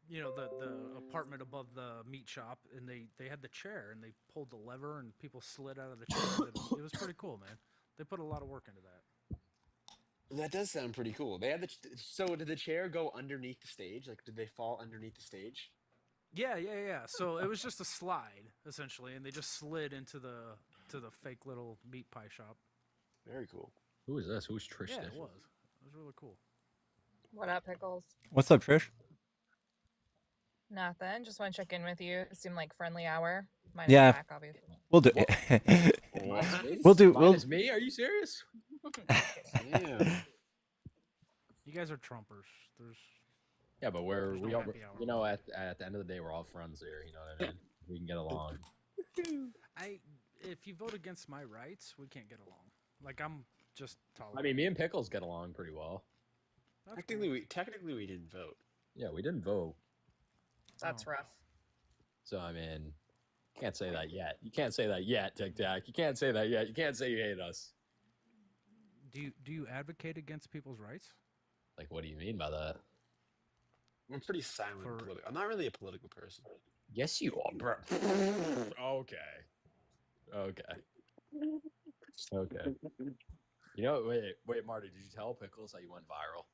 you know, the apartment above the meat shop, and they had the chair, and they pulled the lever, and people slid out of the chair. It was pretty cool, man. They put a lot of work into that. That does sound pretty cool. They had the. So did the chair go underneath the stage? Like, did they fall underneath the stage? Yeah. So it was just a slide essentially, and they just slid into the fake little meat pie shop. Very cool. Who is this? Who's Trish? Yeah, this? it was. It was really cool. What up, Pickles? What's up, Trish? Nothing. Just want to check in with you. It seemed like friendly hour. Minus Yeah. Zach, obviously. We'll do it. Minus me? Are you serious? Yeah. You guys are Trumpers. There's. Yeah, but There's no we all, happy hour. you know, at the end of the day, we're all friends here. You know what I mean? We can get along. If you vote against my rights, we can't get along. Like, I'm just tolerant. I mean, me and Pickles get along pretty well. Technically, we didn't vote. Yeah, we didn't vote. That's rough. So, I mean, can't say that yet. You can't say that yet, Tic Tac. You can't say that yet. You can't say you hate us. Do you advocate against people's rights? Like, what do you mean by that? I'm pretty silent. I'm not really a political person. Yes, you are, bro. Okay. You know, wait, Marty, did you tell Pickles that you went viral?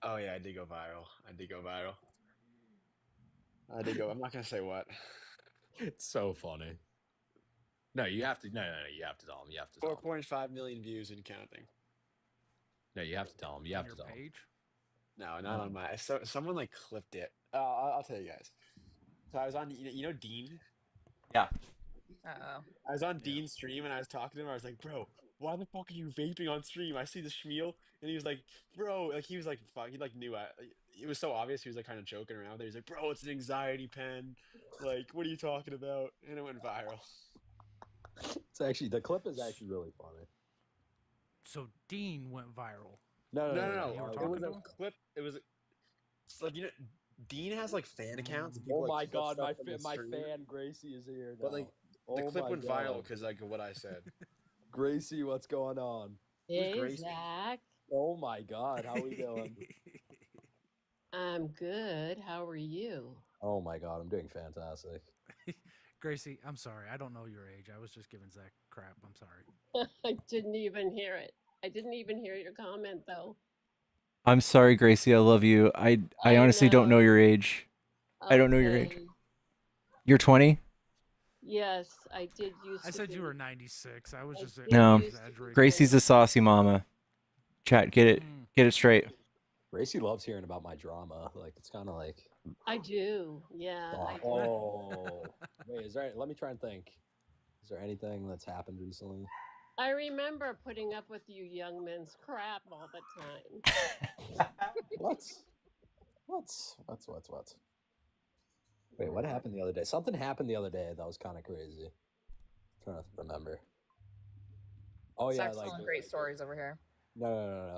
Oh yeah, I did go viral. I'm not gonna say what. It's so funny. No, you have to. No, you have to tell him. You have to tell him. 4.5 million views and counting. No, you have to tell him. You have to tell him. Page? No, not on my. So someone like clipped it. I'll tell you guys. So I was on. You know Dean. Yeah. Uh-oh. I was on Dean's stream and I was talking to him. I was like, bro, why the fuck are you vaping on stream? I see the schmeal. And he was like, bro, like he was like, fuck, he like knew it was so obvious. He was like kind of joking around there. He's like, bro, it's an anxiety pen. Like, what are you talking about? And it went viral. It's actually, the clip is actually really funny. So Dean went viral. No. You were It talking was to a him? clip. It was it's like, you know, Dean has like fan accounts. And Oh people, my like, clip god, stuff from his my stream. fan Gracie is here now. But like The Oh clip my went viral god. because like of what I said. Gracie, what's going on? Who's Hey, Gracie? Zach. Oh my god, how we doing? I'm good. How are you? Oh my god, I'm doing fantastic. Gracie, I'm sorry. I don't know your age. I was just giving Zach crap. I'm sorry. I didn't even hear it. I didn't even hear your comment though. I'm sorry, Gracie. I love you. I I honestly don't know know. your age. I don't know your age. Okay. You're 20? Yes, I did used I to said be. you were 96. I was I just did No. used to be exaggerating. Gracie's a saucy mama. Chat, get it straight. Gracie loves hearing about my drama. Like it's kind of like. I do. Yeah. I do. Oh, wait. Is there? Let me try and think. Is there anything that's happened recently? I remember putting up with you young men's crap all the time. What? Wait, what happened the other day? Something happened the other day that was kind of crazy. I'm trying to remember. Oh yeah, Zach's like telling great stories over here. no.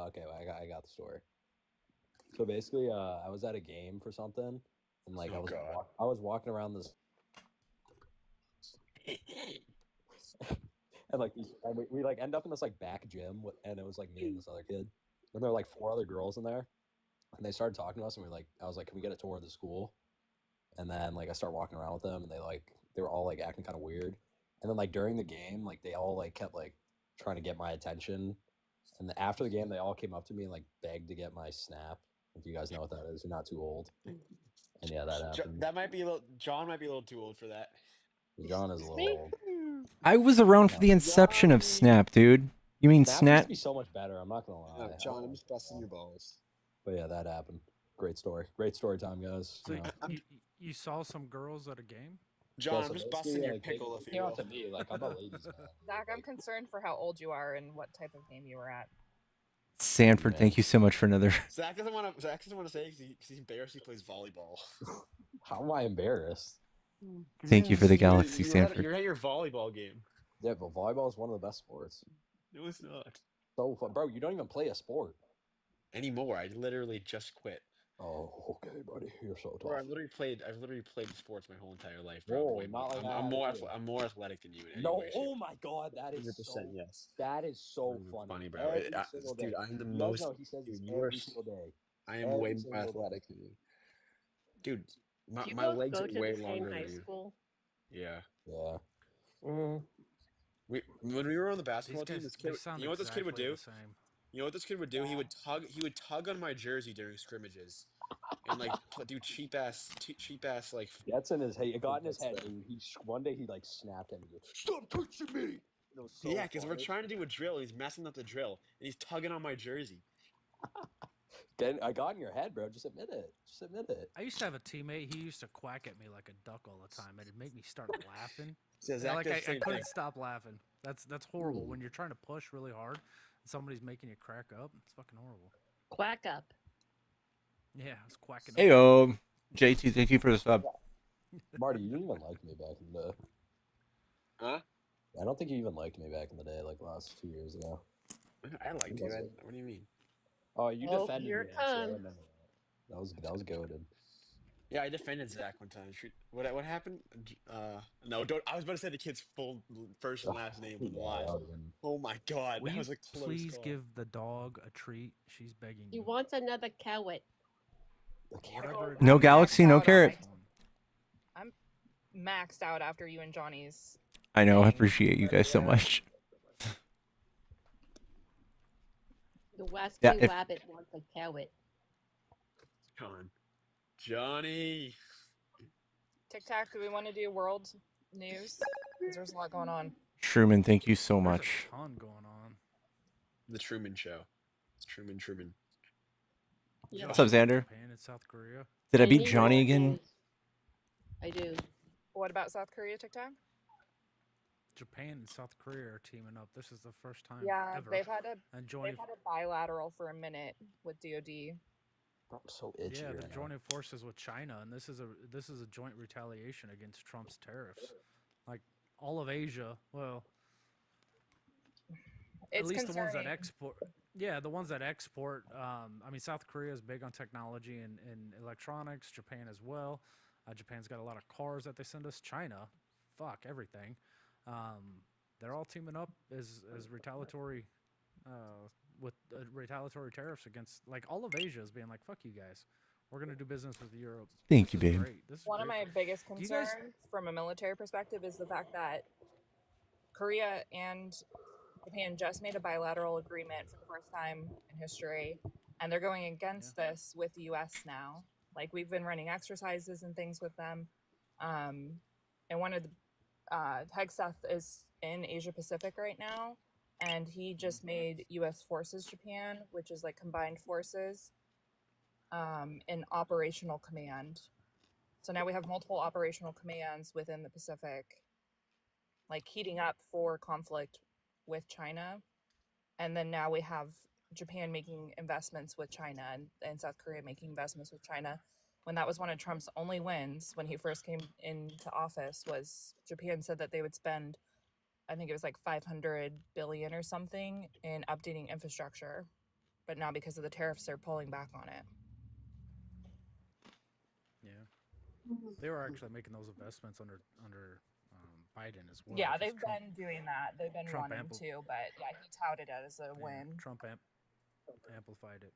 Okay, well, I got the story. So basically, I was at a game for something, and like I was walking around this, and like we like end up in this like back gym, and it was like me and this other kid, and there were like 4 other girls in there, and they started talking to us, and I was like, can we get a tour of the school? And then like I start walking around with them, and they were all like acting kind of weird, and then like during the game, like they all like kept like trying to get my attention, and then after the game, they all came up to me and like begged to get my snap. If you guys know what that is, you're not too old. And yeah, that happened. That might be a little. John might be a little too old for that. John is a little old. I was around for the inception of Snap, dude. You mean Snap used Snap? to be so much better. I'm not gonna lie. John, I'm just busting your balls. But yeah, that happened. Great story. Great story time, guys. So You know. you saw some girls at a game? John, Yeah, so I'm just basically, busting your like, pickle, they if you came will. up to me like I'm a ladies man. Zach, I'm concerned for how old you are and what type of game you were at. Sanford, thank you so much for another. Zach doesn't want to say because he's embarrassed he plays volleyball. How am I embarrassed? Thank you for the Galaxy, You're Sanford. at your volleyball game. Yeah, but volleyball is one of the best sports. No, it's not. So fun, bro. You don't even play a sport anymore. I literally just quit. Oh, okay, buddy. You're so tough. Bro, I've literally played sports my whole entire life. Whoa, Probably. not like I'm that. I'm more athletic than you. In any No, way, shape. oh my god, that is 100% so, yes. That is so funny, bro. Every single day. Dude, I'm the You guys most. know he says Dude, this you are. every single day. I am Every way more single day. athletic than you. Dude, Do you my both legs go are to way the longer same high than you. school? Yeah. Yeah. Mm. When we were on the basketball team, this kid. sound You know what this kid would exactly do? the same. You know what this kid would do? He would tug on my jersey during scrimmages, and like do cheap ass like. That's in his head. It got in his head. One day he like snapped at me. Stop touching me. It was so Yeah, because we're funny. trying to do a drill, and he's messing up the drill, and he's tugging on my jersey. I got in your head, bro. Just admit it. Just admit it. I used to have a teammate. He used to quack at me like a duck all the time. It'd make me start laughing. So And, Zach like does I the same couldn't thing. stop laughing. That's horrible. When you're trying to push really hard, and somebody's making you crack up. It's fucking horrible. Quack up. Yeah, I was quacking. Hey, JT, thank you for the sub. Marty, you didn't even like me back in the day. Huh? I don't think you even liked me back in the day, like last 2 years ago. I like you. What do you mean? Oh, you Oh, defended here me. it Actually. I comes. remember that. That was goated. Yeah, I defended Zach one time. What happened? No, don't. I was about to say the kid's first and last name was live. Oh my god, Will that you was a close please call. give the dog a treat? She's begging He you. wants another carrot. Whatever it No is. Galaxy, no carrot. I'm maxed out after you and Johnny's. I know. I appreciate you guys so much. The wasky Yeah, if- rabbit wants a carrot. Come on, Johnny. TikTok, do we want to do world news? 'Cause there's a lot going on. Truman, thank you so There's much. a ton going on. The Truman Show. It's Truman. Yeah. What's up, Xander? Japan and South Korea. Did I beat need Johnny more again? news. I do. What about South Korea, TikTok? Japan and South Korea are teaming up. This is the first time Yeah, ever. they've had a And joining. they've had a bilateral for a minute with DoD. I'm so itchy. Yeah, right they're now. joining forces with China, and this is a joint retaliation against Trump's tariffs. Like all of Asia, well, at It's least the ones that concerning. export. Yeah, the ones that export. I mean, South Korea is big on technology and electronics. Japan as well. Japan's got a lot of cars that they send us. China, fuck everything. They're all teaming up as retaliatory with retaliatory tariffs against like all of Asia is being like, fuck you guys. We're gonna do business with Europe. Thank you, This is babe. great. This is One of great my for- biggest Do you guys concerns from a military perspective is the fact that Korea and Japan just made a bilateral agreement for the first time in history, and they're going against this with the U.S. now. Like we've been running exercises and things with them, and one of the Hegseth is in Asia Pacific right now, and he just made U.S. Forces Japan, which is like combined forces, in operational command. So now we have multiple operational commands within the Pacific, like heating up for conflict with China. And then now we have Japan making investments with China and South Korea making investments with China. When that was one of Trump's only wins when he first came into office, was Japan said that they would spend, I think it was like 500 billion or something in updating infrastructure. But now because of the tariffs, they're pulling back on it. Yeah, they were actually making those investments under Biden as well. Yeah, just they've Trump- been doing that. They've been Trump wanting ampli- to, but yeah, he touted it as a yeah, win. Trump amplified it.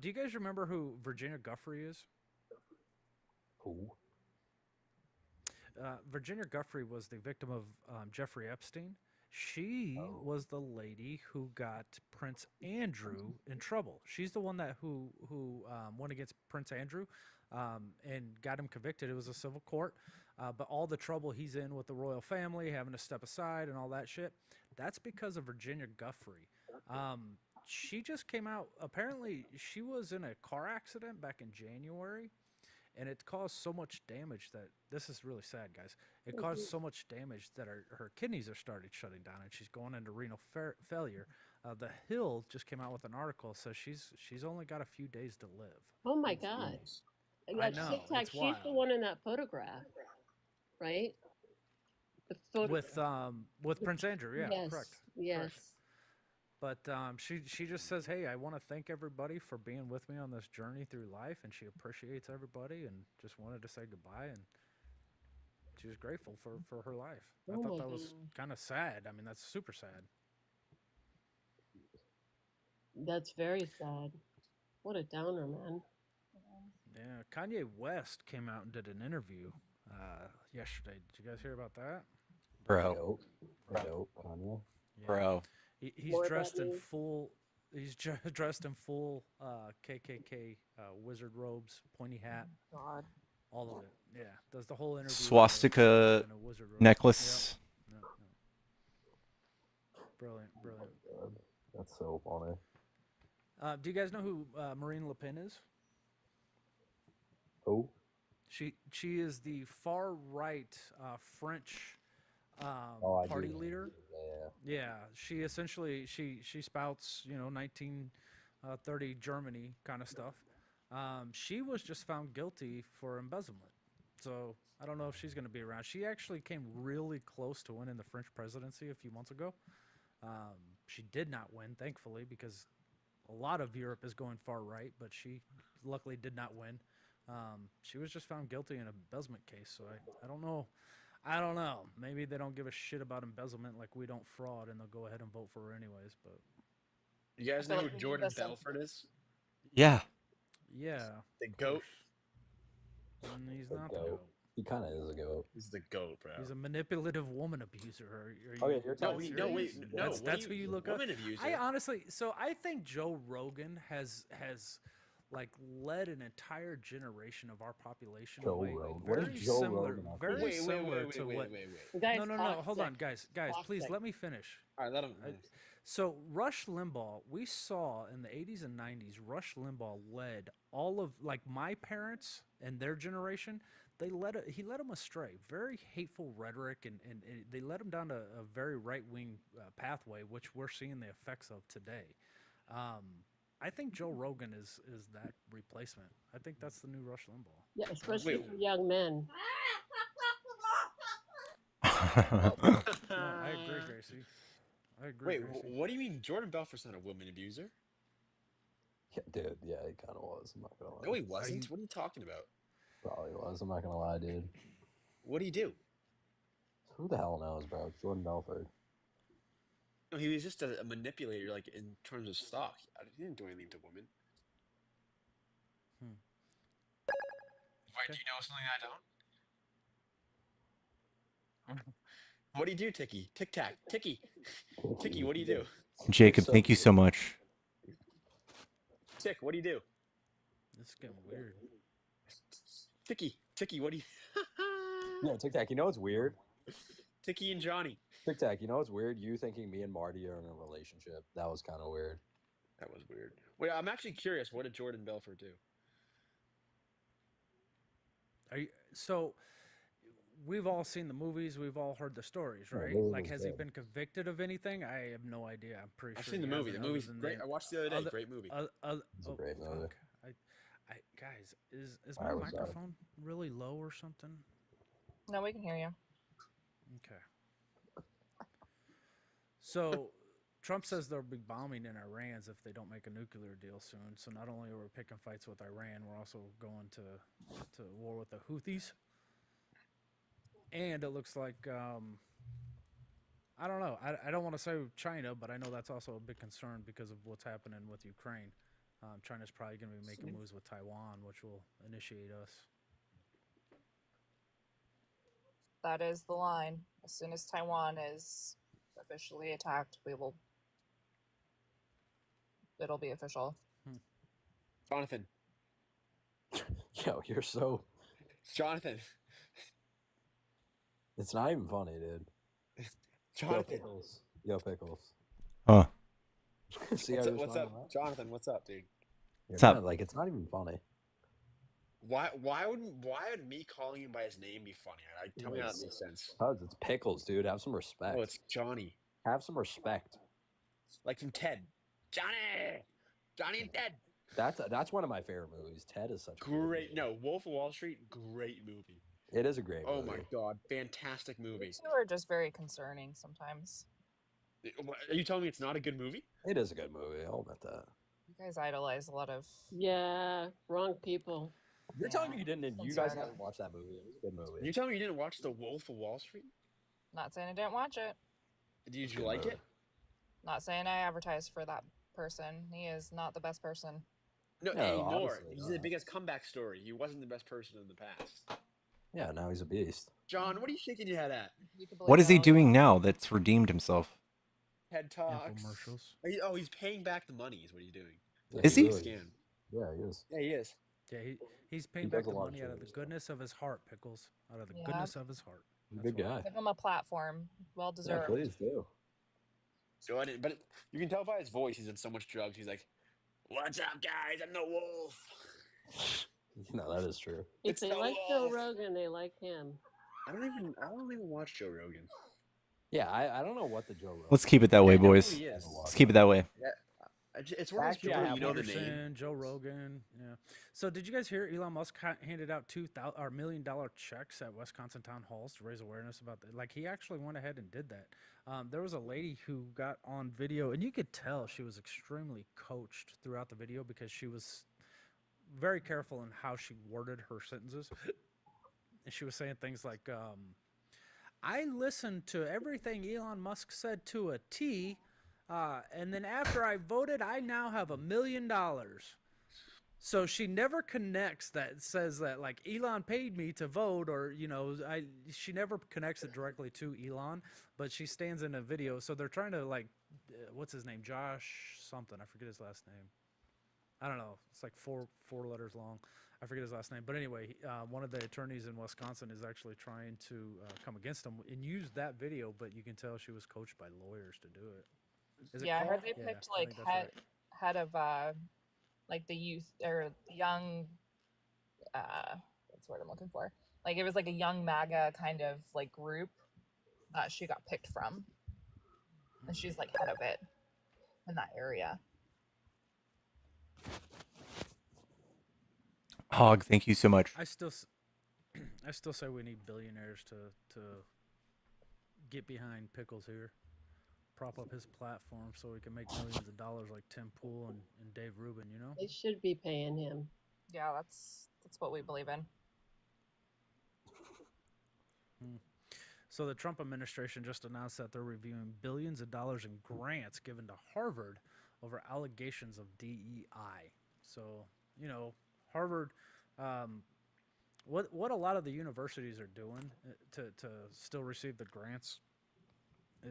Do you guys remember who Virginia Guffrey is? Who? Virginia Guffrey was the victim of Jeffrey Epstein. She was the lady who got Prince Andrew in trouble. She's the one that who went against Prince Andrew and got him convicted. It was a civil court, but all the trouble he's in with the royal family, having to step aside and all that shit, that's because of Virginia Guffrey. She just came out. Apparently, she was in a car accident back in January. And it caused so much damage that this is really sad, guys. It caused so much damage that her kidneys are started shutting down, and she's going into renal failure. The Hill just came out with an article, so she's only got a few days to live. Oh my God. I know, TikTok, it's she's wild. the one in that photograph, right? The photo With Prince Andrew, yeah, yes, correct. yes. Correct. But she just says, hey, I want to thank everybody for being with me on this journey through life, and she appreciates everybody and just wanted to say goodbye, and she was grateful for her life. I Oh thought my that was God. kind of sad. I mean, that's super sad. That's very sad. What a downer, man. Yeah, Kanye West came out and did an interview yesterday. Did you guys hear about that? Bro. Dope, Kanye. Yeah. Bro. He's More dressed about in you. full. He's dressed in full KKK wizard robes, pointy hat, God. all of it. Yeah, does the whole interview. Swastika in a wizard robe. necklace. Yep. Brilliant, brilliant. God, that's so funny. Do you guys know who Marine Le Pen is? Who? She is the far right French I party do. leader. Yeah, she essentially she spouts 1930 Germany kind of stuff. She was just found guilty for embezzlement, so I don't know if she's going to be around. She actually came really close to winning the French presidency a few months ago. She did not win, thankfully, because a lot of Europe is going far right, but she luckily did not win. She was just found guilty in an embezzlement case, so I don't know. I don't know. Maybe they don't give a shit about embezzlement like we don't fraud, and they'll go ahead and vote for her anyways. But You guys I feel know like who we need Jordan this in- Belfort is? Yeah. yeah, The GOAT. he's The not the goat. goat. He kind of is a goat. He's the GOAT, bro. He's a manipulative woman abuser. Are you, Okay, you're are telling you me- no, wait, serious? no. That's, what that's do who you look up. woman abuser. I honestly, so I think Joe Rogan has like led an entire generation of our population Joe away. Rogan. What Very is Joe similar, Rogan up very to? similar to what. The guy's No, hold on, toxic. guys, please Toxic. let me finish. All right, let him. So Rush Limbaugh, we saw in the 80s and 90s, Rush Limbaugh led all of like my parents and their generation. He led them astray. Very hateful rhetoric, and they led them down a very right wing pathway, which we're seeing the effects of today. I think Joe Rogan is that replacement. I think that's the new Rush Limbaugh. Yeah, especially for young men. No, I agree, Gracie. I agree. Wait, Gracie. what do you mean Jordan Belfort's not a woman abuser? Yeah, dude, yeah, he kind of was. I'm not gonna lie. No, he wasn't. What are you talking about? Probably was. I'm not gonna lie, dude. What do you do? Who the hell knows, bro? It's Jordan Belfort. No, he was just a manipulator, like in terms of stock. He didn't do anything to women. Wait, do you know something I don't? What do you do, Ticky? Tic Tac, Ticky, Ticky. What do you do? Jacob, thank you so much. Tick, what do you do? This is getting weird. Ticky, what do you? No, Tic Tac. You know what's weird? Ticky and Johnny. Tic Tac. You know what's weird? You thinking me and Marty are in a relationship. That was kind of weird. That was weird. Wait, I'm actually curious. What did Jordan Belfort do? So we've all seen the movies, we've all heard the stories, Yeah, right? Lily Like, was has he good. been convicted of anything? I have no idea. I'm pretty I've sure seen the he movie. The hasn't, other movie's than great. the I watched the other day. Great movie. It's a great movie. Fuck. Guys, is my Alright, what's up? microphone really low or something? No, we can hear you. Okay. So Trump says they'll be bombing in Iran if they don't make a nuclear deal soon. So not only are we picking fights with Iran, we're also going to war with the Houthis. And it looks like I don't know. I don't want to say China, but I know that's also a big concern because of what's happening with Ukraine. China's probably going to be making moves with Taiwan, which will initiate us. That is the line. As soon as Taiwan is officially attacked, it'll be official. Jonathan. Yo, you're so. Jonathan. It's not even funny, dude. Jonathan. Yo, Pickles. Huh. See how What's you're up, Jonathan? What's up, dude? What's up? Like, it's not even funny. Why would me calling him by his name be funny? Tell me how that makes sense. Because it's Pickles, dude. Have some respect. Oh, it's Johnny. Have some respect. Like from Ted. Johnny and Ted. That's one of my favorite movies. Ted is such a Great. No, Wolf of Wall Street. Great movie. It is a great movie. Oh my god, fantastic movie. You two are just very concerning sometimes. Are you telling me it's not a good movie? It is a good movie. I'll admit that. You guys idolize a lot of. Yeah, wrong people. You're telling me you didn't? You guys Concerning. haven't watched that movie? It was a good movie. You telling me you didn't watch The Wolf of Wall Street? Not saying I didn't watch it. Did you like it? Not saying I advertised for that person. He is not the best person. No, No, anymore. obviously He's not. the biggest comeback story. He wasn't the best person in the past. Yeah, now he's a beast. John, what are you shaking your head at? What is he doing now that's redeemed himself? TED Talks. Infomercials. He's paying back the money is what he's doing. Is he? Scam. Yeah, he is. Yeah, he is. Yeah, he's paying He back does a the lot of money out of the charity goodness of his heart, Pickles. Out of the Yeah. goodness of his heart. He's a good guy. Give him a platform. Well Yeah, deserved. please do. So but you can tell by his voice he's on so much drugs. He's like, "What's up, guys? I'm the wolf." No, that is true. If It's they the like Joe wolf. Rogan, they like him. I don't even watch Joe Rogan. Yeah, I don't know what the Joe Rogan. Let's keep it that way, Yeah, I know boys. who he is. Let's keep it that way. Yeah, it's one of those Actually, people I you know the Peterson, name. Joe Rogan. Yeah. So did you guys hear Elon Musk handed out $2 million checks at Wisconsin town halls to raise awareness about that? Like, he actually went ahead and did that. There was a lady who got on video, and you could tell she was extremely coached throughout the video because she was very careful in how she worded her sentences. And she was saying things like, I listened to everything Elon Musk said to a T, and then after I voted, I now have $1 million. So she never connects that, says that like Elon paid me to vote, or she never connects it directly to Elon, but she stands in a video. So they're trying to what's his name, Josh something, I forget his last name. I don't know. It's like four letters long. I forget his last name. But anyway, one of the attorneys in Wisconsin is actually trying to come against him and use that video, but you can tell she was coached by lawyers to do it. Is it Yeah, I heard called? they Yeah, picked I like think that's right. head of like the youth or the young what's the word I'm looking for? Like it was like a young MAGA kind of like group that she got picked from. And she's like head of it in that area. Hog, thank you so much. I still say we need billionaires to get behind Pickles here, prop up his platform so he can make millions of dollars like Tim Pool and Dave Rubin. They should be paying him. Yeah, that's what we believe in. So the Trump administration just announced that they're reviewing billions of dollars in grants given to Harvard over allegations of DEI. So, you know, Harvard, what a lot of the universities are doing to still receive the grants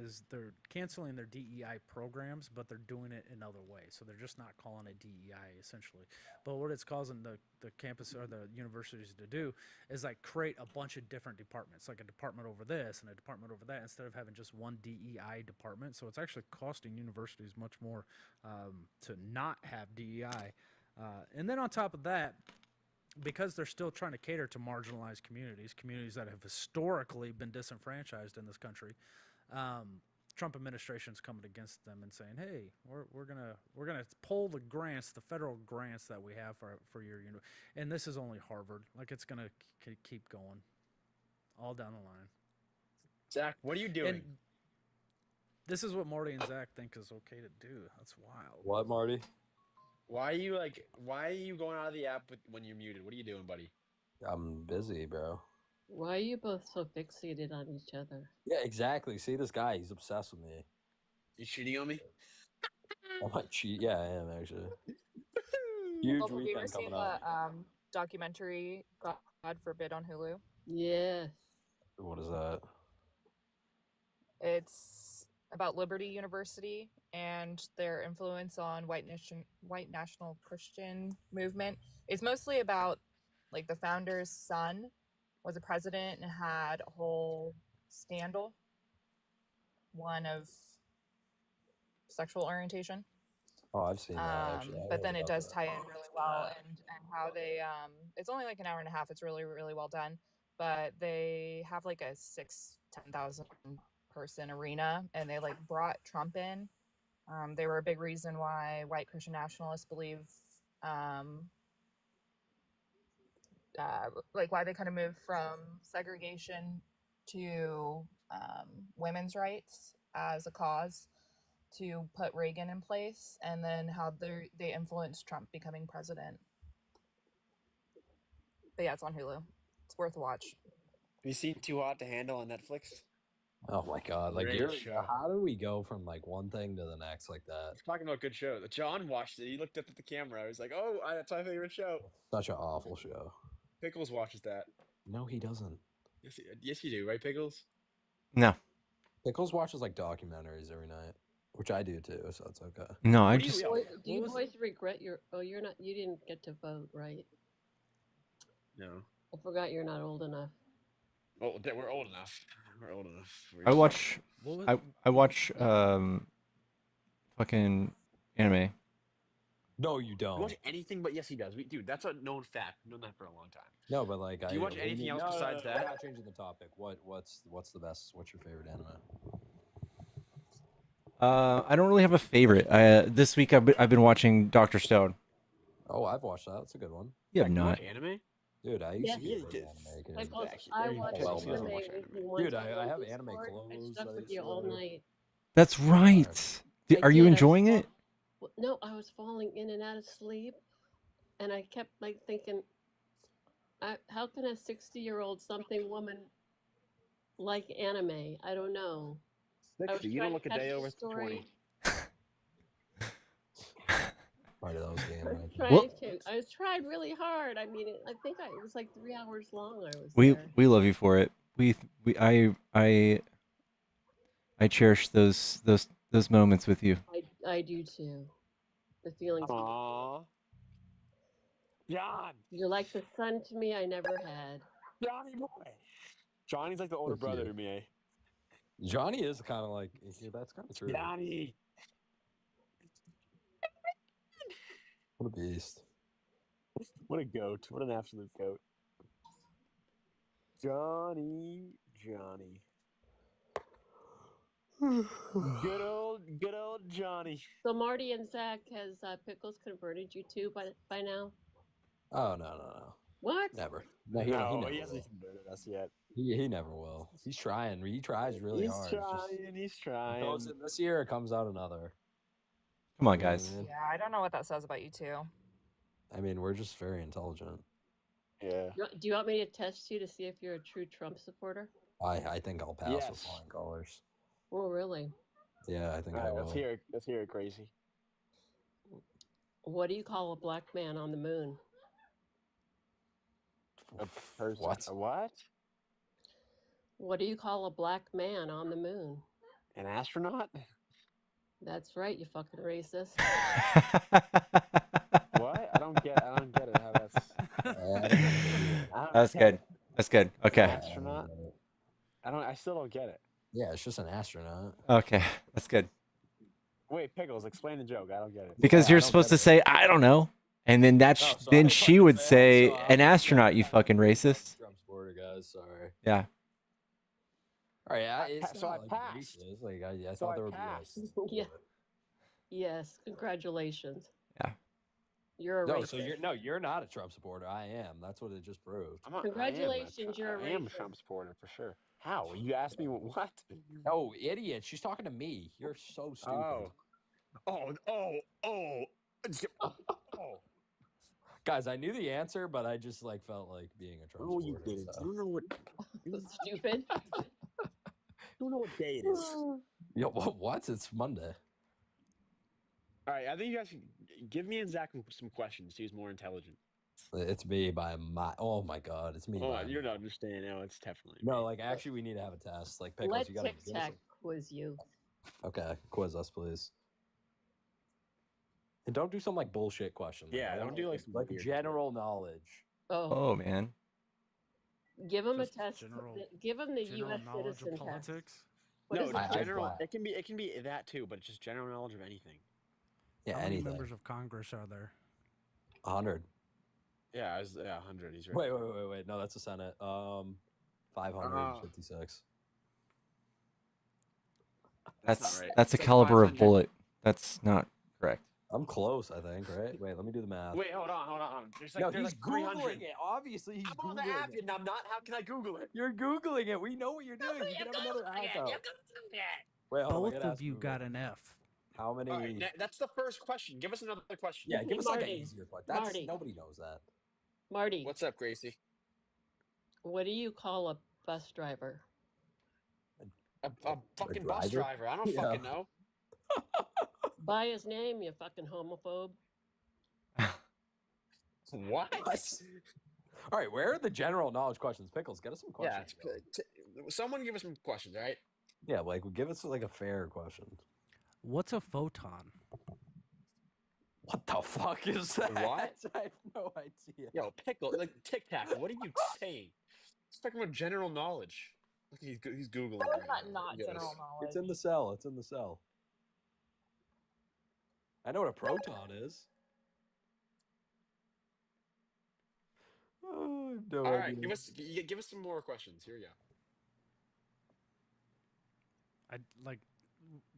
is they're canceling their DEI programs, but they're doing it in other ways. So they're just not calling it DEI essentially. But what it's causing the campus or the universities to do is like create a bunch of different departments, like a department over this and a department over that, instead of having just one DEI department. So it's actually costing universities much more to not have DEI. And then on top of that, because they're still trying to cater to marginalized communities that have historically been disenfranchised in this country, Trump administration's coming against them and saying, "Hey, we're gonna pull the grants, the federal grants that we have for your university." And this is only Harvard. Like it's gonna keep going all down the line. Zach, what are you doing? And this is what Marty and Zach think is okay to do. That's wild. What, Marty? Why are you going out of the app when you're muted? What are you doing, buddy? I'm busy, bro. Why are you both so fixated on each other? Yeah, exactly. See this guy? He's obsessed with me. You cheating on me? I might cheat. Yeah, I am actually. Huge Have you ever weekend seen coming up. the documentary God Forbid on Hulu? Yes. What is that? It's about Liberty University and their influence on white national Christian movement. It's mostly about like the founder's son was a president and had a whole scandal, one of sexual orientation. Oh, I've seen that actually. But then it does tie in really well, and how they it's only like an hour and a half. It's really well done, but they have like a 10,000 person arena, and they like brought Trump in. They were a big reason why white Christian nationalists believe like why they kind of moved from segregation to women's rights as a cause to put Reagan in place, and then how they influenced Trump becoming president. But yeah, it's on Hulu. It's worth a watch. Have you seen Too Hot to Handle on Netflix? Oh my god! Like, Great show. how do we go from like one thing to the next like that? Talking about good show. John watched it. He looked up at the camera. I was like, "Oh, that's my favorite show." Such an awful show. Pickles watches that. No, he doesn't. Yes, you do, right, Pickles? No. Pickles watches like documentaries every night, which I do too, so it's okay. No, I What do just Do you boys regret your? Oh, you didn't get to vote, right? No. I forgot you're not old enough. Oh, we're old enough. We're old enough. I watch I watch fucking anime. No, you You don't. watch anything but yes, he does. Dude, that's a known fact. Known that for a long time. No, but like, Do you watch anything else besides We're that? not changing the topic. What's the best? What's your favorite anime? I don't really have a favorite. This week I've been watching Doctor Stone. Oh, I've watched that. That's a good one. You have not. Anime? Dude, I used to Yes. be a big anime kid. I watched anime with you one Dude, time I on have anime Discord. I clothes. stuck that I with used you to all wear. night. That's right. I Are you did, I was enjoying it? No, I was falling in and out of sleep, and I kept like thinking, how can a 60-year-old something woman like anime? I don't know. I was 60. You don't trying look to a catch day the over story. 20. Probably that was the anime. I tried really hard. I mean, I think it was like 3 hours long. I was We there. we love you for it. I cherish those moments with you. I do too. The feelings. Aww. John. You're like the son to me I never had. Johnny boy. Johnny's like the older Thank brother you. to me. Johnny is kind of like, yeah, that's kind of true. Johnny. What a beast. What a goat. What an absolute goat. Johnny. Good old Johnny. So Marty and Zach, has Pickles converted you too by now? Oh no. What? Never. No, he never he hasn't will. converted us yet. He never will. He's trying. He tries really hard. He's trying. It goes in this year, it comes out another. Come on, You know what I guys. mean? Yeah, I don't know what that says about you two. I mean, we're just very intelligent. Yeah. Do you want me to test you to see if you're a true Trump supporter? I think I'll pass with Yes. flying colors. Oh, really? Yeah, I think All I right, will. let's hear it. Let's hear it, Crazy. What do you call a black man on the moon? A person. What? A what? What do you call a black man on the moon? An astronaut? That's right, you fucking racist. What? I don't get it. How that's. That's good. That's good. Okay. Astronaut. I still don't get it. Yeah, it's just an astronaut. Okay. That's good. Wait, Pickles, explain the joke. I don't get it. Because you're supposed to say, I don't know. And then then she would say, an astronaut, you fucking racist. Trump supporter, guys. Sorry. Yeah. All right, it's so not I like passed. racist. Like I So thought I there would passed. be. Yeah. Yes, congratulations. Yeah. You're a No, racist. so you're not a Trump supporter. I am. That's what it just proved. Congratulations, you're a I am a racist. Trump supporter for sure. How? You asked me what? Oh, idiot! She's talking to me. You're so stupid. Oh. Guys, I knew the answer, but I just felt like being a Trump No, supporter. you didn't. so. You don't know what. Stupid. You don't know what day it is. Yo, what? It's Monday. All right, I think you guys should give me and Zach some questions. Who's more intelligent? It's me by my. Oh my God, it's me. Oh, by you don't understand. No, it's definitely. No, actually, we need to have a test. Pickles, Let you gotta. Tic Tac quiz you. Okay, quiz us, please. And don't do some bullshit question. Yeah, don't do some weird general knowledge. Oh, man. Give him Just a test. general- Give him the general U.S. knowledge of citizen test. politics. What No, is just it? general. It can be that too, but just general knowledge of anything. Yeah, How many anything. members of Congress are there? 100. Yeah, 100. He's right. Wait. No, that's the Senate. 556. That's a caliber of bullet. That's not correct. I'm close, I think. Right? Wait, let me do the math. Wait, hold on. There's No, there's he's 300. googling it. Obviously, he's I'm on the googling app it. and I'm not. How can I Google it? You're googling it. We know what you're doing. You can have another app out. Wait, hold on, I Both gotta of ask you Google. got an F. How many? All right, that's the first question. Give us another question. Yeah, give us an Marty. easier question. Marty. Nobody knows that. Marty, What's up, Gracie? what do you call a bus driver? A fucking bus driver. I don't fucking know. By his name, you fucking homophobe. What? All right, where are the general knowledge questions? Pickles, get us some Yeah, questions. someone give us some questions, all right? Yeah, give us a fair question. What's a photon? What the fuck is that? What? I have no idea. Yo, Pickle, Tic Tac, what are you saying? He's talking about general knowledge. Look, he's Googling it right now. Not Yes. general knowledge. It's in the cell. It's in the cell. I know what a proton is. Oh, no All right, idea. give us some more questions. Here we go.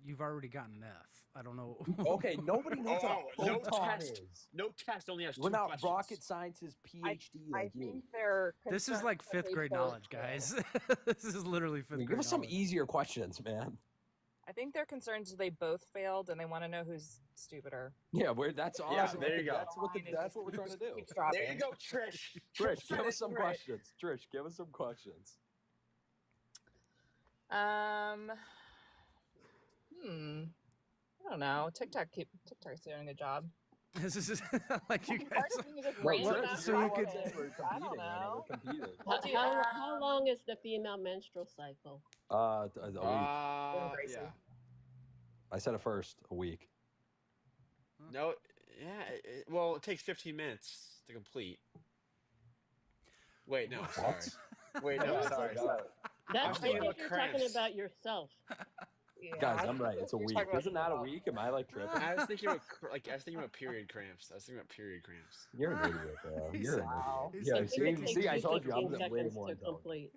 You've already gotten an F. I don't know. Okay, nobody knows what a no photon test. is. No test. Only has We're two not questions. rocket scientists, PhD like you. think they're. This is concerned like that fifth they grade both knowledge, failed. guys. This is literally fifth grade Give us some knowledge. easier questions, man. I think they're concerned that they both failed and they want to know who's stupider. Yeah, that's awesome. Yeah, there you go. That's what we're trying to do. Keeps dropping. There you go, Trish. Trish, said give it us some right. questions. Trish, give us some questions. I don't know. TikTok's doing a good job. This is like you guys. Part of me just Wait, random Trish, ass so you could- questions. I don't know. How long is the female menstrual cycle? A week. Yeah. I said it first. A week. No, yeah. Well, it takes 15 minutes to complete. Wait, no, sorry. Wait, no, sorry. That's thinking because about you're talking cramps. about yourself. Guys, I'm right. It's a week. Isn't that a week? Am I tripping? I was thinking about period cramps. You're an idiot, bro. You're an idiot. He's Yeah, like, see, I told you, I'm 15 way seconds more to intelligent. complete.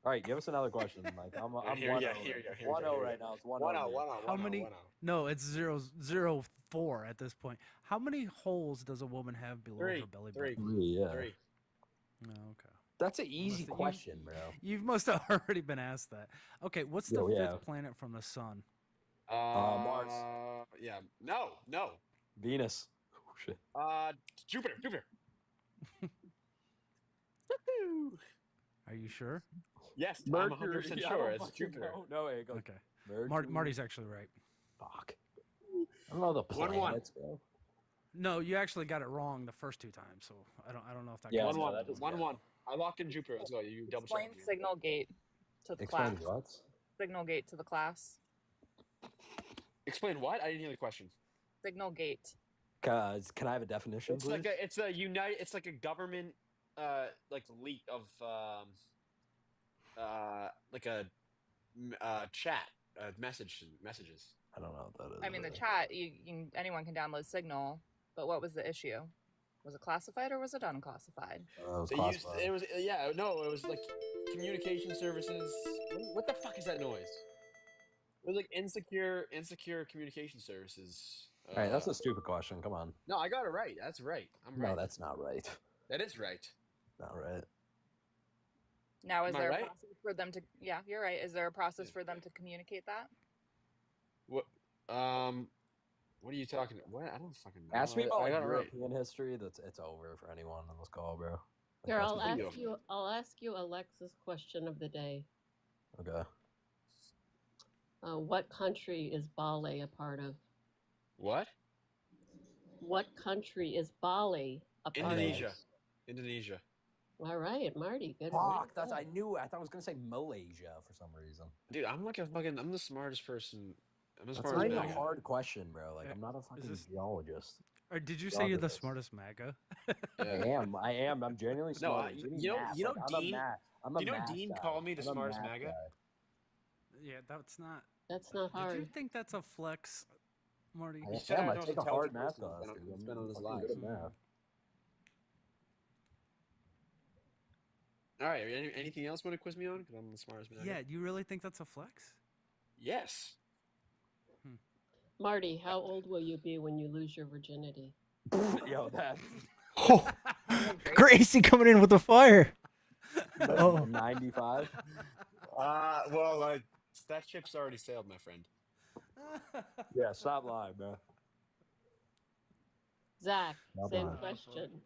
All right, give us another question, Mike. I'm Here 1-0. we go, here we go. 1-0 right now. It's 1-0. 1-0. How many? No, it's 0.04 at this point. How many holes does a woman have below her belly button? Three, yeah. Three. Oh, okay. That's an easy question, bro. You must have already been asked that. Okay, what's the Yo, yeah. fifth planet from the sun? Mars. Yeah. No. Venus. Oh, shit. Jupiter. Are you sure? Yes, I'm 100% Mercury. I sure. don't It's fucking Jupiter. know. No, it goes Okay. Mercury. Marty's actually right. Fuck. I don't know the 1-1. planets, bro. No, you actually got it wrong the first 2 times, so I don't know if that Yeah, counts. no, 1-1. that doesn't 1-1. I locked in Jupiter. Let's go. You double check. Explain signal gate to the Explain class. what? Signal gate to the class. Explain what? I didn't hear the question. Signal gate. Can I have a definition, It's please? it's like a government like leak of like a chat messages. I don't know what that is. I mean, the chat. Anyone can download Signal, but what was the issue? Was it classified or was it unclassified? It was They classified. it was it was like communication services. What the fuck is that noise? It was like insecure communication services. All right, that's a stupid question. Come on. No, I got it right. That's right. I'm right. No, that's not right. That is right. Not right. Now, is Am I there right? a process for them to? Yeah, you're right. Is there a process for them to communicate that? What? What are you talking? What? I don't fucking know. Ask me about I got it right. European history. It's over for anyone on this call, bro. Like, Here, that's I'll what ask do. you. I'll ask you Alexa's question of the day. Okay. What country is Bali a part of? What? What country is Bali a part Indonesia. of? Indonesia. All right, Marty. Good. Fuck, that's I knew. I thought I was gonna say Malaysia for some reason. Dude, I'm like I'm the smartest person. I'm the That's smartest not even man. a hard question, bro. Like I'm not a fucking this- geologist. Or did you say you're the Geographer. smartest MAGA? I am. I'm genuinely No, smart. Give me math. you know Like, I'm a Dean. math- I'm a You know math Dean guy. called me the I'm a smartest math MAGA. guy. Yeah, that's not. That's not Did you hard. think that's a flex, Marty? I said am. I I was take a intelligent hard math person. class, It's dude. been- it's I'm been on his fucking life. good at math. All right. Anything else want to quiz me on? Because I'm the smartest man. Yeah, you really think that's a flex? Yes. Marty, how old will you be when you lose your virginity? Yo, that. Oh, Gracie coming in with the fire. Oh. 95. Well, that ship's already sailed, my friend. Yeah, stop lying, bro. Zach, Not same bad. question.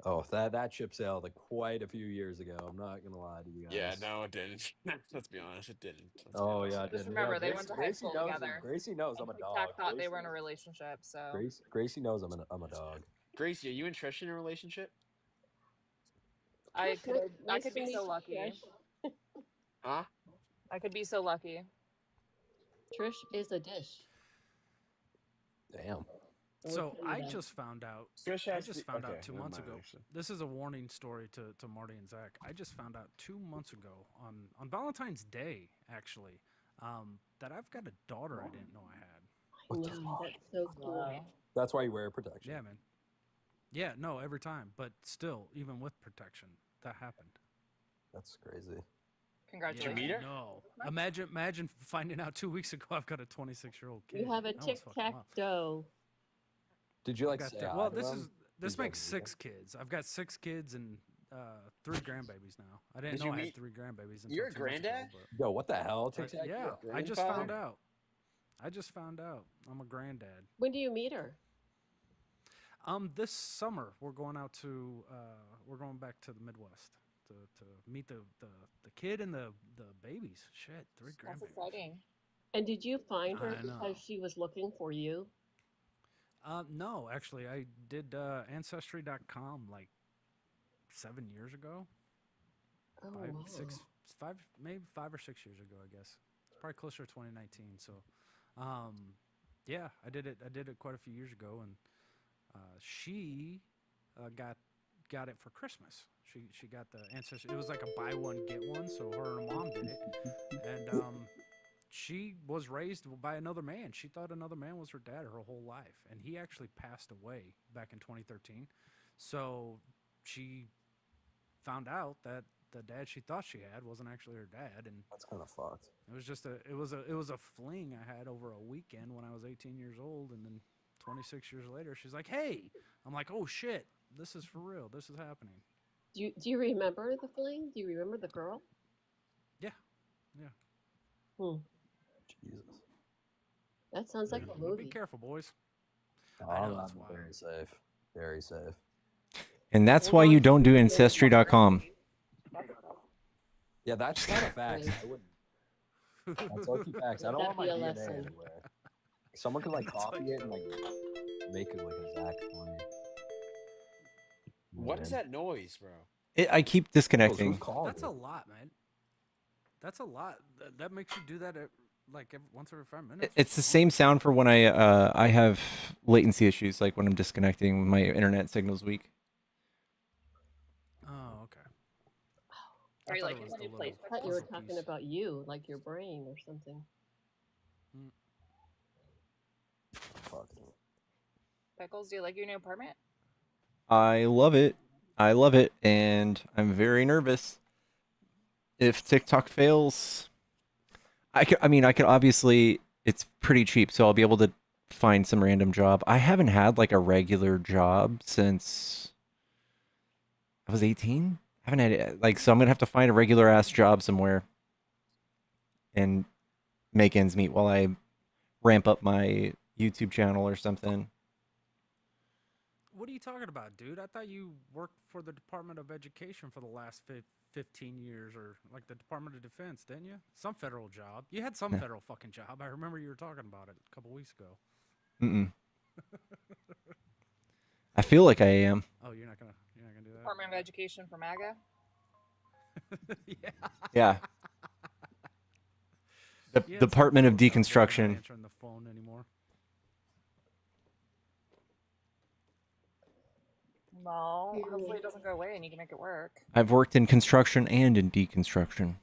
Oh, that ship sailed quite a few years ago. I'm not gonna lie to you guys. Yeah, no, it didn't. Let's be honest, it didn't. Oh yeah, I Just did. remember, Yeah, they went to high Gracie school knows, together. Gracie knows I'm a And dog. TikTok thought they Gracie were in a knows- relationship, so. Gracie knows I'm a dog. Gracie, are you and Trish in a relationship? I could Nice to be meet so you, lucky. Trish. Huh? I could be so lucky. Trish is a dish. Damn. So tell you I that. just found out. Trish I has just the- found okay, out 2 never months mind, ago. actually. This is a warning story to Marty and Zach. I just found out 2 months ago on Valentine's Day, actually, that I've got a daughter I didn't know I had. What the No, fuck? that's so cool. That's why you wear protection. Yeah, man. Yeah, no, every time, but still, even with protection, that happened. That's crazy. Congratulations. meet her? No, imagine finding out 2 weeks ago I've got a 26-year-old kid. You have a That was fucking wild. tic-tac-toe. Did you like Got say that. hi Well, to this them? is this Did you makes guys 6 kids. I've got 6 kids and 3 grandbabies now. I didn't Did know you I had meet- 3 grandbabies. You're a until 2 months ago, granddad? but- Yo, what the hell? but Tic-tac, yeah, you're a I just grandfather? found out. I just found out. I'm a granddad. When do you meet her? This summer we're going out to we're going back to the Midwest to meet the kid and the babies. Shit, 3 That's grandbabies. exciting. And did you find her I know. because she was looking for you? No, actually, I did Ancestry.com like 7 years ago. Oh, Five, wow. 6, 5, maybe 5 or 6 years ago, I guess. It's probably closer to 2019. So, yeah, I did it quite a few years ago, and she got it for Christmas. She got the Ancestry. It was like a buy one get one. So her and her mom did it, and she was raised by another man. She thought another man was her dad her whole life, and he actually passed away back in 2013. So she found out that the dad she thought she had wasn't actually her dad, and That's kind of fucked. it was just it was a fling I had over a weekend when I was 18 years old, and then 26 years later she's like, "Hey," I'm like, "Oh shit, this is for real. This is happening." Do you remember the fling? Do you remember the girl? Yeah. Hmm. Jesus. That sounds like a Be movie. careful, boys. Oh, I know, I'm that's wild. very safe. Very safe. And that's why you don't do Ancestry.com. Yeah, that's kind of facts. I wouldn't. That's low-key facts. I don't Let want that my be a DNA lesson. everywhere. Someone could like copy it and like make it like a Zach for me. What is that noise, bro? I keep disconnecting. That's a lot, man. That's a lot. That makes you do that like once every 5 minutes. It's the same sound for when I have latency issues, like when I'm disconnecting when my internet signal's weak. Oh, okay. Are you like it was in a new the place? I thought you were Pickles? talking about you, like your brain or something. Pickles, do you like your new apartment? I love it. I love it, and I'm very nervous. If TikTok fails, I could obviously, it's pretty cheap, so I'll be able to find some random job. I haven't had like a regular job since I was 18. I haven't had like, so I'm gonna have to find a regular ass job somewhere and make ends meet while I ramp up my YouTube channel or something. What are you talking about, dude? I thought you worked for the Department of Education for the last 15 years, or like the Department of Defense, didn't you? Some federal job. You had some No. federal fucking job. I remember you were talking about it a couple weeks ago. Mm-mm. I feel like I am. Oh, you're not gonna do that. Department of Education for MAGA. Yeah. Yeah. The You had some Department of federal job, but you're not Deconstruction. answering the phone anymore. No, hopefully it doesn't go away and you can make it work. I've worked in construction and in deconstruction.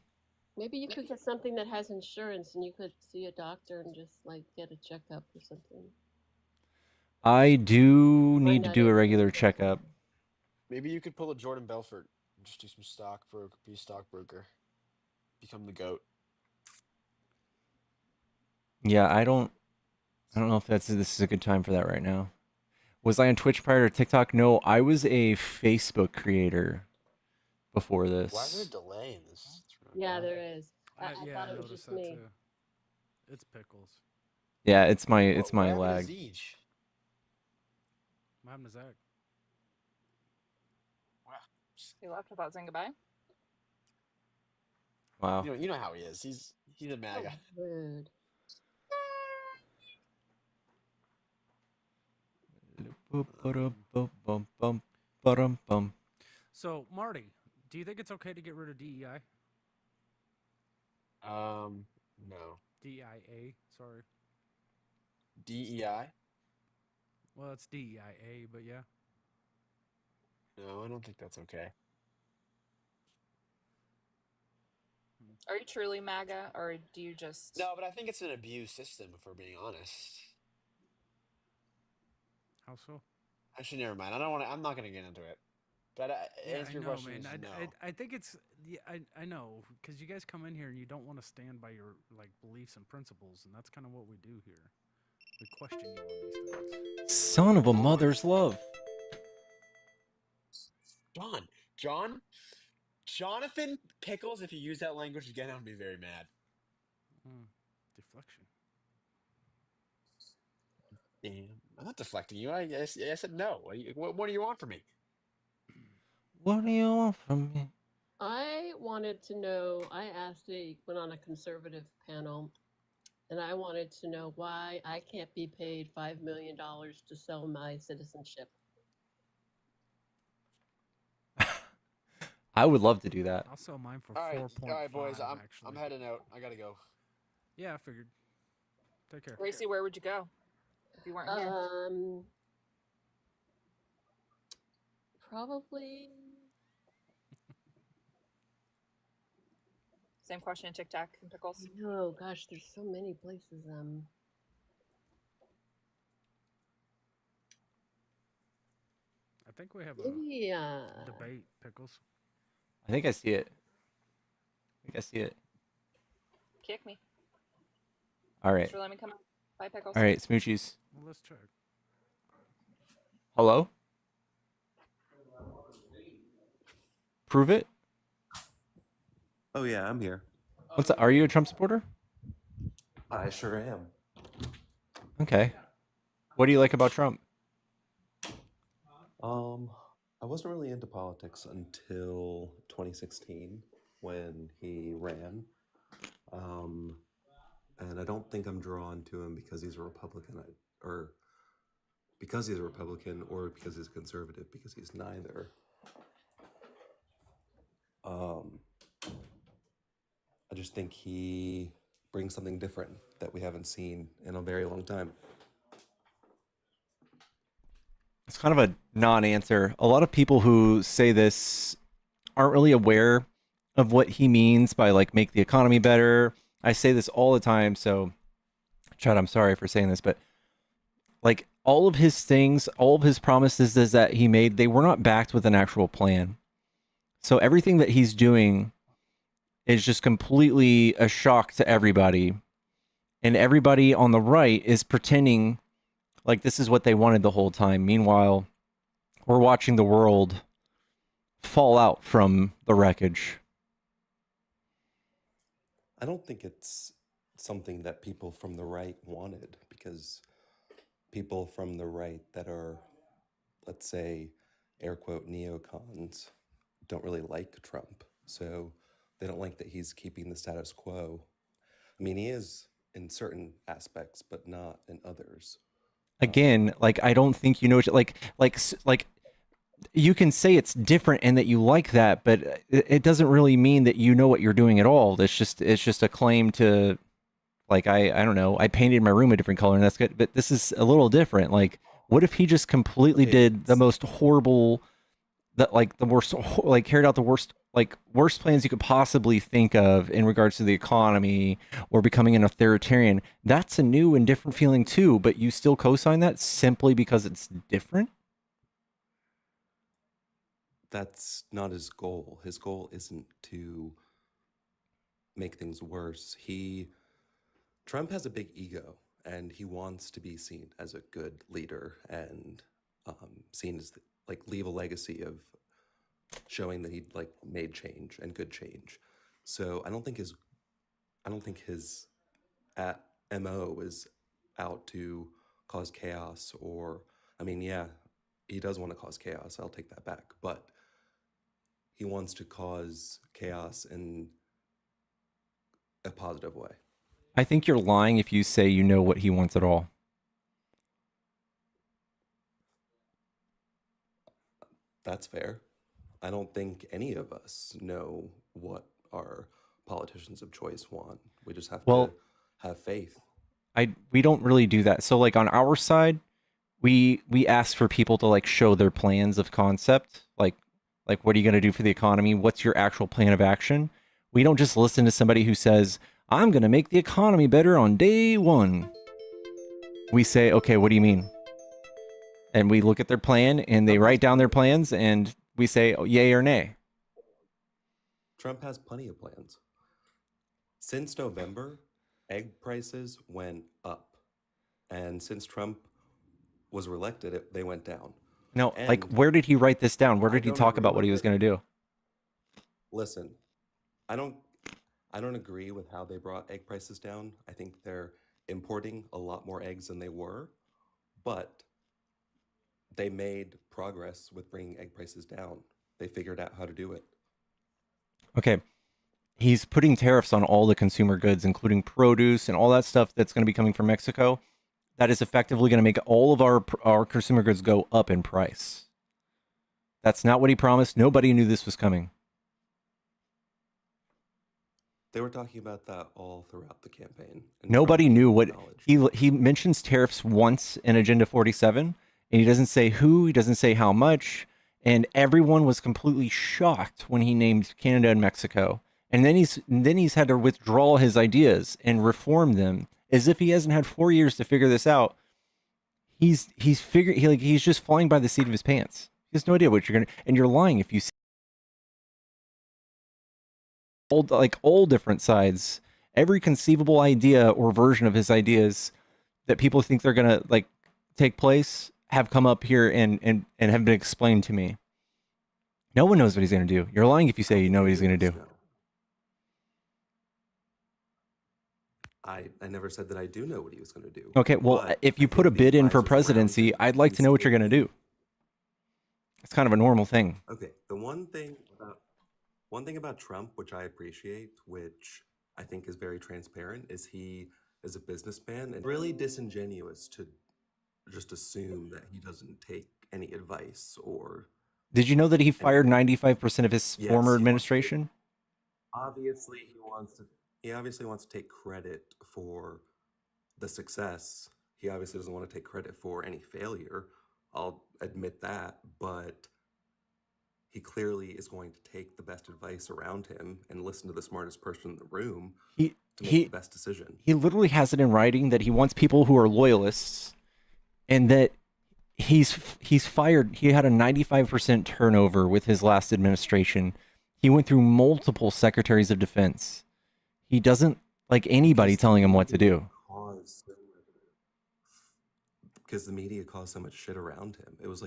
Maybe you could get something that has insurance and you could see a doctor and just like get a checkup or something. I do need to out do a if- regular checkup. Maybe you could pull a Jordan Belfort and just do some be a stockbroker. Become the GOAT. Yeah, I don't know if this is a good time for that right now. Was I on Twitch prior to TikTok? No, I was a Facebook creator before this. Why is there a delay in this? Yeah, there is. I Yeah, thought I it was noticed just that me. too. It's Pickles. Yeah, it's my What lag. happened to Zeech? What happened to Zach? He left without saying goodbye. Wow. You know how he is. He's a MAGA. Rude. So, Marty, do you think it's okay to get rid of DEI? No. DIA, sorry. DEI? Well, it's DEIA, but yeah. No, I don't think that's okay. Are you truly MAGA, or do you just? No, but I think it's an abused system, if we're being honest. How so? Actually, never mind. I'm not gonna get into it. But answer your question is no. I think it's. Yeah, I know, because you guys come in here and you don't want to stand by your like beliefs and principles, and that's kind of what we do here. We question you on these things. Son of a mother's love. Jonathan Pickles, if you use that language again, I'm gonna be very mad. Deflection. Damn, I'm not deflecting you. I said no. What do you want from me? What do you want from me? I wanted to know, went on a conservative panel, and I wanted to know why I can't be paid $5 million to sell my citizenship. I would love to do that. I'll sell mine for All right, 4.5. boys. I'm actually. heading out. I gotta go. Yeah, I figured. Take care. Gracie, where would you go if you weren't here? Probably. Same question, Tic Tac and Pickles. No, gosh, there's so many places. I think we have a Yeah. debate, Pickles. I think I see it. Kick me. All right. Thanks for letting me come out. Bye, Pickles. All right, smoochies. Well, let's check. Hello? Prove it? Oh yeah, I'm here. What's that? Are you a Trump supporter? I sure am. Okay. What do you like about Trump? I wasn't really into politics until 2016. when he ran. And I don't think I'm drawn to him because he's a Republican, or because he's a Republican, or because he's a conservative, because he's neither. I just think he brings something different that we haven't seen in a very long time. It's kind of a non-answer. A lot of people who say this aren't really aware of what he means by like make the economy better. I say this all the time, so Chad, I'm sorry for saying this, but like all of his things, all of his promises is that he made, they were not backed with an actual plan. So everything that he's doing is just completely a shock to everybody. And everybody on the right is pretending like this is what they wanted the whole time. Meanwhile, we're watching the world fall out from the wreckage. I don't think it's something that people from the right wanted, because people from the right that are, let's say, air quote, neocons, don't really like Trump. So they don't like that he's keeping the status quo. I mean, he is in certain aspects, but not in others. Again, like I don't think you know, like you can say it's different and that you like that, but it doesn't really mean that you know what you're doing at all. It's just a claim to, like, I don't know, I painted my room a different color and that's good, but this is a little different. Like, what if he just completely did the most horrible, that like the worst, like carried out the worst plans you could possibly think of in regards to the economy or becoming an authoritarian? That's a new and different feeling too, but you still co-sign that simply because it's different? That's not his goal. His goal isn't to make things worse. Trump has a big ego, and he wants to be seen as a good leader and seen as like leave a legacy of showing that he like made change and good change. So I don't think his MO is out to cause chaos, or I mean, yeah, he does want to cause chaos. I'll take that back, but he wants to cause chaos in a positive way. I think you're lying if you say you know what he wants at all. That's fair. I don't think any of us know what our politicians of choice want. We just have to have faith. We don't really do that. So like on our side, we ask for people to like show their plans of concept, like what are you going to do for the economy? What's your actual plan of action? We don't just listen to somebody who says, I'm going to make the economy better on day one. We say, okay, what do you mean? And we look at their plan and they write down their plans and we say, oh, yay or nay. Trump has plenty of plans. Since November, egg prices went up. And since Trump was reelected, they went down. No, like where did he write this down? Where did he talk about what he was going to do? Listen, I don't agree with how they brought egg prices down. I think they're importing a lot more eggs than they were, but they made progress with bringing egg prices down. They figured out how to do it. Okay. He's putting tariffs on all the consumer goods, including produce and all that stuff that's going to be coming from Mexico. That is effectively going to make all of our consumer goods go up in price. That's not what he promised. Nobody knew this was coming. They were talking about that all throughout the campaign. Nobody knew what he mentions tariffs once in Agenda 47, and he doesn't say who, he doesn't say how much, and everyone was completely shocked when he named Canada and Mexico. And then he's had to withdraw his ideas and reform them as if he hasn't had 4 years to figure this out. He's just flying by the seat of his pants. He has no idea what you're gonna, and you're lying if you see all different sides, every conceivable idea or version of his ideas that people think they're gonna like take place have come up here and have been explained to me. No one knows what he's gonna do. You're lying if you say you know what he's gonna do. I never said that I do know what he was going to do. Okay, well, if you put a bid in for presidency, I'd like to know what you're going to do. It's kind of a normal thing. Okay, the one thing One thing about Trump, which I appreciate, which I think is very transparent, is he is a businessman and really disingenuous to just assume that he doesn't take any advice or Did you know that he fired anything. 95% of his Yes, former he wants to. administration? Obviously, he obviously wants to take credit for the success. He obviously doesn't want to take credit for any failure. I'll admit that, but he clearly is going to take the best advice around him and listen to the smartest person in the room He to make he the best decision. he literally has it in writing that he wants people who are loyalists, and that he's fired. He had a 95% turnover with his last administration. He went through multiple secretaries of defense. He doesn't like anybody telling him what to do. Because the media caused so much shit around him. It was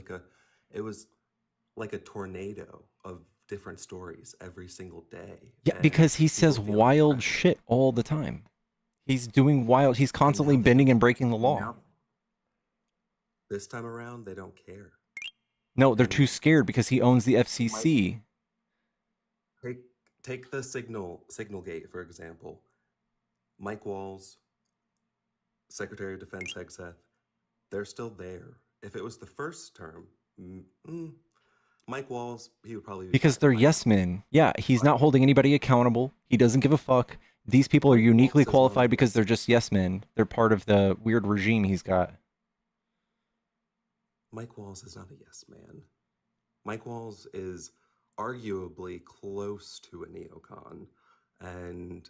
like a tornado of different stories every single day. Yeah, because he says wild shit all the time. He's doing wild. He's constantly bending and breaking the law. Now, this time around, they don't care. No, they're too scared because he owns the FCC. Take the Signal Gate, for example. Mike Walls, Secretary of Defense Hegseth, they're still there. If it was the first term, Mike Walls, he would probably be Because they're yes men. Yeah, he's not holding anybody accountable. He doesn't give a fuck. These people are uniquely qualified because they're just yes men. They're part of the weird regime he's got. Mike Walls is not a yes man. Mike Walls is arguably close to a neocon, and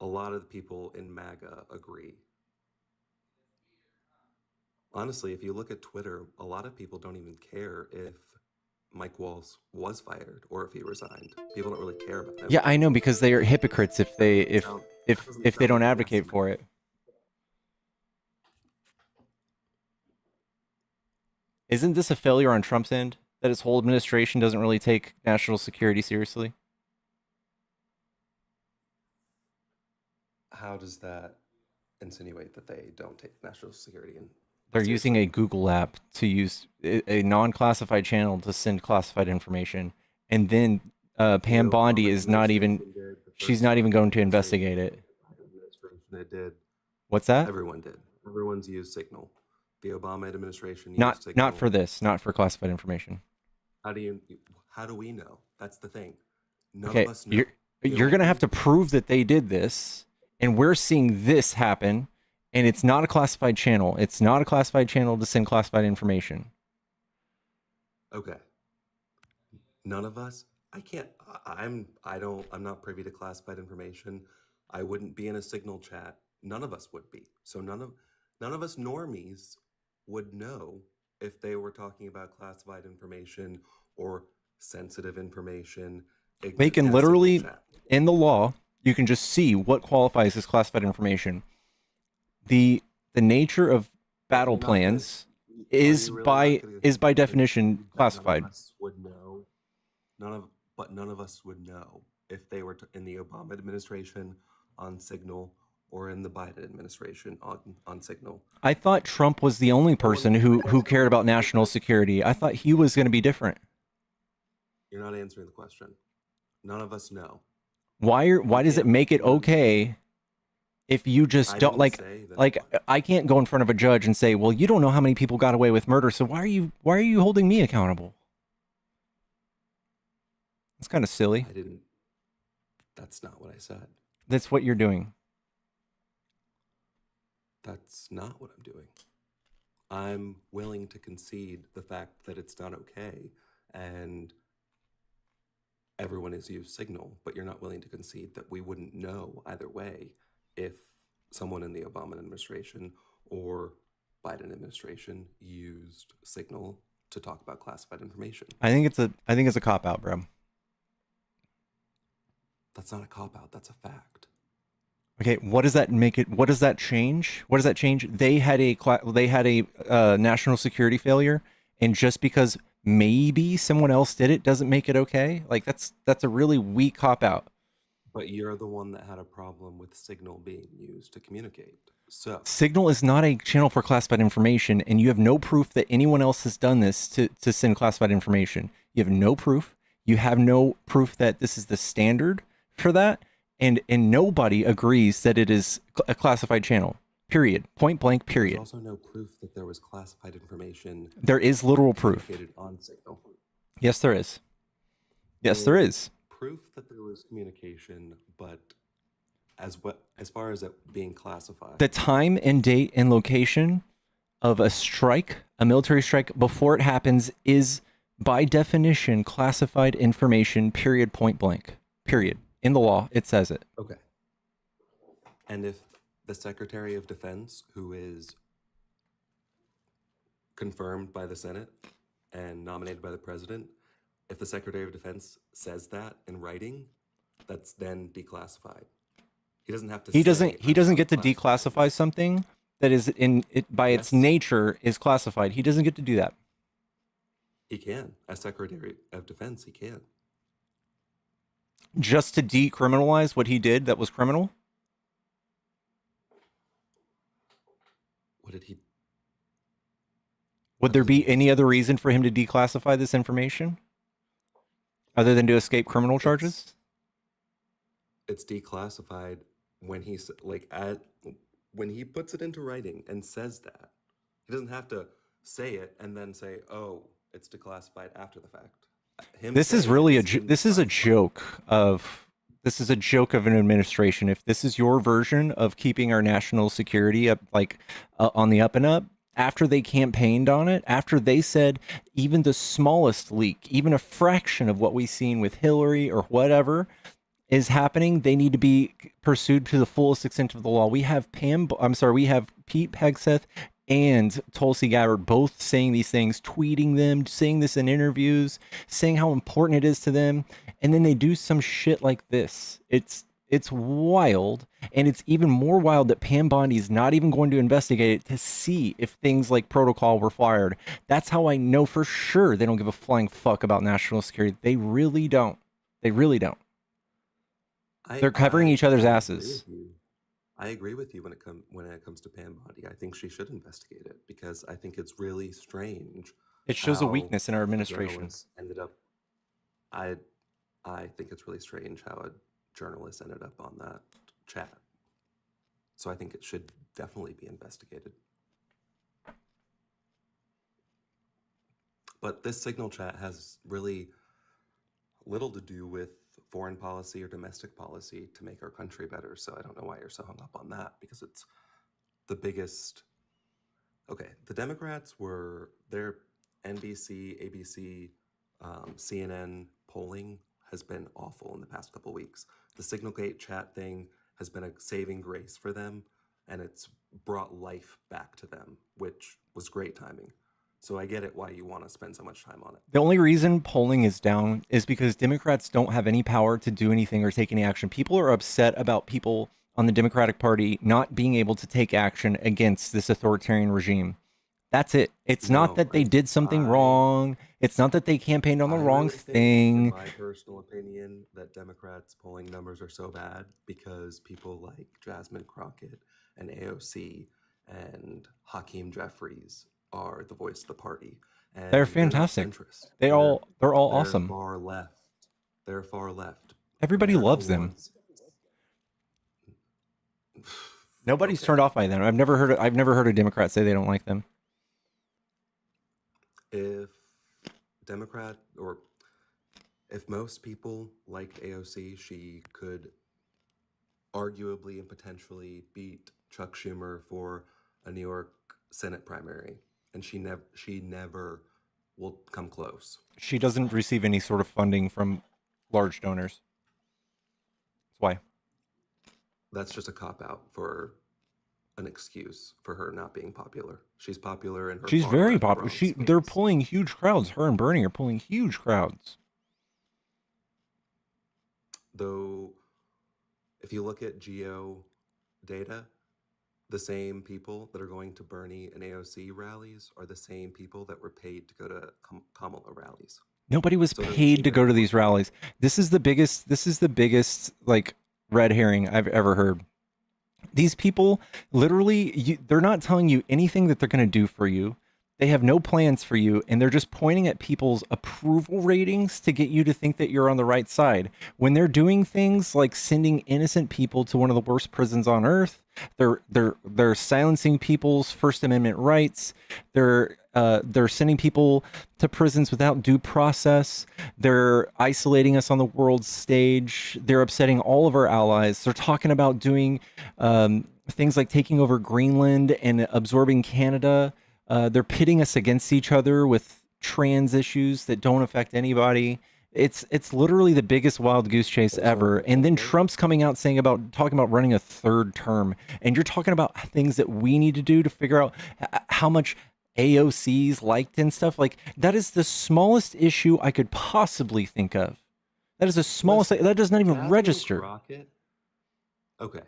a lot of the people in MAGA agree. Honestly, if you look at Twitter, a lot of people don't even care if Mike Walls was fired or if he resigned. People don't really care about that. Yeah, I know, because they are hypocrites if they don't advocate for it. Isn't this a failure on Trump's end, that his whole administration doesn't really take national security seriously? How does that insinuate that they don't take national security in? They're using a Google app to use a non-classified channel to send classified information, and then Pam Bondi is not even. She's not even going to investigate it. It did. What's that? Everyone did. Everyone's used Signal. The Obama administration used Signal. Not for this. Not for classified information. How do we know? That's the thing. None Okay, of us know. you're gonna have to prove that they did this, and we're seeing this happen, and it's not a classified channel. It's not a classified channel to send classified information. Okay. None of us. I can't. I'm not privy to classified information. I wouldn't be in a Signal chat. None of us would be. So none of us normies would know if they were talking about classified information or sensitive information. They can literally, in the law, you can just see what qualifies as classified information. The nature of battle plans is by definition classified. None of us would know. None of us would know if they were in the Obama administration on Signal or in the Biden administration on Signal. I thought Trump was the only person who cared about national security. I thought he was going to be different. You're not answering the question. None of us know. Why does it make it okay if you just don't like I can't go in front of a judge and say, well, you don't know how many people got away with murder, so why are you holding me accountable? It's kind of silly. That's not what I said. That's what you're doing. That's not what I'm doing. I'm willing to concede the fact that it's not okay and everyone has used Signal, but you're not willing to concede that we wouldn't know either way if someone in the Obama administration or Biden administration used Signal to talk about classified information. I think it's a cop out, bro. That's not a cop out. That's a fact. Okay, what does that make it? What does that change? What does that change? They had a national security failure, and just because maybe someone else did it doesn't make it okay. Like that's a really weak cop out. But you're the one that had a problem with Signal being used to communicate. So Signal is not a channel for classified information, and you have no proof that anyone else has done this to send classified information. You have no proof. You have no proof that this is the standard for that, and nobody agrees that it is a classified channel. Period. Point blank. There's Period. also no proof that there was classified information. There is literal proof. communicated on Signal. Yes, there is. Yes, there is. Proof that there was communication, but as far as it being classified, The time and date and location of a strike, a military strike, before it happens is by definition classified information. Period. Point blank. Period. In the law, it says it. okay. And if the Secretary of Defense, who is confirmed by the Senate and nominated by the President, if the Secretary of Defense says that in writing, that's then declassified. He doesn't have to. He say, doesn't get to declassify something that is in it by its nature is classified. He doesn't get to do that. He can, as Secretary of Defense, he can. Just to decriminalize what he did that was criminal. What did he? Would there be any other reason for him to declassify this information other than to escape criminal charges? It's declassified when he's when he puts it into writing and says that. He doesn't have to say it and then say, "Oh, it's declassified" after the fact. This is really this is a joke of an administration. If this is your version of keeping our national security up, on the up and up, after they campaigned on it, after they said even the smallest leak, even a fraction of what we've seen with Hillary or whatever is happening, they need to be pursued to the fullest extent of the law. We have we have Pete Hegseth and Tulsi Gabbard both saying these things, tweeting them, saying this in interviews, saying how important it is to them, and then they do some shit like this. It's wild, and it's even more wild that Pam Bondi's not even going to investigate it to see if things like protocol were fired. That's how I know for sure they don't give a flying fuck about national security. They really don't. They really don't. They're covering each other's asses. I agree with you when it comes to Pam Bondi. I think she should investigate it because I think it's really strange. It shows a how weakness in our the administration. journalists ended up. I think it's really strange how a journalist ended up on that chat. So I think it should definitely be investigated. But this Signal chat has really little to do with foreign policy or domestic policy to make our country better. So I don't know why you're so hung up on that, because it's the biggest. Okay, the Democrats were their NBC, ABC, CNN polling has been awful in the past couple weeks. The Signalgate chat thing has been a saving grace for them, and it's brought life back to them, which was great timing. So I get it why you want to spend so much time on it. The only reason polling is down is because Democrats don't have any power to do anything or take any action. People are upset about people on the Democratic Party not being able to take action against this authoritarian regime. That's it. It's not that they did something wrong. It's not that they campaigned on the wrong thing. In my personal opinion, that Democrats' polling numbers are so bad because people like Jasmine Crockett and AOC and Hakeem Jeffries are the voice of the party. And They're not fantastic. centrist. They're all They're awesome. Far left. They're far left. Everybody They're the loves them. ones- Nobody's turned off by them. I've never heard a Democrat say they don't like them. If Democrat or if most people liked AOC, she could arguably and potentially beat Chuck Schumer for a New York Senate primary, and she never will come close. She doesn't receive any sort of funding from large donors. That's why. That's just a cop-out for an excuse for her not being popular. She's popular in her She's far very left popular. wrong They're pulling huge crowds. Her and Bernie are pulling huge crowds. Though, if you look at geo data, the same people that are going to Bernie and AOC rallies are the same people that were paid to go to Kamala rallies. Nobody was So they're paid to go to these rallies. This is the biggest like red herring I've ever heard. They're not telling you anything that they're going to do for you. They have no plans for you, and they're just pointing at people's approval ratings to get you to think that you're on the right side. When they're doing things like sending innocent people to one of the worst prisons on earth, they're silencing people's First Amendment rights. They're sending people to prisons without due process. They're isolating us on the world stage. They're upsetting all of our allies. They're talking about doing things like taking over Greenland and absorbing Canada. They're pitting us against each other with trans issues that don't affect anybody. It's literally the biggest wild goose chase ever. And then Trump's coming out talking about running a third term. And you're talking about things that we need to do to figure out how much AOC's liked and stuff. Like, that is the smallest issue I could possibly think of. That is the smallest. That does not even Jasmine register. Crockett. Okay,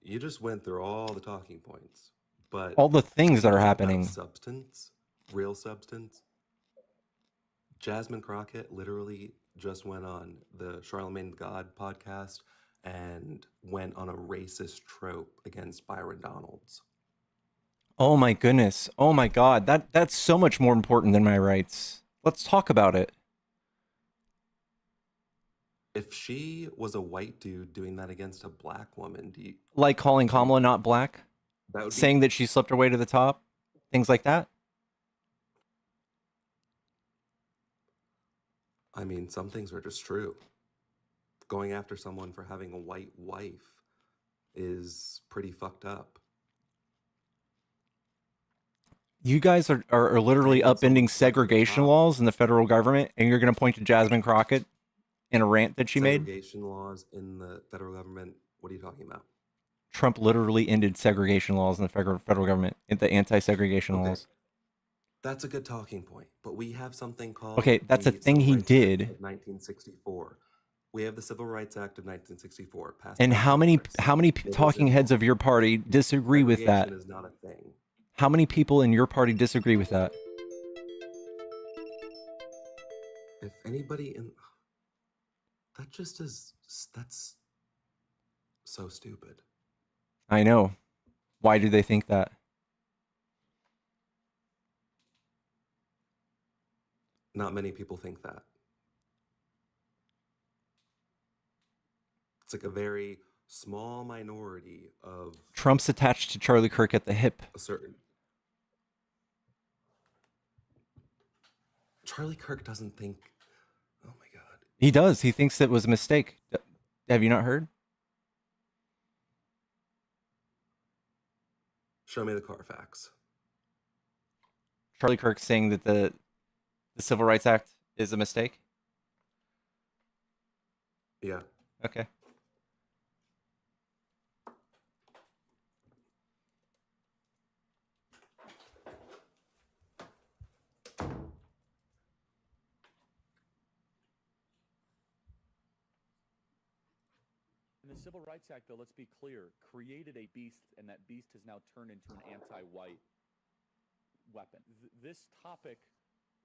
you just went through all the talking points, but All the things that are talk about happening. substance, real substance. Jasmine Crockett literally just went on the Charlemagne the God podcast and went on a racist trope against Byron Donalds. Oh my goodness. Oh my God. That's so much more important than my rights. Let's talk about it. If she was a white dude doing that against a black woman, Like calling Kamala not black, that would be, saying that she slept her way to the top, things like that. I mean, some things are just true. Going after someone for having a white wife is pretty fucked up. You guys are literally upending segregation laws in the federal government, and you're going to point to Jasmine Crockett in a rant that she made. Segregation laws in the federal government. What are you talking about? Trump literally ended segregation laws in the federal government, the anti-segregation laws. That's a good talking point, but we have something called Okay, that's the a thing Civil he Rights Act did. of 1964. We have the Civil Rights Act of 1964 passed And by how many Congress. It talking is heads of your party disagree with that? segregation is not a thing. How many people in your party disagree with that? If anybody in that just is that's so stupid. I know. Why do they think that? Not many people think that. It's like a very small minority of Trump's attached to Charlie Kirk at the hip. a certain. Charlie Kirk doesn't think. Oh my God. He does. He thinks it was a mistake. Have you not heard? Show me the Carfax. Charlie Kirk saying that the Civil Rights Act is a mistake? Yeah. Okay. And the Civil Rights Act, though, let's be clear, created a beast, and that beast has now turned into an anti-white weapon. This topic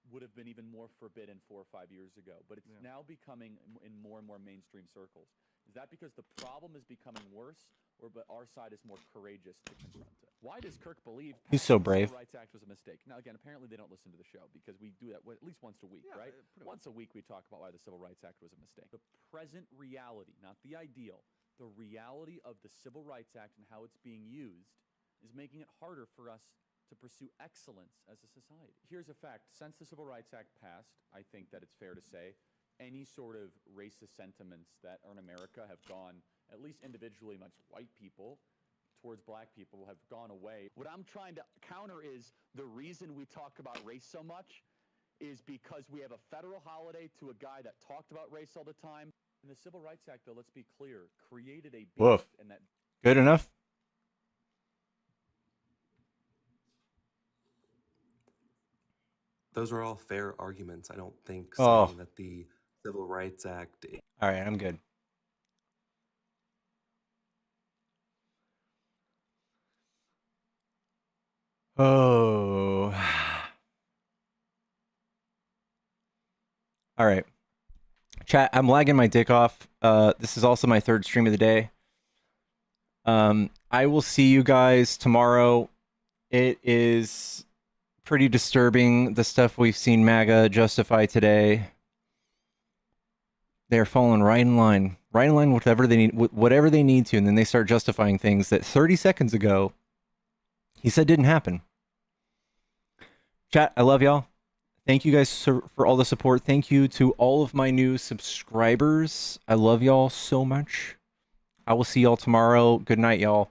would have been even more forbidden 4 or 5 years ago, but it's now becoming in more and more mainstream circles. Is that because the problem is becoming worse, or but our side is more courageous to confront it? Why does Kirk believe He's so passing the brave. Civil Rights Act was a mistake? Now, again, apparently they don't listen to the show because we do that at least once a week, right? Once a week we talk about why the Civil Rights Act was a mistake. The present reality, not the ideal, the reality of the Civil Rights Act and how it's being used is making it harder for us to pursue excellence as a society. Here's a fact. Since the Civil Rights Act passed, I think that it's fair to say any sort of racist sentiments that are in America have gone, at least individually amongst white people, towards black people have gone away. What I'm trying to counter is the reason we talk about race so much is because we have a federal holiday to a guy that talked about race all the time. And the Civil Rights Act, though, let's be clear, created a beast. Woof. And that Good enough? Those are all fair arguments. I don't think Oh. saying that the Civil Rights Act. All right, I'm good. Oh. All right. Chat, I'm lagging my dick off. This is also my third stream of the day. I will see you guys tomorrow It is pretty disturbing, the stuff we've seen MAGA justify today. They're falling right in line with whatever they need to, and then they start justifying things that 30 seconds ago he said didn't happen. Chat, I love y'all. Thank you guys for all the support. Thank you to all of my new subscribers. I love y'all so much. I will see y'all tomorrow. Good night, y'all.